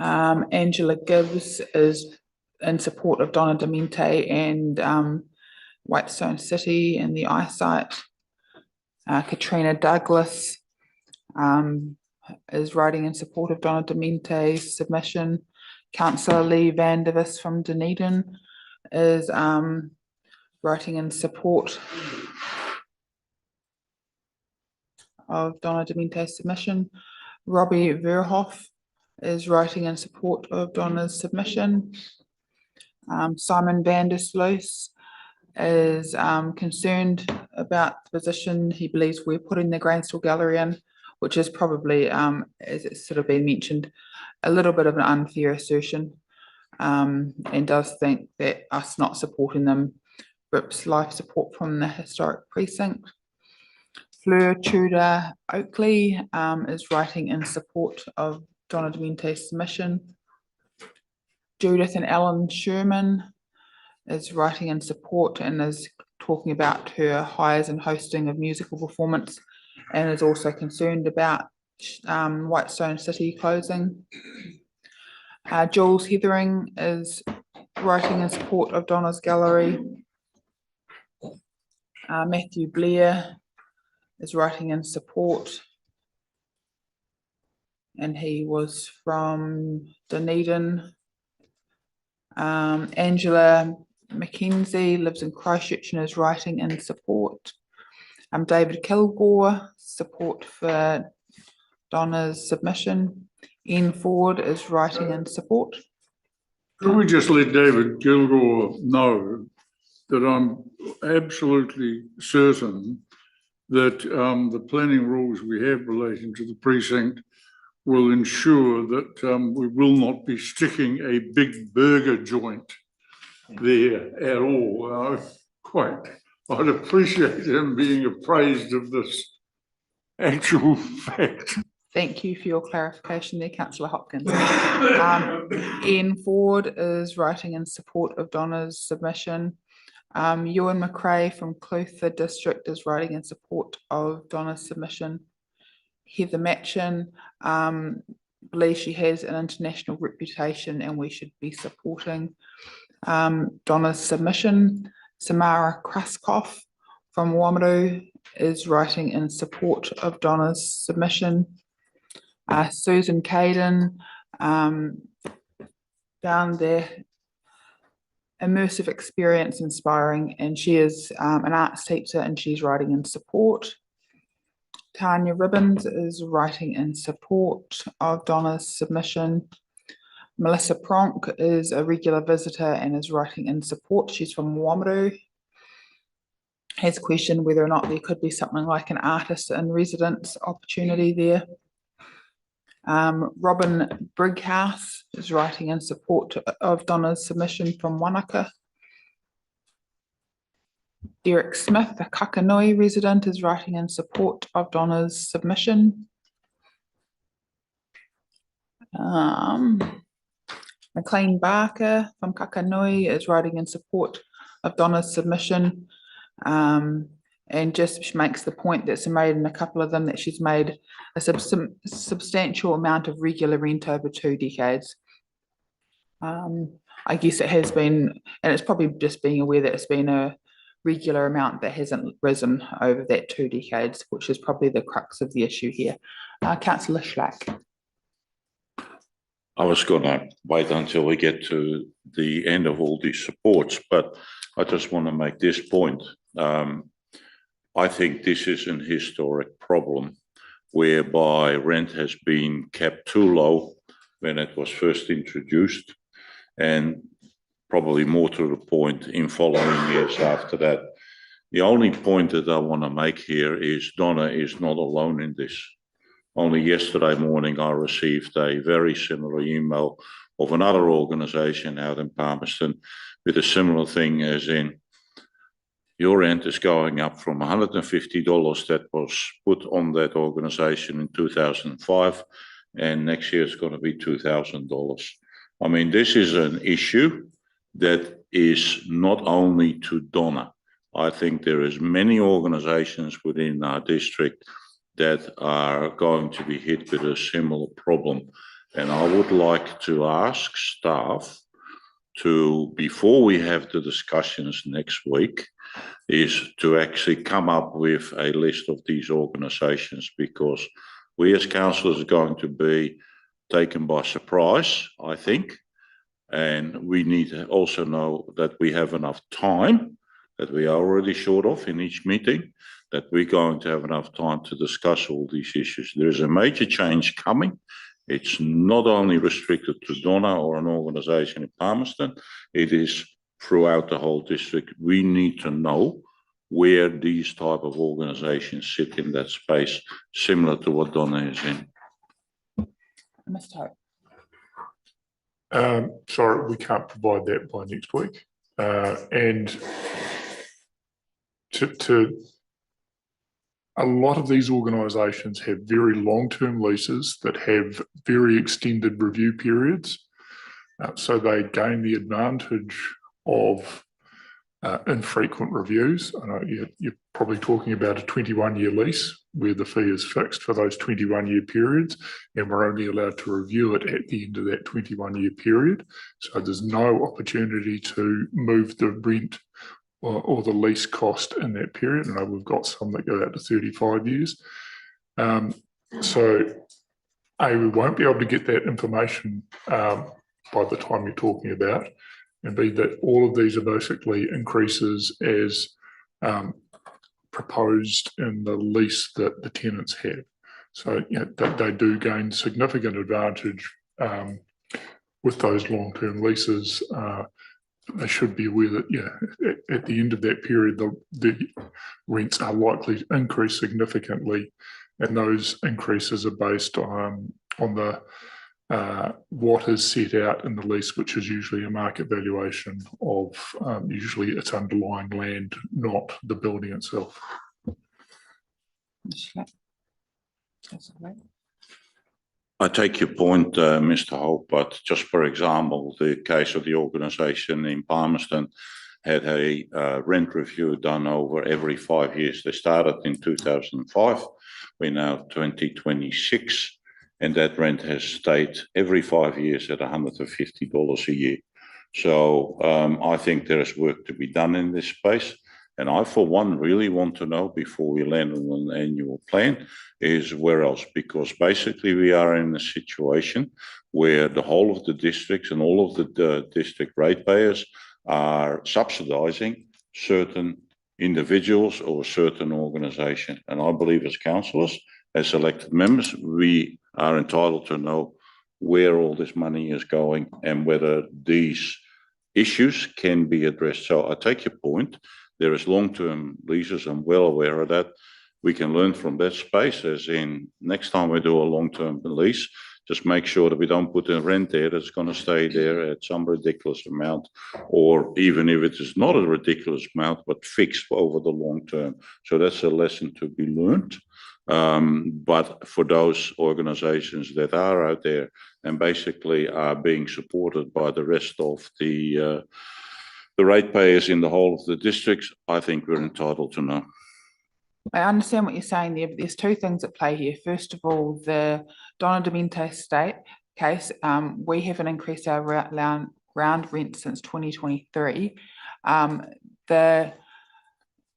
Angela Gibbs is in support of Donna Demente and Whitestone City and the eyesight. Katrina Douglas is writing in support of Donna Demente's submission. Councillor Lee Vandervis from Dunedin is writing in support of Donna Demente's submission. Robbie Verhoff is writing in support of Donna's submission. Simon Vandersloot is concerned about the position he believes we're putting the Grainsville Gallery in, which is probably, as it's sort of been mentioned, a little bit of an unfair assertion, and does think that us not supporting them rips life support from the historic precinct. Fleur Tudor Oakley is writing in support of Donna Demente's submission. Judith and Ellen Sherman is writing in support and is talking about her hires and hosting of musical performance, and is also concerned about Whitestone City closing. Jules Heathering is writing in support of Donna's Gallery. Matthew Blair is writing in support, and he was from Dunedin. Angela McKenzie lives in Christchurch and is writing in support. David Kilgore, support for Donna's submission. Ian Ford is writing in support. Could we just let David Kilgore know that I'm absolutely certain that the planning rules we have relating to the precinct will ensure that we will not be sticking a big burger joint there at all. I'd appreciate him being appraised of this actual fact. Thank you for your clarification there, Councillor Hopkins. Ian Ford is writing in support of Donna's submission. Ewan McRae from Clutha District is writing in support of Donna's submission. Heather Matchin believes she has an international reputation and we should be supporting Donna's submission. Samara Kraskoff from Wamaru is writing in support of Donna's submission. Susan Caden down there, immersive experience inspiring, and she is an arts teacher and she's writing in support. Tanya Ribbons is writing in support of Donna's submission. Melissa Pronk is a regular visitor and is writing in support. She's from Wamaru. Has questioned whether or not there could be something like an artist in residence opportunity there. Robin Brighouse is writing in support of Donna's submission from Wanaka. Derek Smith, a Kakanui resident, is writing in support of Donna's submission. McLean Barker from Kakanui is writing in support of Donna's submission. And just makes the point that's made in a couple of them that she's made a substantial amount of regular rent over 2 decades. I guess it has been, and it's probably just being aware that it's been a regular amount that hasn't risen over that 2 decades, which is probably the crux of the issue here. Councillor Schlack. I was going to wait until we get to the end of all these supports, but I just want to make this point. I think this is an historic problem whereby rent has been kept too low when it was first introduced, and probably more to the point in following years after that. The only point that I want to make here is Donna is not alone in this. Only yesterday morning, I received a very similar email of another organisation out in Palmerston with a similar thing, as in, your rent is going up from $150 that was put on that organisation in 2005, and next year it's going to be $2,000. I mean, this is an issue that is not only to Donna. I think there is many organisations within our district that are going to be hit with a similar problem. And I would like to ask staff to, before we have the discussions next week, is to actually come up with a list of these organisations, because we as councillors are going to be taken by surprise, I think. And we need to also know that we have enough time, that we are already short of in each meeting, that we're going to have enough time to discuss all these issues. There is a major change coming. It's not only restricted to Donna or an organisation in Palmerston, it is throughout the whole district. We need to know where these type of organisations sit in that space, similar to what Donna is in. Mr. Hope. Sorry, we can't provide that by next week. And to a lot of these organisations have very long-term leases that have very extended review periods. So they gain the advantage of infrequent reviews. I know you're probably talking about a 21-year lease where the fee is fixed for those 21-year periods, and we're only allowed to review it at the end of that 21-year period. So there's no opportunity to move the rent or the lease cost in that period. I know we've got some that go out to 35 years. So we won't be able to get that information by the time you're talking about, and B, that all of these are basically increases as proposed in the lease that the tenants have. So they do gain significant advantage with those long-term leases. They should be aware that at the end of that period, the rents are likely to increase significantly, and those increases are based on the what is set out in the lease, which is usually a market valuation of usually its underlying land, not the building itself. I take your point, Mr. Hope, but just for example, the case of the organisation in Palmerston had a rent review done over every 5 years. They started in 2005. We're now 2026, and that rent has stayed every 5 years at $150 a year. So I think there is work to be done in this space. And I, for one, really want to know before we land on an annual plan is where else, because basically we are in a situation where the whole of the districts and all of the district ratepayers are subsidising certain individuals or a certain organisation. And I believe as councillors, as elected members, we are entitled to know where all this money is going and whether these issues can be addressed. So I take your point. There is long-term leases. I'm well aware of that. We can learn from that space, as in next time we do a long-term lease, just make sure that we don't put a rent there that's going to stay there at some ridiculous amount, or even if it is not a ridiculous amount, but fixed over the long term. So that's a lesson to be learned. But for those organizations that are out there and basically are being supported by the rest of the ratepayers in the whole of the districts, I think we're entitled to know. I understand what you're saying there, but there's two things at play here. First of all, the Donna Demento estate case, we haven't increased our ground rent since 2023.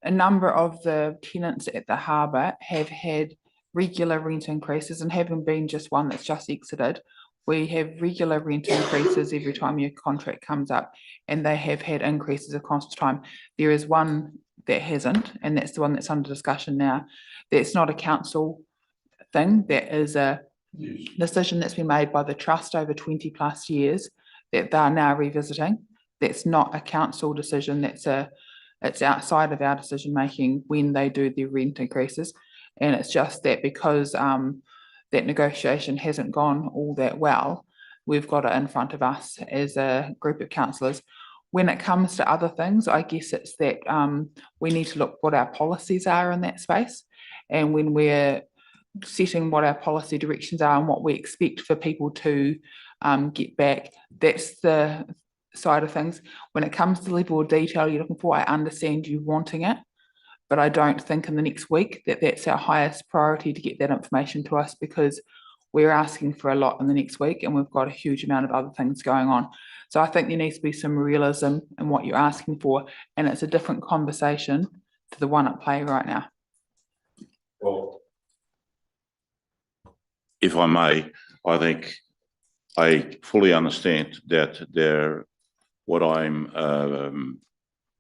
A number of the tenants at the harbour have had regular rent increases, and haven't been just one that's just exited. We have regular rent increases every time your contract comes up, and they have had increases across time. There is one that hasn't, and that's the one that's under discussion now. That's not a council thing. That is a decision that's been made by the trust over 20 plus years that they are now revisiting. That's not a council decision. It's outside of our decision making when they do their rent increases. And it's just that because that negotiation hasn't gone all that well, we've got it in front of us as a group of councillors. When it comes to other things, I guess it's that we need to look what our policies are in that space. And when we're setting what our policy directions are and what we expect for people to get back, that's the side of things. When it comes to the level of detail you're looking for, I understand you wanting it, but I don't think in the next week that that's our highest priority to get that information to us, because we're asking for a lot in the next week and we've got a huge amount of other things going on. So I think there needs to be some realism in what you're asking for, and it's a different conversation to the one at play right now. Well, if I may, I think I fully understand that what I'm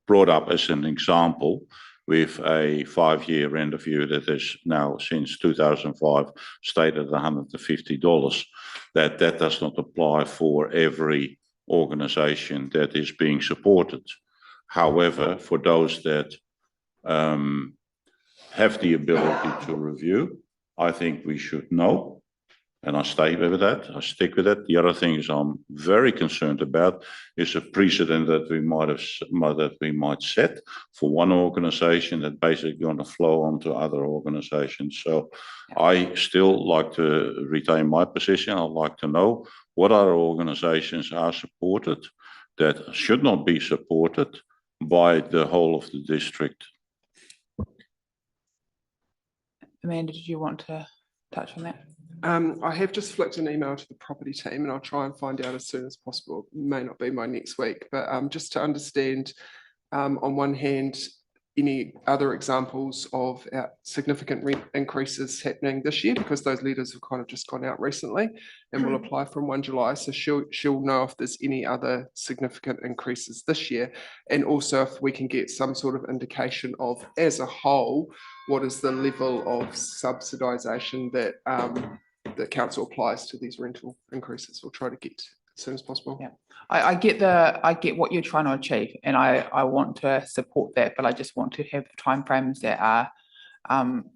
brought up as an example with a 5-year rent review that is now since 2005 stayed at $150, that does not apply for every organization that is being supported. However, for those that have the ability to review, I think we should know. And I stay with that, I stick with it. The other thing is I'm very concerned about is a precedent that we might set for one organization that basically going to flow onto other organizations. So I still like to retain my position. I'd like to know what other organizations are supported that should not be supported by the whole of the district. Amanda, did you want to touch on that? I have just flicked an email to the property team and I'll try and find out as soon as possible. It may not be my next week, but just to understand, on one hand, any other examples of significant rent increases happening this year, because those letters have kind of just gone out recently and will apply from 1 July. So she'll know if there's any other significant increases this year. And also if we can get some sort of indication of, as a whole, what is the level of subsidisation that the council applies to these rental increases. We'll try to get as soon as possible. Yeah, I get what you're trying to achieve, and I want to support that, but I just want to have timeframes that are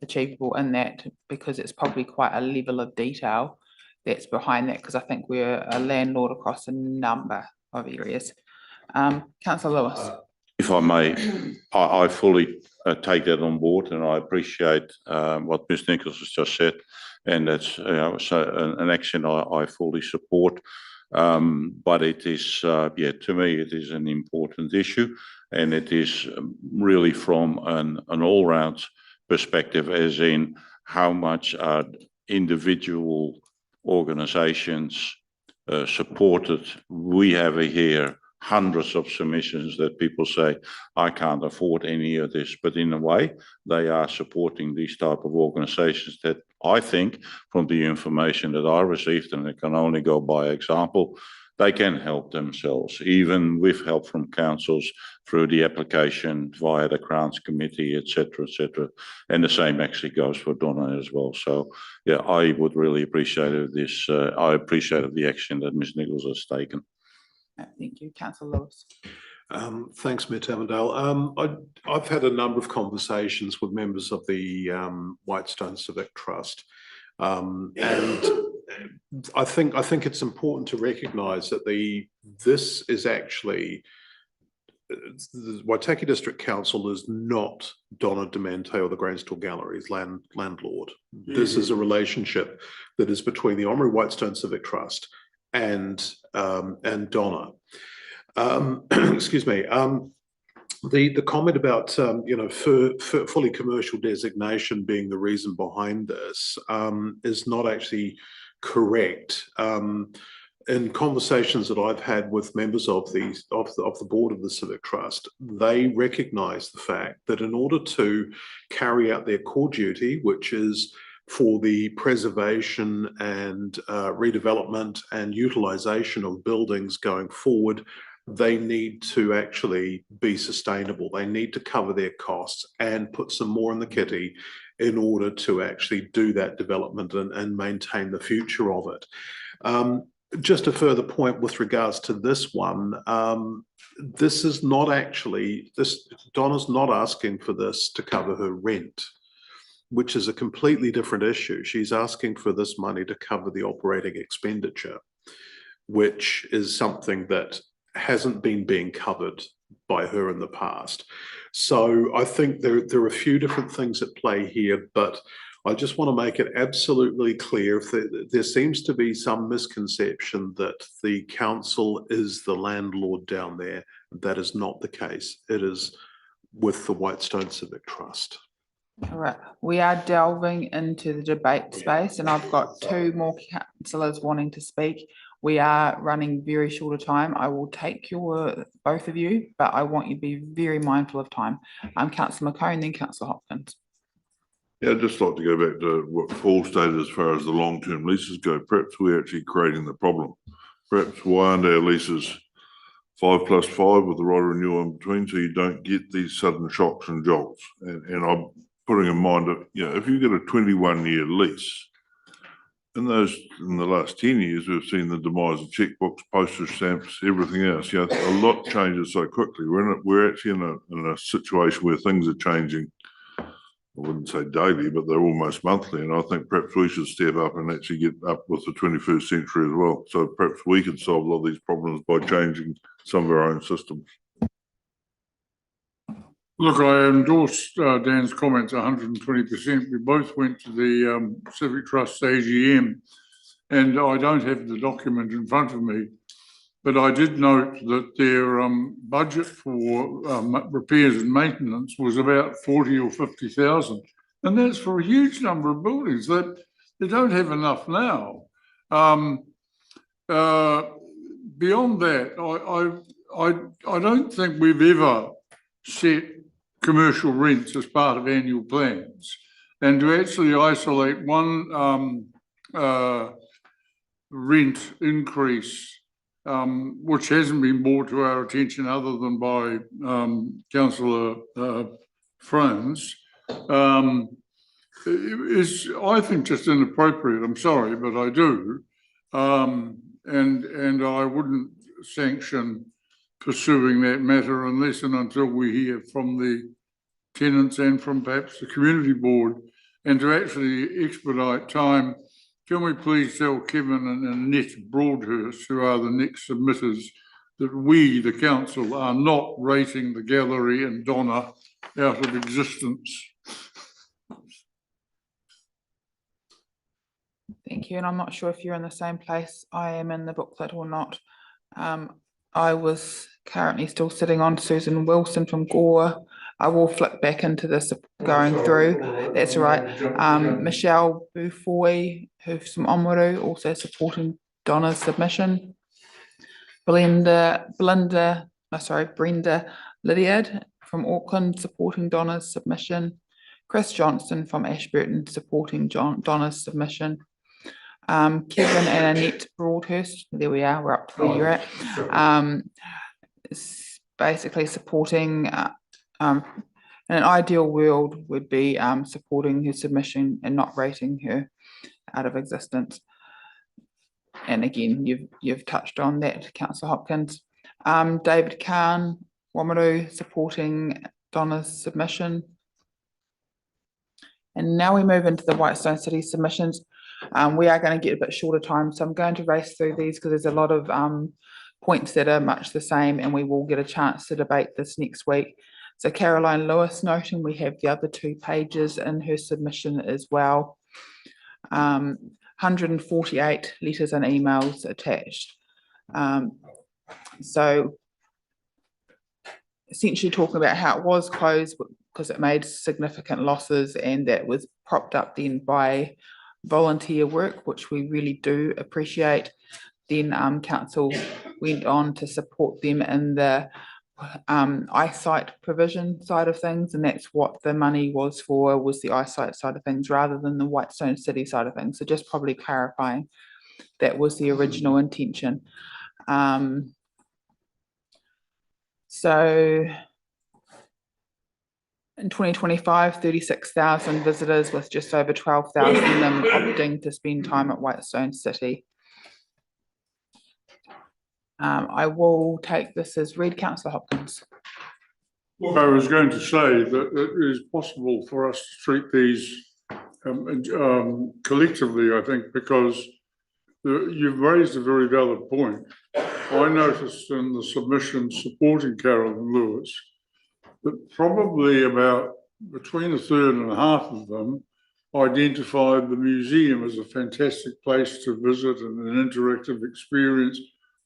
achievable in that, because it's probably quite a level of detail that's behind that, because I think we're a landlord across a number of areas. Councillor Lewis. If I may, I fully take that on board, and I appreciate what Ms. Nichols has just said, and that's so an action I fully support. But it is, to me, it is an important issue, and it is really from an all-round perspective, as in how much are individual organisations supported. We have here hundreds of submissions that people say, I can't afford any of this, but in a way they are supporting these type of organizations that I think, from the information that I received, and it can only go by example, they can help themselves, even with help from councils through the application via the Grants Committee, etc., etc. And the same actually goes for Donna as well. So yeah, I would really appreciate this. I appreciated the action that Ms. Nichols has taken. Thank you, Councillor Lewis. Thanks, Mayor Tamandale. I've had a number of conversations with members of the Whitestone Civic Trust, and I think it's important to recognise that this is actually the Waitaki District Council is not Donna Demente or the Grandstall Gallery's landlord. This is a relationship that is between the Omri Whitestone Civic Trust and Donna. Excuse me. The comment about for fully commercial designation being the reason behind this is not actually correct. In conversations that I've had with members of the board of the Civic Trust, they recognise the fact that in order to carry out their core duty, which is for the preservation and redevelopment and utilisation of buildings going forward, they need to actually be sustainable. They need to cover their costs and put some more in the kitty in order to actually do that development and maintain the future of it. Just a further point with regards to this one, this is not actually, Donna's not asking for this to cover her rent, which is a completely different issue. She's asking for this money to cover the operating expenditure, which is something that hasn't been being covered by her in the past. So I think there are a few different things at play here, but I just want to make it absolutely clear if there seems to be some misconception that the council is the landlord down there. That is not the case. It is with the Whitestone Civic Trust. All right, we are delving into the debate space and I've got two more councillors wanting to speak. We are running very short of time. I will take both of you, but I want you to be very mindful of time. I'm Councillor McCone, then Councillor Hopkins. Yeah, I'd just like to go back to what Paul stated as far as the long-term leases go. Perhaps we're actually creating the problem. Perhaps why aren't our leases 5+5 with the right renewal in between, so you don't get these sudden shocks and jolts? And I'm putting in mind that, if you get a 21-year lease, in the last 10 years, we've seen the demise of checkbooks, postage stamps, everything else. A lot changes so quickly. We're actually in a situation where things are changing. I wouldn't say daily, but they're almost monthly. And I think perhaps we should step up and actually get up with the 21st century as well. So perhaps we could solve a lot of these problems by changing some of our own systems. Look, I endorse Dan's comments 120%. We both went to the Civic Trust AGM, and I don't have the document in front of me, but I did note that their budget for repairs and maintenance was about 40 or 50,000, and that's for a huge number of buildings that they don't have enough now. Beyond that, I don't think we've ever set commercial rents as part of annual plans, and to actually isolate one rent increase, which hasn't been brought to our attention other than by Councillor Franz, is, I think, just inappropriate. I'm sorry, but I do, and I wouldn't sanction pursuing that matter unless and until we hear from the tenants and from perhaps the community board. And to actually expedite time, can we please tell Kevin and Annette Broadhurst, who are the next submitters, that we, the council, are not rating the gallery and Donna out of existence. Thank you, and I'm not sure if you're in the same place I am in the booklet or not. I was currently still sitting on Susan Wilson from Gore. I will flip back into this going through. That's all right. Michelle Bufoy, who's from Oamaru, also supporting Donna's submission. Brenda Lydiard from Auckland supporting Donna's submission. Chris Johnson from Ashburton supporting Donna's submission. Kevin and Annette Broadhurst, there we are, we're up to where you're at. Basically supporting, in an ideal world would be supporting her submission and not rating her out of existence. And again, you've touched on that, Councillor Hopkins. David Kahn, Waamaru, supporting Donna's submission. And now we move into the Whitestone City submissions. We are going to get a bit shorter time, so I'm going to race through these because there's a lot of points that are much the same, and we will get a chance to debate this next week. So Caroline Lewis noting we have the other 2 pages in her submission as well. 148 letters and emails attached. So essentially talking about how it was closed because it made significant losses, and that was propped up then by volunteer work, which we really do appreciate. Then council went on to support them in the eyesight provision side of things, and that's what the money was for, was the eyesight side of things rather than the Whitestone City side of things. So just probably clarifying that was the original intention. So in 2025, 36,000 visitors, with just over 12,000 of them opting to spend time at Whitestone City. I will take this as read. Councillor Hopkins. I was going to say that it is possible for us to treat these collectively, I think, because you've raised a very valid point. I noticed in the submission supporting Carolyn Lewis that probably about between a third and a half of them identified the museum as a fantastic place to visit and an interactive experience.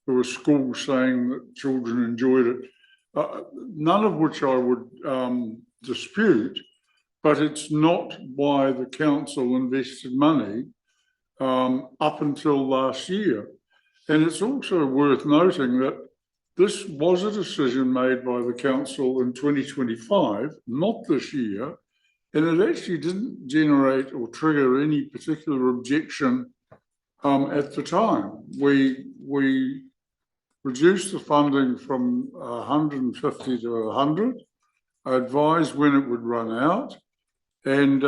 There were schools saying that children enjoyed it, none of which I would dispute, but it's not why the council invested money up until last year. And it's also worth noting that this was a decision made by the council in 2025, not this year, and it actually didn't generate or trigger any particular objection at the time. We reduced the funding from 150 to 100, advised when it would run out, and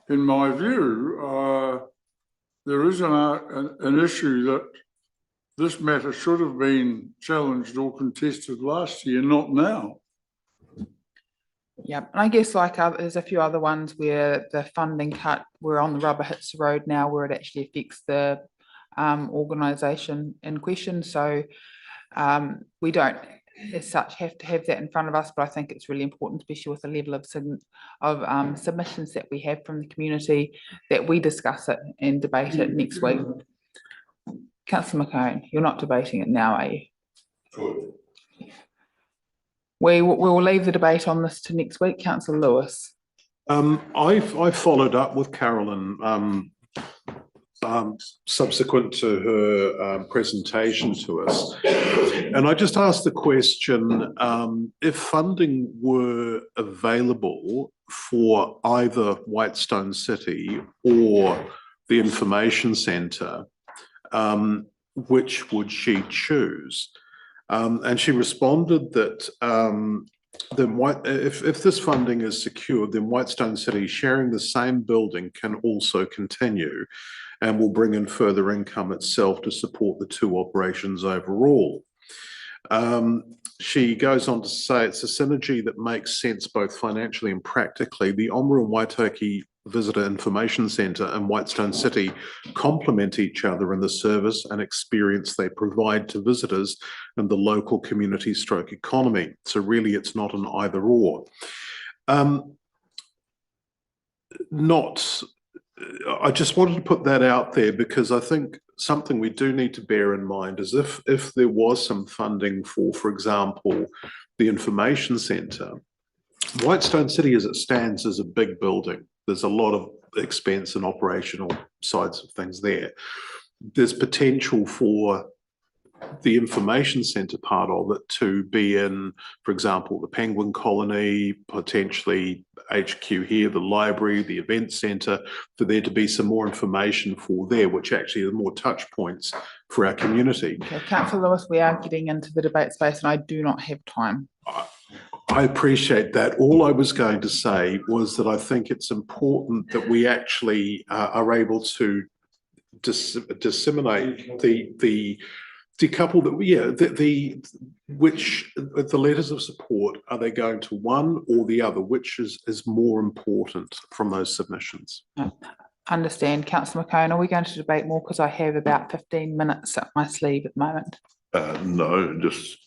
in my view, there is an issue that this matter should have been challenged or contested last year, not now. Yeah, and I guess like there's a few other ones where the funding cut, we're on the rubber hits the road now, where it actually affects the organisation in question. So we don't as such have to have that in front of us, but I think it's really important, especially with the level of submissions that we have from the community, that we discuss it and debate it next week. Councillor McCone, you're not debating it now, are you? Good. We will leave the debate on this to next week. Councillor Lewis. I followed up with Carolyn subsequent to her presentation to us, and I just asked the question, if funding were available for either Whitestone City or the Information Centre, which would she choose? And she responded that if this funding is secured, then Whitestone City sharing the same building can also continue and will bring in further income itself to support the 2 operations overall. She goes on to say it's a synergy that makes sense both financially and practically. The Oamaru and Waitaki Visitor Information Centre and Whitestone City complement each other in the service and experience they provide to visitors and the local community stroke economy. So really it's not an either or. I just wanted to put that out there because I think something we do need to bear in mind is if there was some funding for example, the Information Centre, Whitestone City as it stands is a big building. There's a lot of expense and operational sides of things there. There's potential for the Information Centre part of it to be in, for example, the Penguin Colony, potentially HQ here, the library, the event centre, for there to be some more information for there, which actually are more touch points for our community. Okay, Councillor Lewis, we are getting into the debate space and I do not have time. I appreciate that. All I was going to say was that I think it's important that we actually are able to disseminate the decouple that which the letters of support, are they going to one or the other, which is more important from those submissions? Understand. Councillor McCone, are we going to debate more? Because I have about 15 minutes up my sleeve at the moment. No, just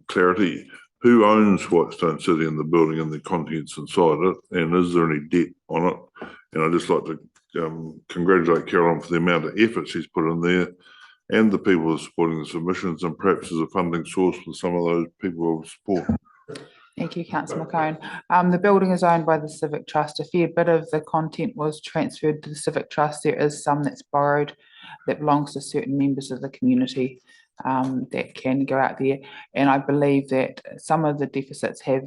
clarity. Who owns Whitestone City and the building and the contents inside it? And is there any debt on it? And I'd just like to congratulate Caroline for the amount of effort she's put in there and the people who are supporting the submissions, and perhaps as a funding source for some of those people of support. Thank you, Councillor McCone. The building is owned by the Civic Trust. A fair bit of the content was transferred to the Civic Trust. There is some that's borrowed that belongs to certain members of the community that can go out there. And I believe that some of the deficits have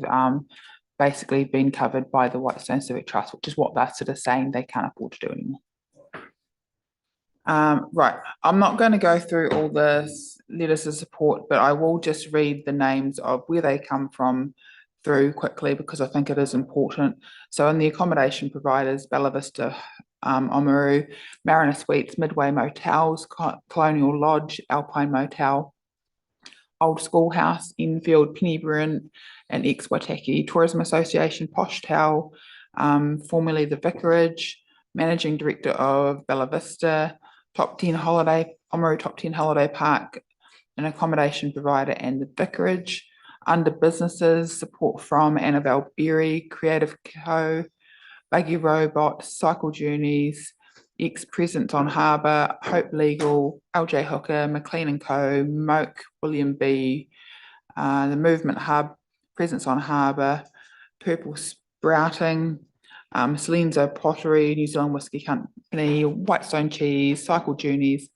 basically been covered by the Whitestone Civic Trust, which is what they're sort of saying they can't afford to do anymore. Right, I'm not going to go through all the letters of support, but I will just read the names of where they come from through quickly because I think it is important. So in the accommodation providers, Bella Vista, Oamaru, Mariner Suites, Midway Motels, Colonial Lodge, Alpine Motel, Old Schoolhouse, Enfield, Pennyburn, and ex-Waitaki Tourism Association, Posh Towel, formerly the Vicarage, Managing Director of Bella Vista, Top 10 Holiday, Oamaru Top 10 Holiday Park, an accommodation provider, and the Vicarage. Under businesses, support from Annabelle Berry, Creative Co, Buggy Robot, Cycle Journeys, Presence on Harbour, Hope Legal, LJ Hooker, McLean & Co, Moke, William B, the Movement Hub, Presence on Harbour, Purple Sprouting, Salenzo Pottery, New Zealand Whisky Company, Whitestone Cheese, Cycle Journeys,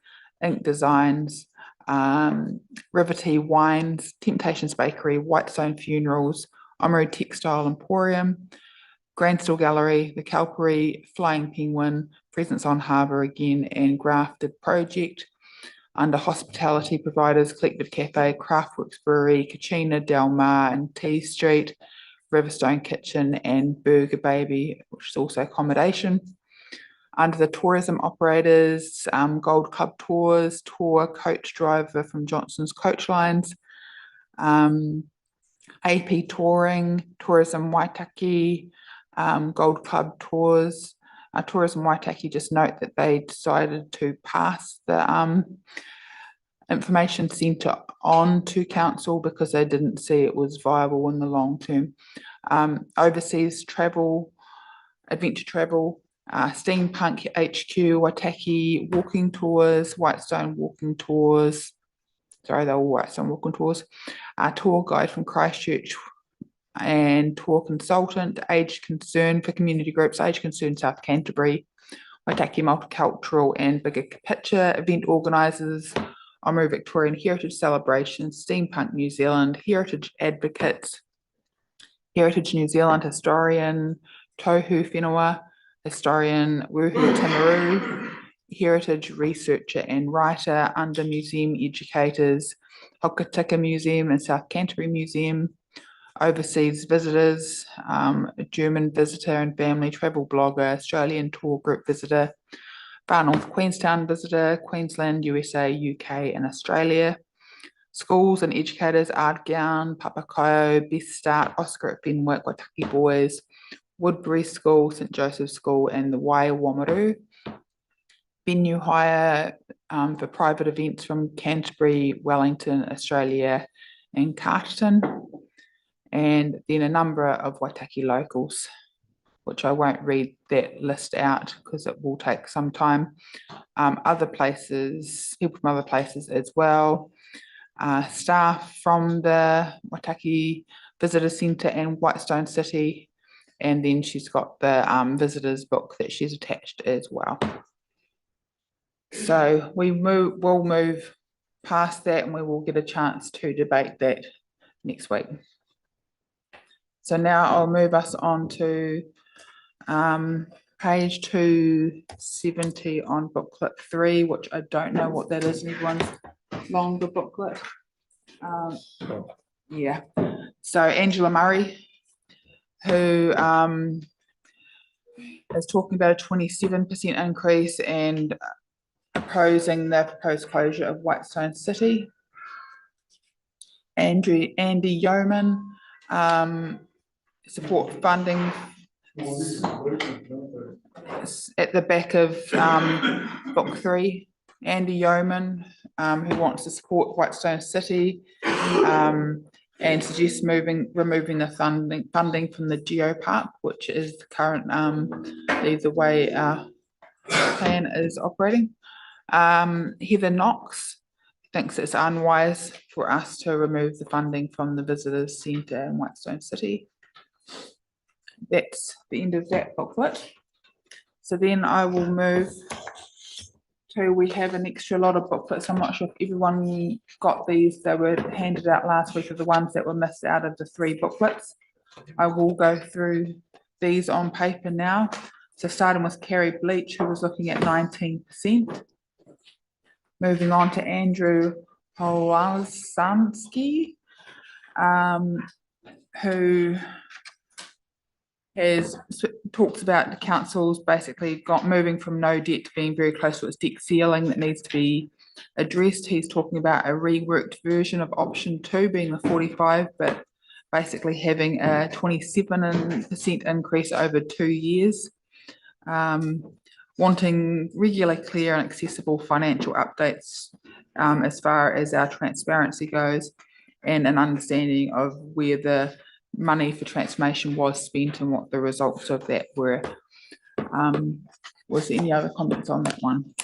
Ink Designs, River Tea Wines, Temptations Bakery, Whitestone Funerals, Oamaru Textile Emporium, Grandstill Gallery, The Calpery, Flying Penguin, Presence on Harbour again, and Grafted Project. Under hospitality providers, Collective Cafe, Craftworks Brewery, Kachina, Del Mar and Tea Street, Riverstone Kitchen and Burger Baby, which is also accommodation. Under the tourism operators, Gold Club Tours, Tour Coach Driver from Johnson's Coach Lines, AP Touring, Tourism Waitaki, Gold Club Tours, Tourism Waitaki. Just note that they decided to pass the information centre on to council because they didn't see it was viable in the long term. Overseas travel, adventure travel, Steampunk HQ, Waitaki Walking Tours, Whitestone Walking Tours, sorry, they're all Whitestone Walking Tours, tour guide from Christchurch and tour consultant, Age Concern for community groups, Age Concern South Canterbury, Waitaki Multicultural and Bigger Picture, event organisers, Oamaru Victorian Heritage Celebrations, Steampunk New Zealand, Heritage Advocates, Heritage New Zealand Historian, Tohu Whenua, Historian Wuhu Timaru, Heritage Researcher and Writer. Under Museum Educators, Hokitika Museum and South Canterbury Museum, Overseas Visitors, German Visitor and Family Travel Blogger, Australian Tour Group Visitor, Far North Queenstown Visitor, Queensland, USA, UK and Australia. Schools and Educators, Art Gown, Papakayo, Best Start, Oscar at Fenwick, Waitaki Boys, Woodbury School, St Joseph's School and the Wai Wamaru. Venue hire for private events from Canterbury, Wellington, Australia and Carterton. And then a number of Waitaki locals, which I won't read that list out because it will take some time. Other places, people from other places as well. Staff from the Waitaki Visitor Centre and Whitestone City. And then she's got the visitors book that she's attached as well. So we'll move past that and we will get a chance to debate that next week. So now I'll move us on to page 270 on booklet 3, which I don't know what that is in everyone's longer booklet. Yeah, so Angela Murray, who is talking about a 27% increase and opposing the proposed closure of Whitestone City. Andy Yeoman, support funding It's at the back of book 3, Andy Yeoman, who wants to support Whitestone City and suggests removing the funding from the Geopark, which is the current the way our plan is operating. Heather Knox thinks it's unwise for us to remove the funding from the Visitors Centre in Whitestone City. That's the end of that booklet. So then I will move to, we have an extra lot of booklets. I'm not sure if everyone got these. They were handed out last week of the ones that were missed out of the 3 booklets. I will go through these on paper now. So starting with Kerry Bleach, who was looking at 19%. Moving on to Andrew Holasansky, who talks about the council's basically moving from no debt to being very close to its debt ceiling that needs to be addressed. He's talking about a reworked version of option 2 being the 45, but basically having a 27% increase over 2 years. Wanting regular, clear and accessible financial updates as far as our transparency goes, and an understanding of where the money for transformation was spent and what the results of that were. Was there any other comments on that one?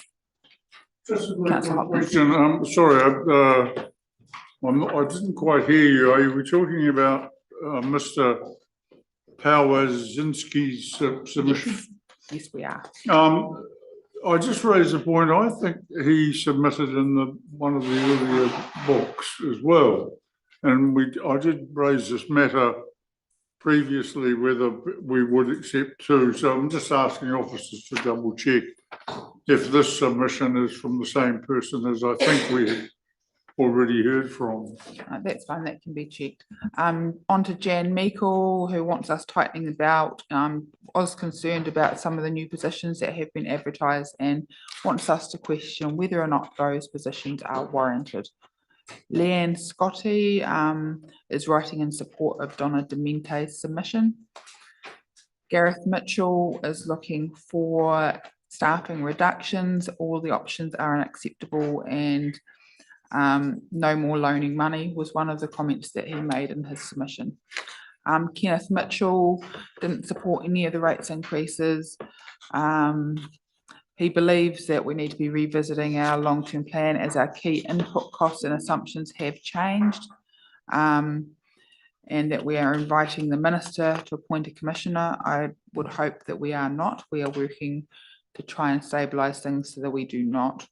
Just a quick question. Sorry, I didn't quite hear you. Are you talking about Mr. Pawazinski's submission? Yes, we are. I just raised a point. I think he submitted in one of the earlier books as well. And I did raise this matter previously whether we would accept 2. So I'm just asking officers to double check if this submission is from the same person as I think we already heard from. That's fine, that can be checked. On to Jan Meikle, who wants us tightening the belt. Was concerned about some of the new positions that have been advertised and wants us to question whether or not those positions are warranted. Leanne Scotty is writing in support of Donna Demente's submission. Gareth Mitchell is looking for staffing reductions. All the options are unacceptable and no more loaning money was one of the comments that he made in his submission. Kenneth Mitchell didn't support any of the rates increases. He believes that we need to be revisiting our long-term plan as our key input costs and assumptions have changed, and that we are inviting the minister to appoint a commissioner. I would hope that we are not. We are working to try and stabilise things so that we do not.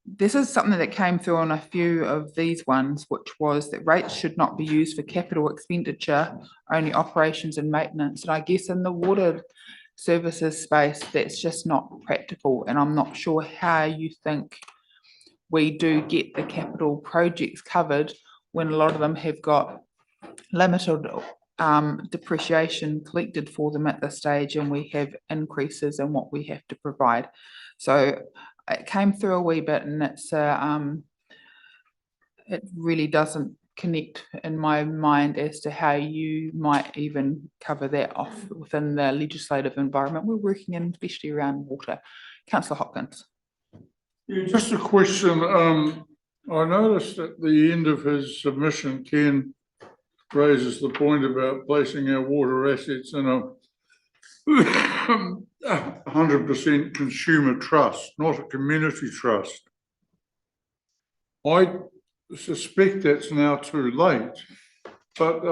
This is something that came through on a few of these ones, which was that rates should not be used for capital expenditure, only operations and maintenance. And I guess in the water services space, that's just not practical. And I'm not sure how you think we do get the capital projects covered when a lot of them have got limited depreciation collected for them at this stage, and we have increases in what we have to provide. So it came through a wee bit, and it's it really doesn't connect in my mind as to how you might even cover that off within the legislative environment we're working in, especially around water. Councillor Hopkins. Yeah, just a question. I noticed at the end of his submission, Ken raises the point about placing our water assets in a 100% consumer trust, not a community trust. I suspect that's now too late, but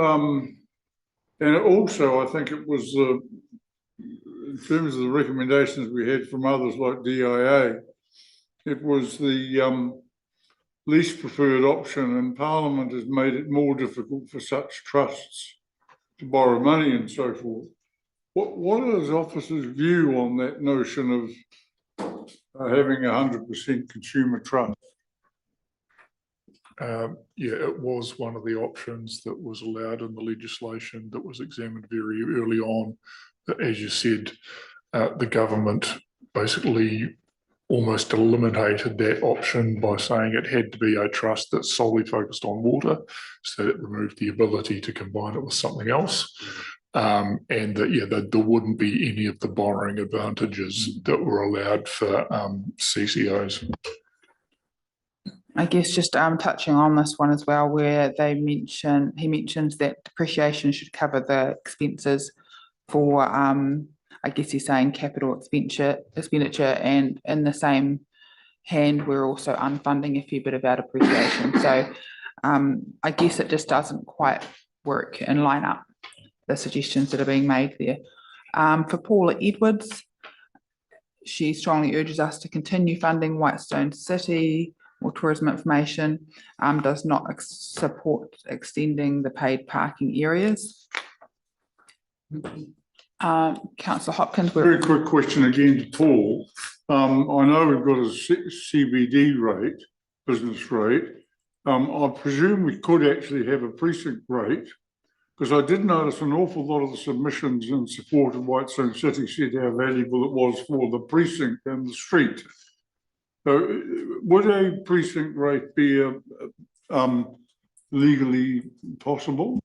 and also I think it was in terms of the recommendations we had from others like DIA, it was the least preferred option, and Parliament has made it more difficult for such trusts to borrow money and so forth. What is officers' view on that notion of having 100% consumer trust? Yeah, it was one of the options that was allowed in the legislation that was examined very early on. But as you said, the government basically almost eliminated that option by saying it had to be a trust that's solely focused on water, so it removed the ability to combine it with something else. And that, yeah, that there wouldn't be any of the borrowing advantages that were allowed for CCOs. I guess just touching on this one as well, where he mentions that depreciation should cover the expenses for, I guess he's saying capital expenditure, and in the same hand, we're also unfunding a fair bit of our depreciation. So I guess it just doesn't quite work and line up the suggestions that are being made there. For Paula Edwards, she strongly urges us to continue funding Whitestone City or tourism information, does not support extending the paid parking areas. Councillor Hopkins. Very quick question again to Paul. I know we've got a CBD rate, business rate. I presume we could actually have a precinct rate, because I did notice an awful lot of the submissions in support of Whitestone City said how valuable it was for the precinct and the street. So would a precinct rate be legally possible?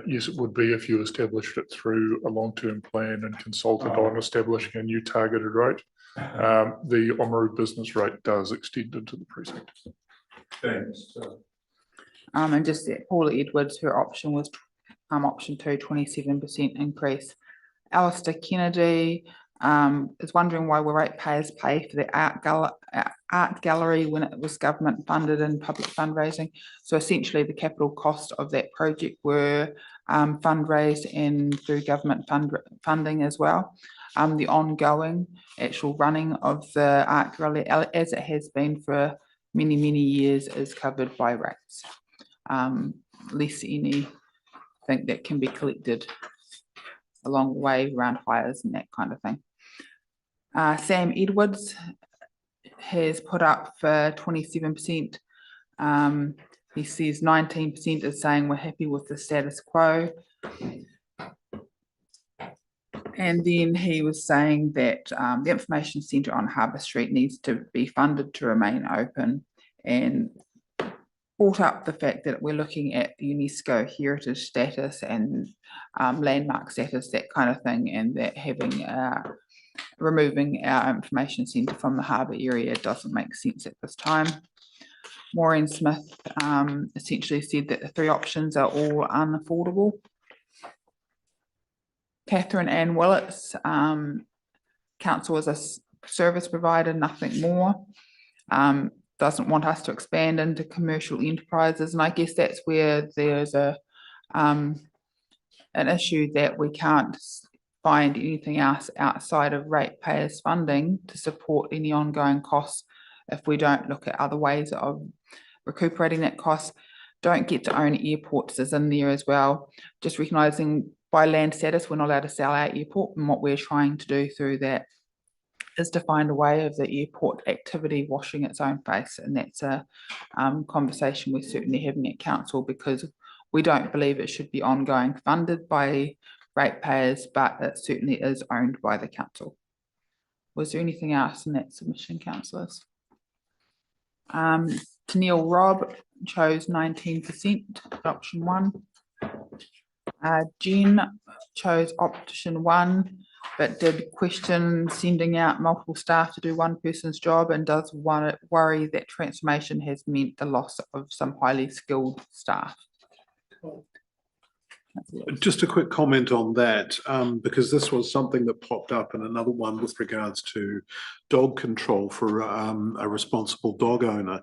Yes, it would be if you established it through a long-term plan and consulted on establishing a new targeted rate. The Oamaru business rate does extend into the precinct. Thanks. And just that Paula Edwards, her option was option 2, 27% increase. Alistair Kennedy is wondering why ratepayers pay for the art gallery when it was government funded and public fundraising. So essentially the capital cost of that project were fundraised and through government funding as well. The ongoing actual running of the art gallery, as it has been for many, many years, is covered by rates. Less anything that can be collected along the way around hires and that kind of thing. Sam Edwards has put up for 27%. He says 19% is saying we're happy with the status quo. And then he was saying that the information centre on Harbour Street needs to be funded to remain open, and brought up the fact that we're looking at UNESCO heritage status and landmark status, that kind of thing, and that having removing our information centre from the harbour area doesn't make sense at this time. Maureen Smith essentially said that the 3 options are all unaffordable. Catherine Ann Willits, council is a service provider, nothing more. Doesn't want us to expand into commercial enterprises, and I guess that's where there's an issue that we can't find anything else outside of ratepayers funding to support any ongoing costs if we don't look at other ways of recuperating that cost. Don't get to own airports is in there as well. Just recognising by land status we're not allowed to sell our airport, and what we're trying to do through that is to find a way of the airport activity washing its own face, and that's a conversation we're certainly having at council, because we don't believe it should be ongoing funded by ratepayers, but it certainly is owned by the council. Was there anything else in that submission, councillors? Tennille Robb chose 19%, option 1. Jen chose option 1, but did question sending out multiple staff to do one person's job, and does worry that transformation has meant the loss of some highly skilled staff. Just a quick comment on that, because this was something that popped up in another one with regards to dog control for a responsible dog owner.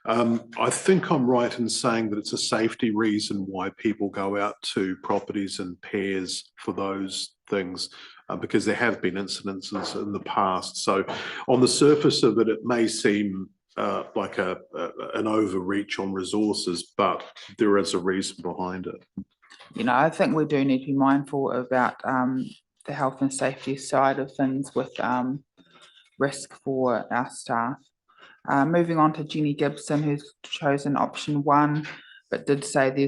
I think I'm right in saying that it's a safety reason why people go out to properties in pairs for those things, because there have been incidences in the past. So on the surface of it, it may seem like an overreach on resources, but there is a reason behind it. You know, I think we do need to be mindful about the health and safety side of things with risk for our staff. Moving on to Jenny Gibson, who's chosen option 1, but did say she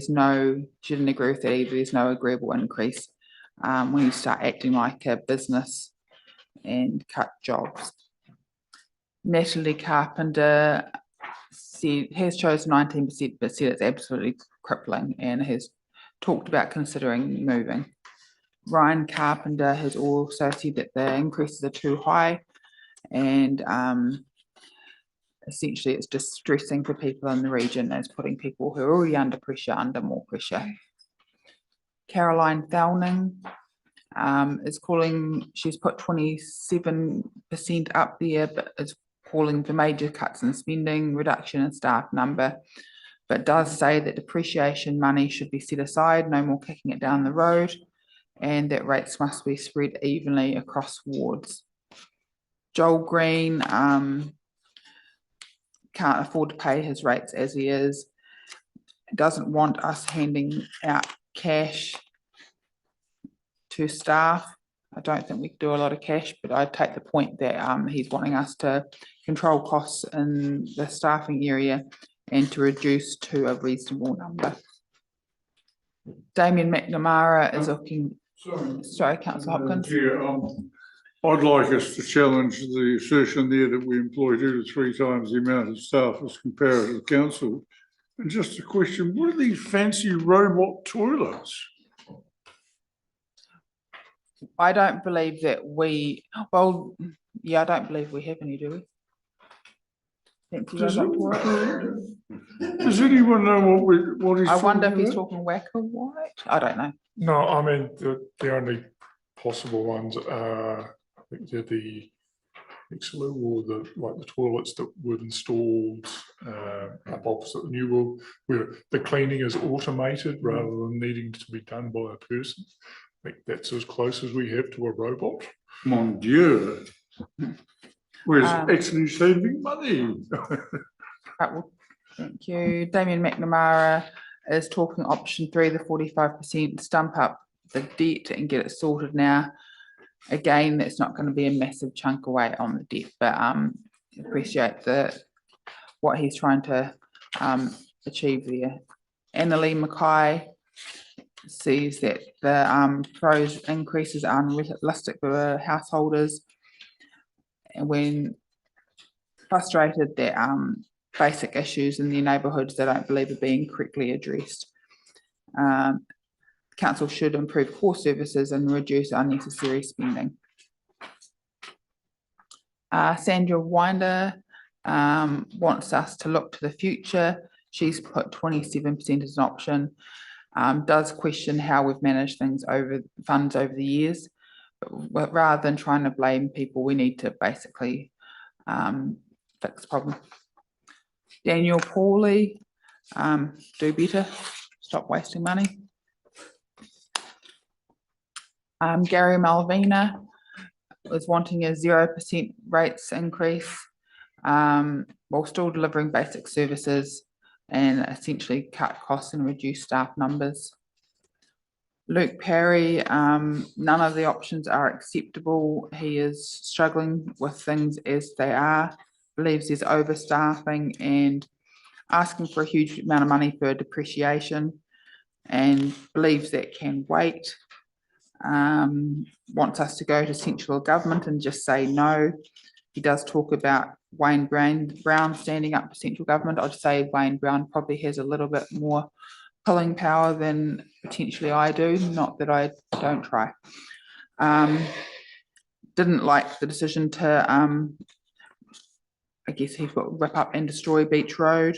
didn't agree with that either. There's no agreeable increase when you start acting like a business and cut jobs. Natalie Carpenter has chosen 19%, but said it's absolutely crippling, and has talked about considering moving. Ryan Carpenter has also said that the increases are too high, and essentially it's distressing for people in the region. It's putting people who are already under pressure under more pressure. Caroline Thowning is calling, she's put 27% up there, but is calling for major cuts in spending, reduction in staff number, but does say that depreciation money should be set aside, no more kicking it down the road, and that rates must be spread evenly across wards. Joel Green can't afford to pay his rates as he is, doesn't want us handing out cash to staff. I don't think we can do a lot of cash, but I take the point that he's wanting us to control costs in the staffing area and to reduce to a reasonable number. Damien McNamara is looking, sorry, Councillor Hopkins. I'd like us to challenge the assertion there that we employ 2 to 3 times the amount of staff as compared to the council. And just a question, what are these fancy robot toilets? I don't believe that we, well, yeah, I don't believe we have any, do we? Thank you. Does anyone know what he's I wonder if talking he's about? talking Wacker White. I don't know. No, I mean, the only possible ones are, I think they're the Excellent or the toilets that were installed up opposite the new world, where the cleaning is automated rather than needing to be done by a person. I think that's as close as we have to a robot. Mon Dieu. We're actually saving money. Thank you. Damien McNamara is talking option 3, the 45%, stump up the debt and get it sorted now. Again, that's not going to be a massive chunk away on the debt, but appreciate what he's trying to achieve there. Annalie Mackay sees that the pros increases are unrealistic for householders, and when frustrated that basic issues in their neighbourhoods they don't believe are being correctly addressed. Council should improve core services and reduce unnecessary spending. Sandra Winder wants us to look to the future. She's put 27% as an option. Does question how we've managed things funds over the years, but rather than trying to blame people, we need to basically fix the problem. Daniel Pauly, do better, stop wasting money. Gary Malvina was wanting a 0% rates increase while still delivering basic services and essentially cut costs and reduce staff numbers. Luke Perry, none of the options are acceptable. He is struggling with things as they are, believes there's overstaffing and asking for a huge amount of money for depreciation and believes that can wait. Wants us to go to central government and just say no. He does talk about Wayne Brown standing up for central government. I'd say Wayne Brown probably has a little bit more pulling power than potentially I do, not that I don't try. Didn't like the decision to, I guess he's got rip up and destroy Beach Road.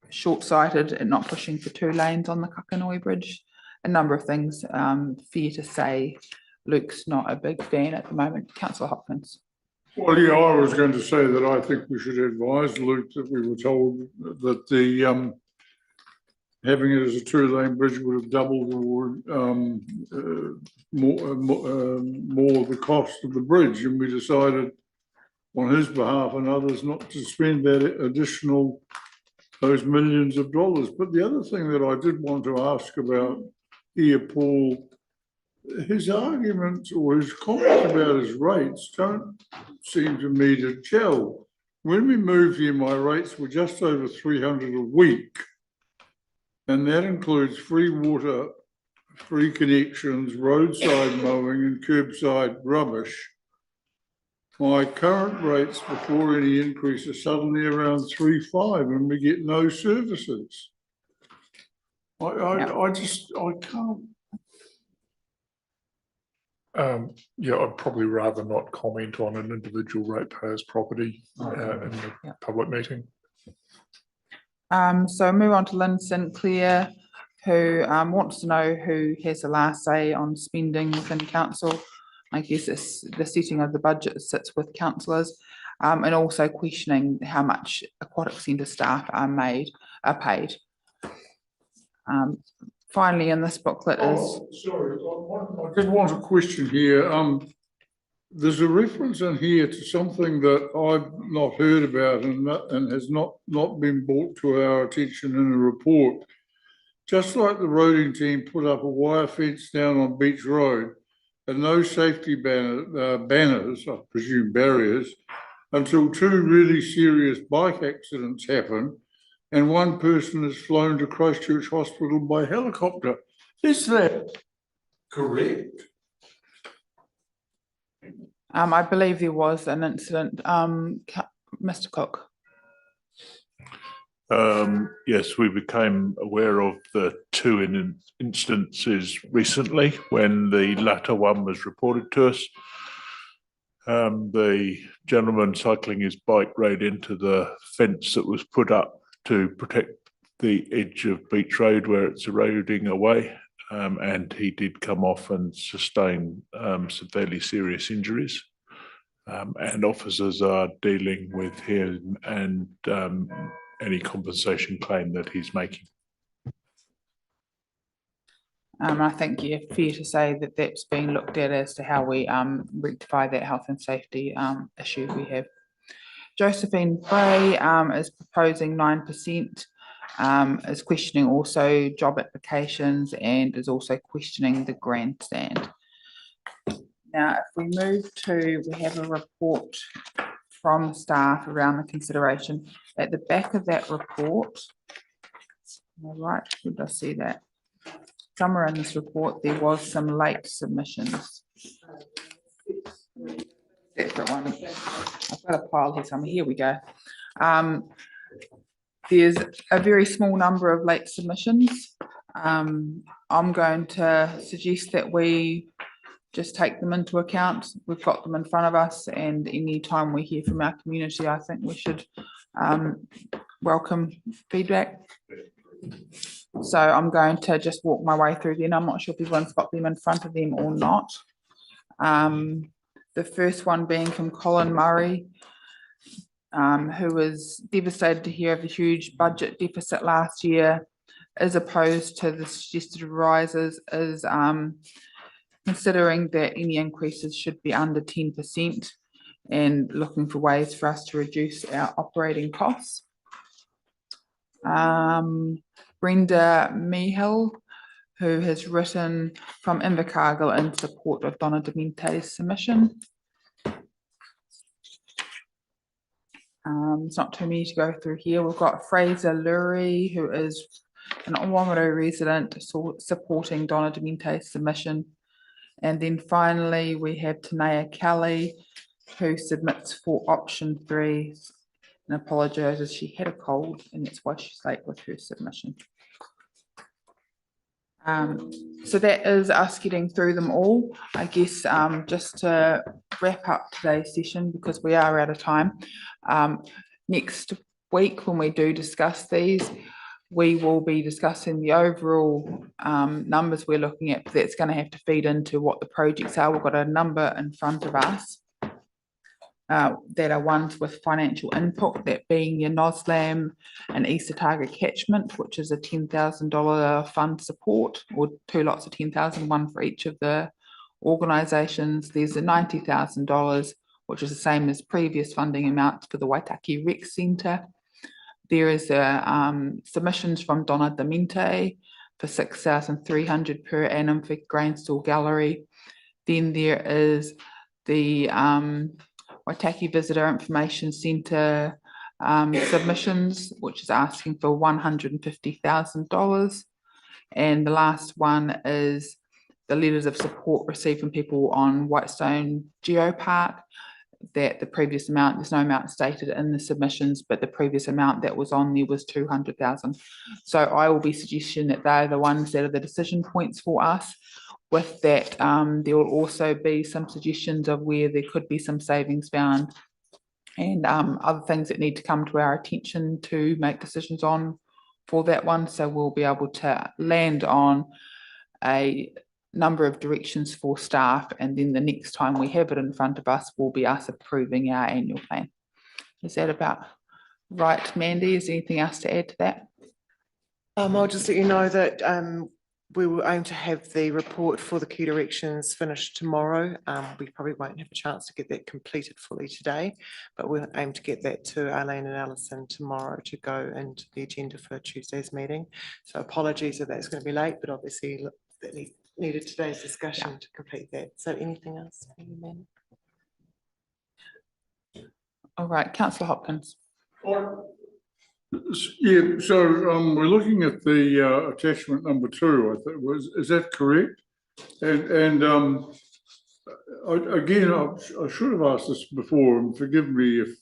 Short-sighted and not pushing for 2 lanes on the Kakanoi Bridge. A number of things, fair to say Luke's not a big fan at the moment. Councillor Hopkins. Well, yeah, I was going to say that I think we should advise Luke that we were told that the having it as a 2-lane bridge would have doubled or more the cost of the bridge, and we decided on his behalf and others not to spend that those millions of dollars. But the other thing that I did want to ask about here, Paul, his arguments or his comments about his rates don't seem to me to gel. When we moved here, my rates were just over 300 a week, and that includes free water, free connections, roadside mowing and curbside rubbish. My current rates before any increase are suddenly around 3.5 and we get no services. I can't. Yeah, I'd probably rather not comment on an individual ratepayer's property in the Yeah. public meeting. So move on to Lynn Sinclair, who wants to know who has the last say on spending within council. I guess it's the setting of the budget sits with councillors, and also questioning how much aquatic centre staff are paid. Finally, in this booklet is. Sorry, I just want a question here. There's a reference in here to something that I've not heard about and has not been brought to our attention in the report. Just like the roading team put up a wire fence down on Beach Road and no safety banners, I presume barriers, until two really serious bike accidents happen and one person is flown to Christchurch Hospital by helicopter. Is that correct? I believe there was an incident, Mr. Cook. Yes, we became aware of the two instances recently when the latter one was reported to us. The gentleman cycling his bike rode into the fence that was put up to protect the edge of Beach Road where it's eroding away, and he did come off and sustain some fairly serious injuries. And officers are dealing with him and any compensation claim that he's making. I think you're fair to say that that's being looked at as to how we rectify that health and safety issue we have. Josephine Bray is proposing 9%, is questioning also job applications and is also questioning the grandstand. Now, if we move to, we have a report from staff around the consideration. At the back of that report, all right, who does see that? Somewhere in this report, there was some late submissions. Separate one. I've got a pile here somewhere. Here we go. There's a very small number of late submissions. I'm going to suggest that we just take them into account. We've got them in front of us, and any time we hear from our community, I think we should welcome feedback. So I'm going to just walk my way through them. I'm not sure if everyone's got them in front of them or not. The first one being from Colin Murray, who was devastated to hear of the huge budget deficit last year, is opposed to the suggested rises, is considering that any increases should be under 10% and looking for ways for us to reduce our operating costs. Brenda Mehill, who has written from Invercargill in support of Donna Demente's submission. It's not too many to go through here. We've got Fraser Lurie, who is an Oamaru resident, supporting Donna Demente's submission. And then finally, we have Tanea Kelly, who submits for option 3 and apologises. She had a cold and that's why she's late with her submission. So that is us getting through them all. I guess just to wrap up today's session, because we are out of time, next week when we do discuss these, we will be discussing the overall numbers we're looking at. That's going to have to feed into what the projects are. We've got a number in front of us that are ones with financial input, that being your NOSLAM and Easter Target catchment, which is a $10,000 fund support, or 2 lots of 10,000, one for each of the organisations. There's a $90,000, which is the same as previous funding amounts for the Waitaki Rec Centre. There is submissions from Donna Demente for $6,300 per annum for Grainstall Gallery. Then there is the Waitaki Visitor Information Centre submissions, which is asking for $150,000. And the last one is the letters of support received from people on Whitestone Geopark. that the previous amount, there's no amount stated in the submissions, but the previous amount that was on there was 200,000. So I will be suggesting that they're the ones that are the decision points for us. With that, there will also be some suggestions of where there could be some savings found and other things that need to come to our attention to make decisions on for that one. So we'll be able to land on a number of directions for staff, and then the next time we have it in front of us will be us approving our annual plan. Is that about right, Mandy? Is there anything else to add to that? I'll just let you know that we will aim to have the report for the key directions finished tomorrow. We probably won't have a chance to get that completed fully today, but we'll aim to get that to Arlene and Alison tomorrow to go into the agenda for Tuesday's meeting. So apologies if that's going to be late, but obviously that needed today's discussion to complete that. So anything else? All right, Councillor Hopkins. Yeah, so we're looking at the attachment number 2, I think is that correct? And again, I should have asked this before, and forgive me if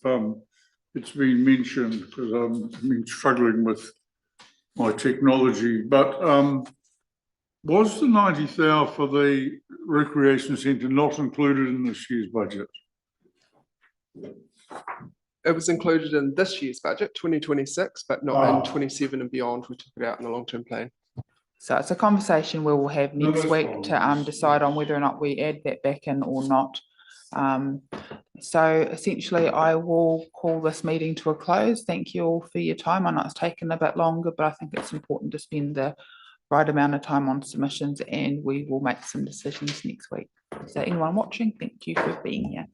it's been mentioned because I've been struggling with my technology, but was the 90,000 for the recreation centre not included in this year's budget? It was included in this year's budget, 2026, but not in 27 and beyond. We took it out in the long-term plan. So it's a conversation we will have No, next that's week fine. to decide on whether or not we add that back in or not. So essentially I will call this meeting to a close. Thank you all for your time. I know it's taken a bit longer, but I think it's important to spend the right amount of time on submissions, and we will make some decisions next week. So anyone watching, thank you for being here.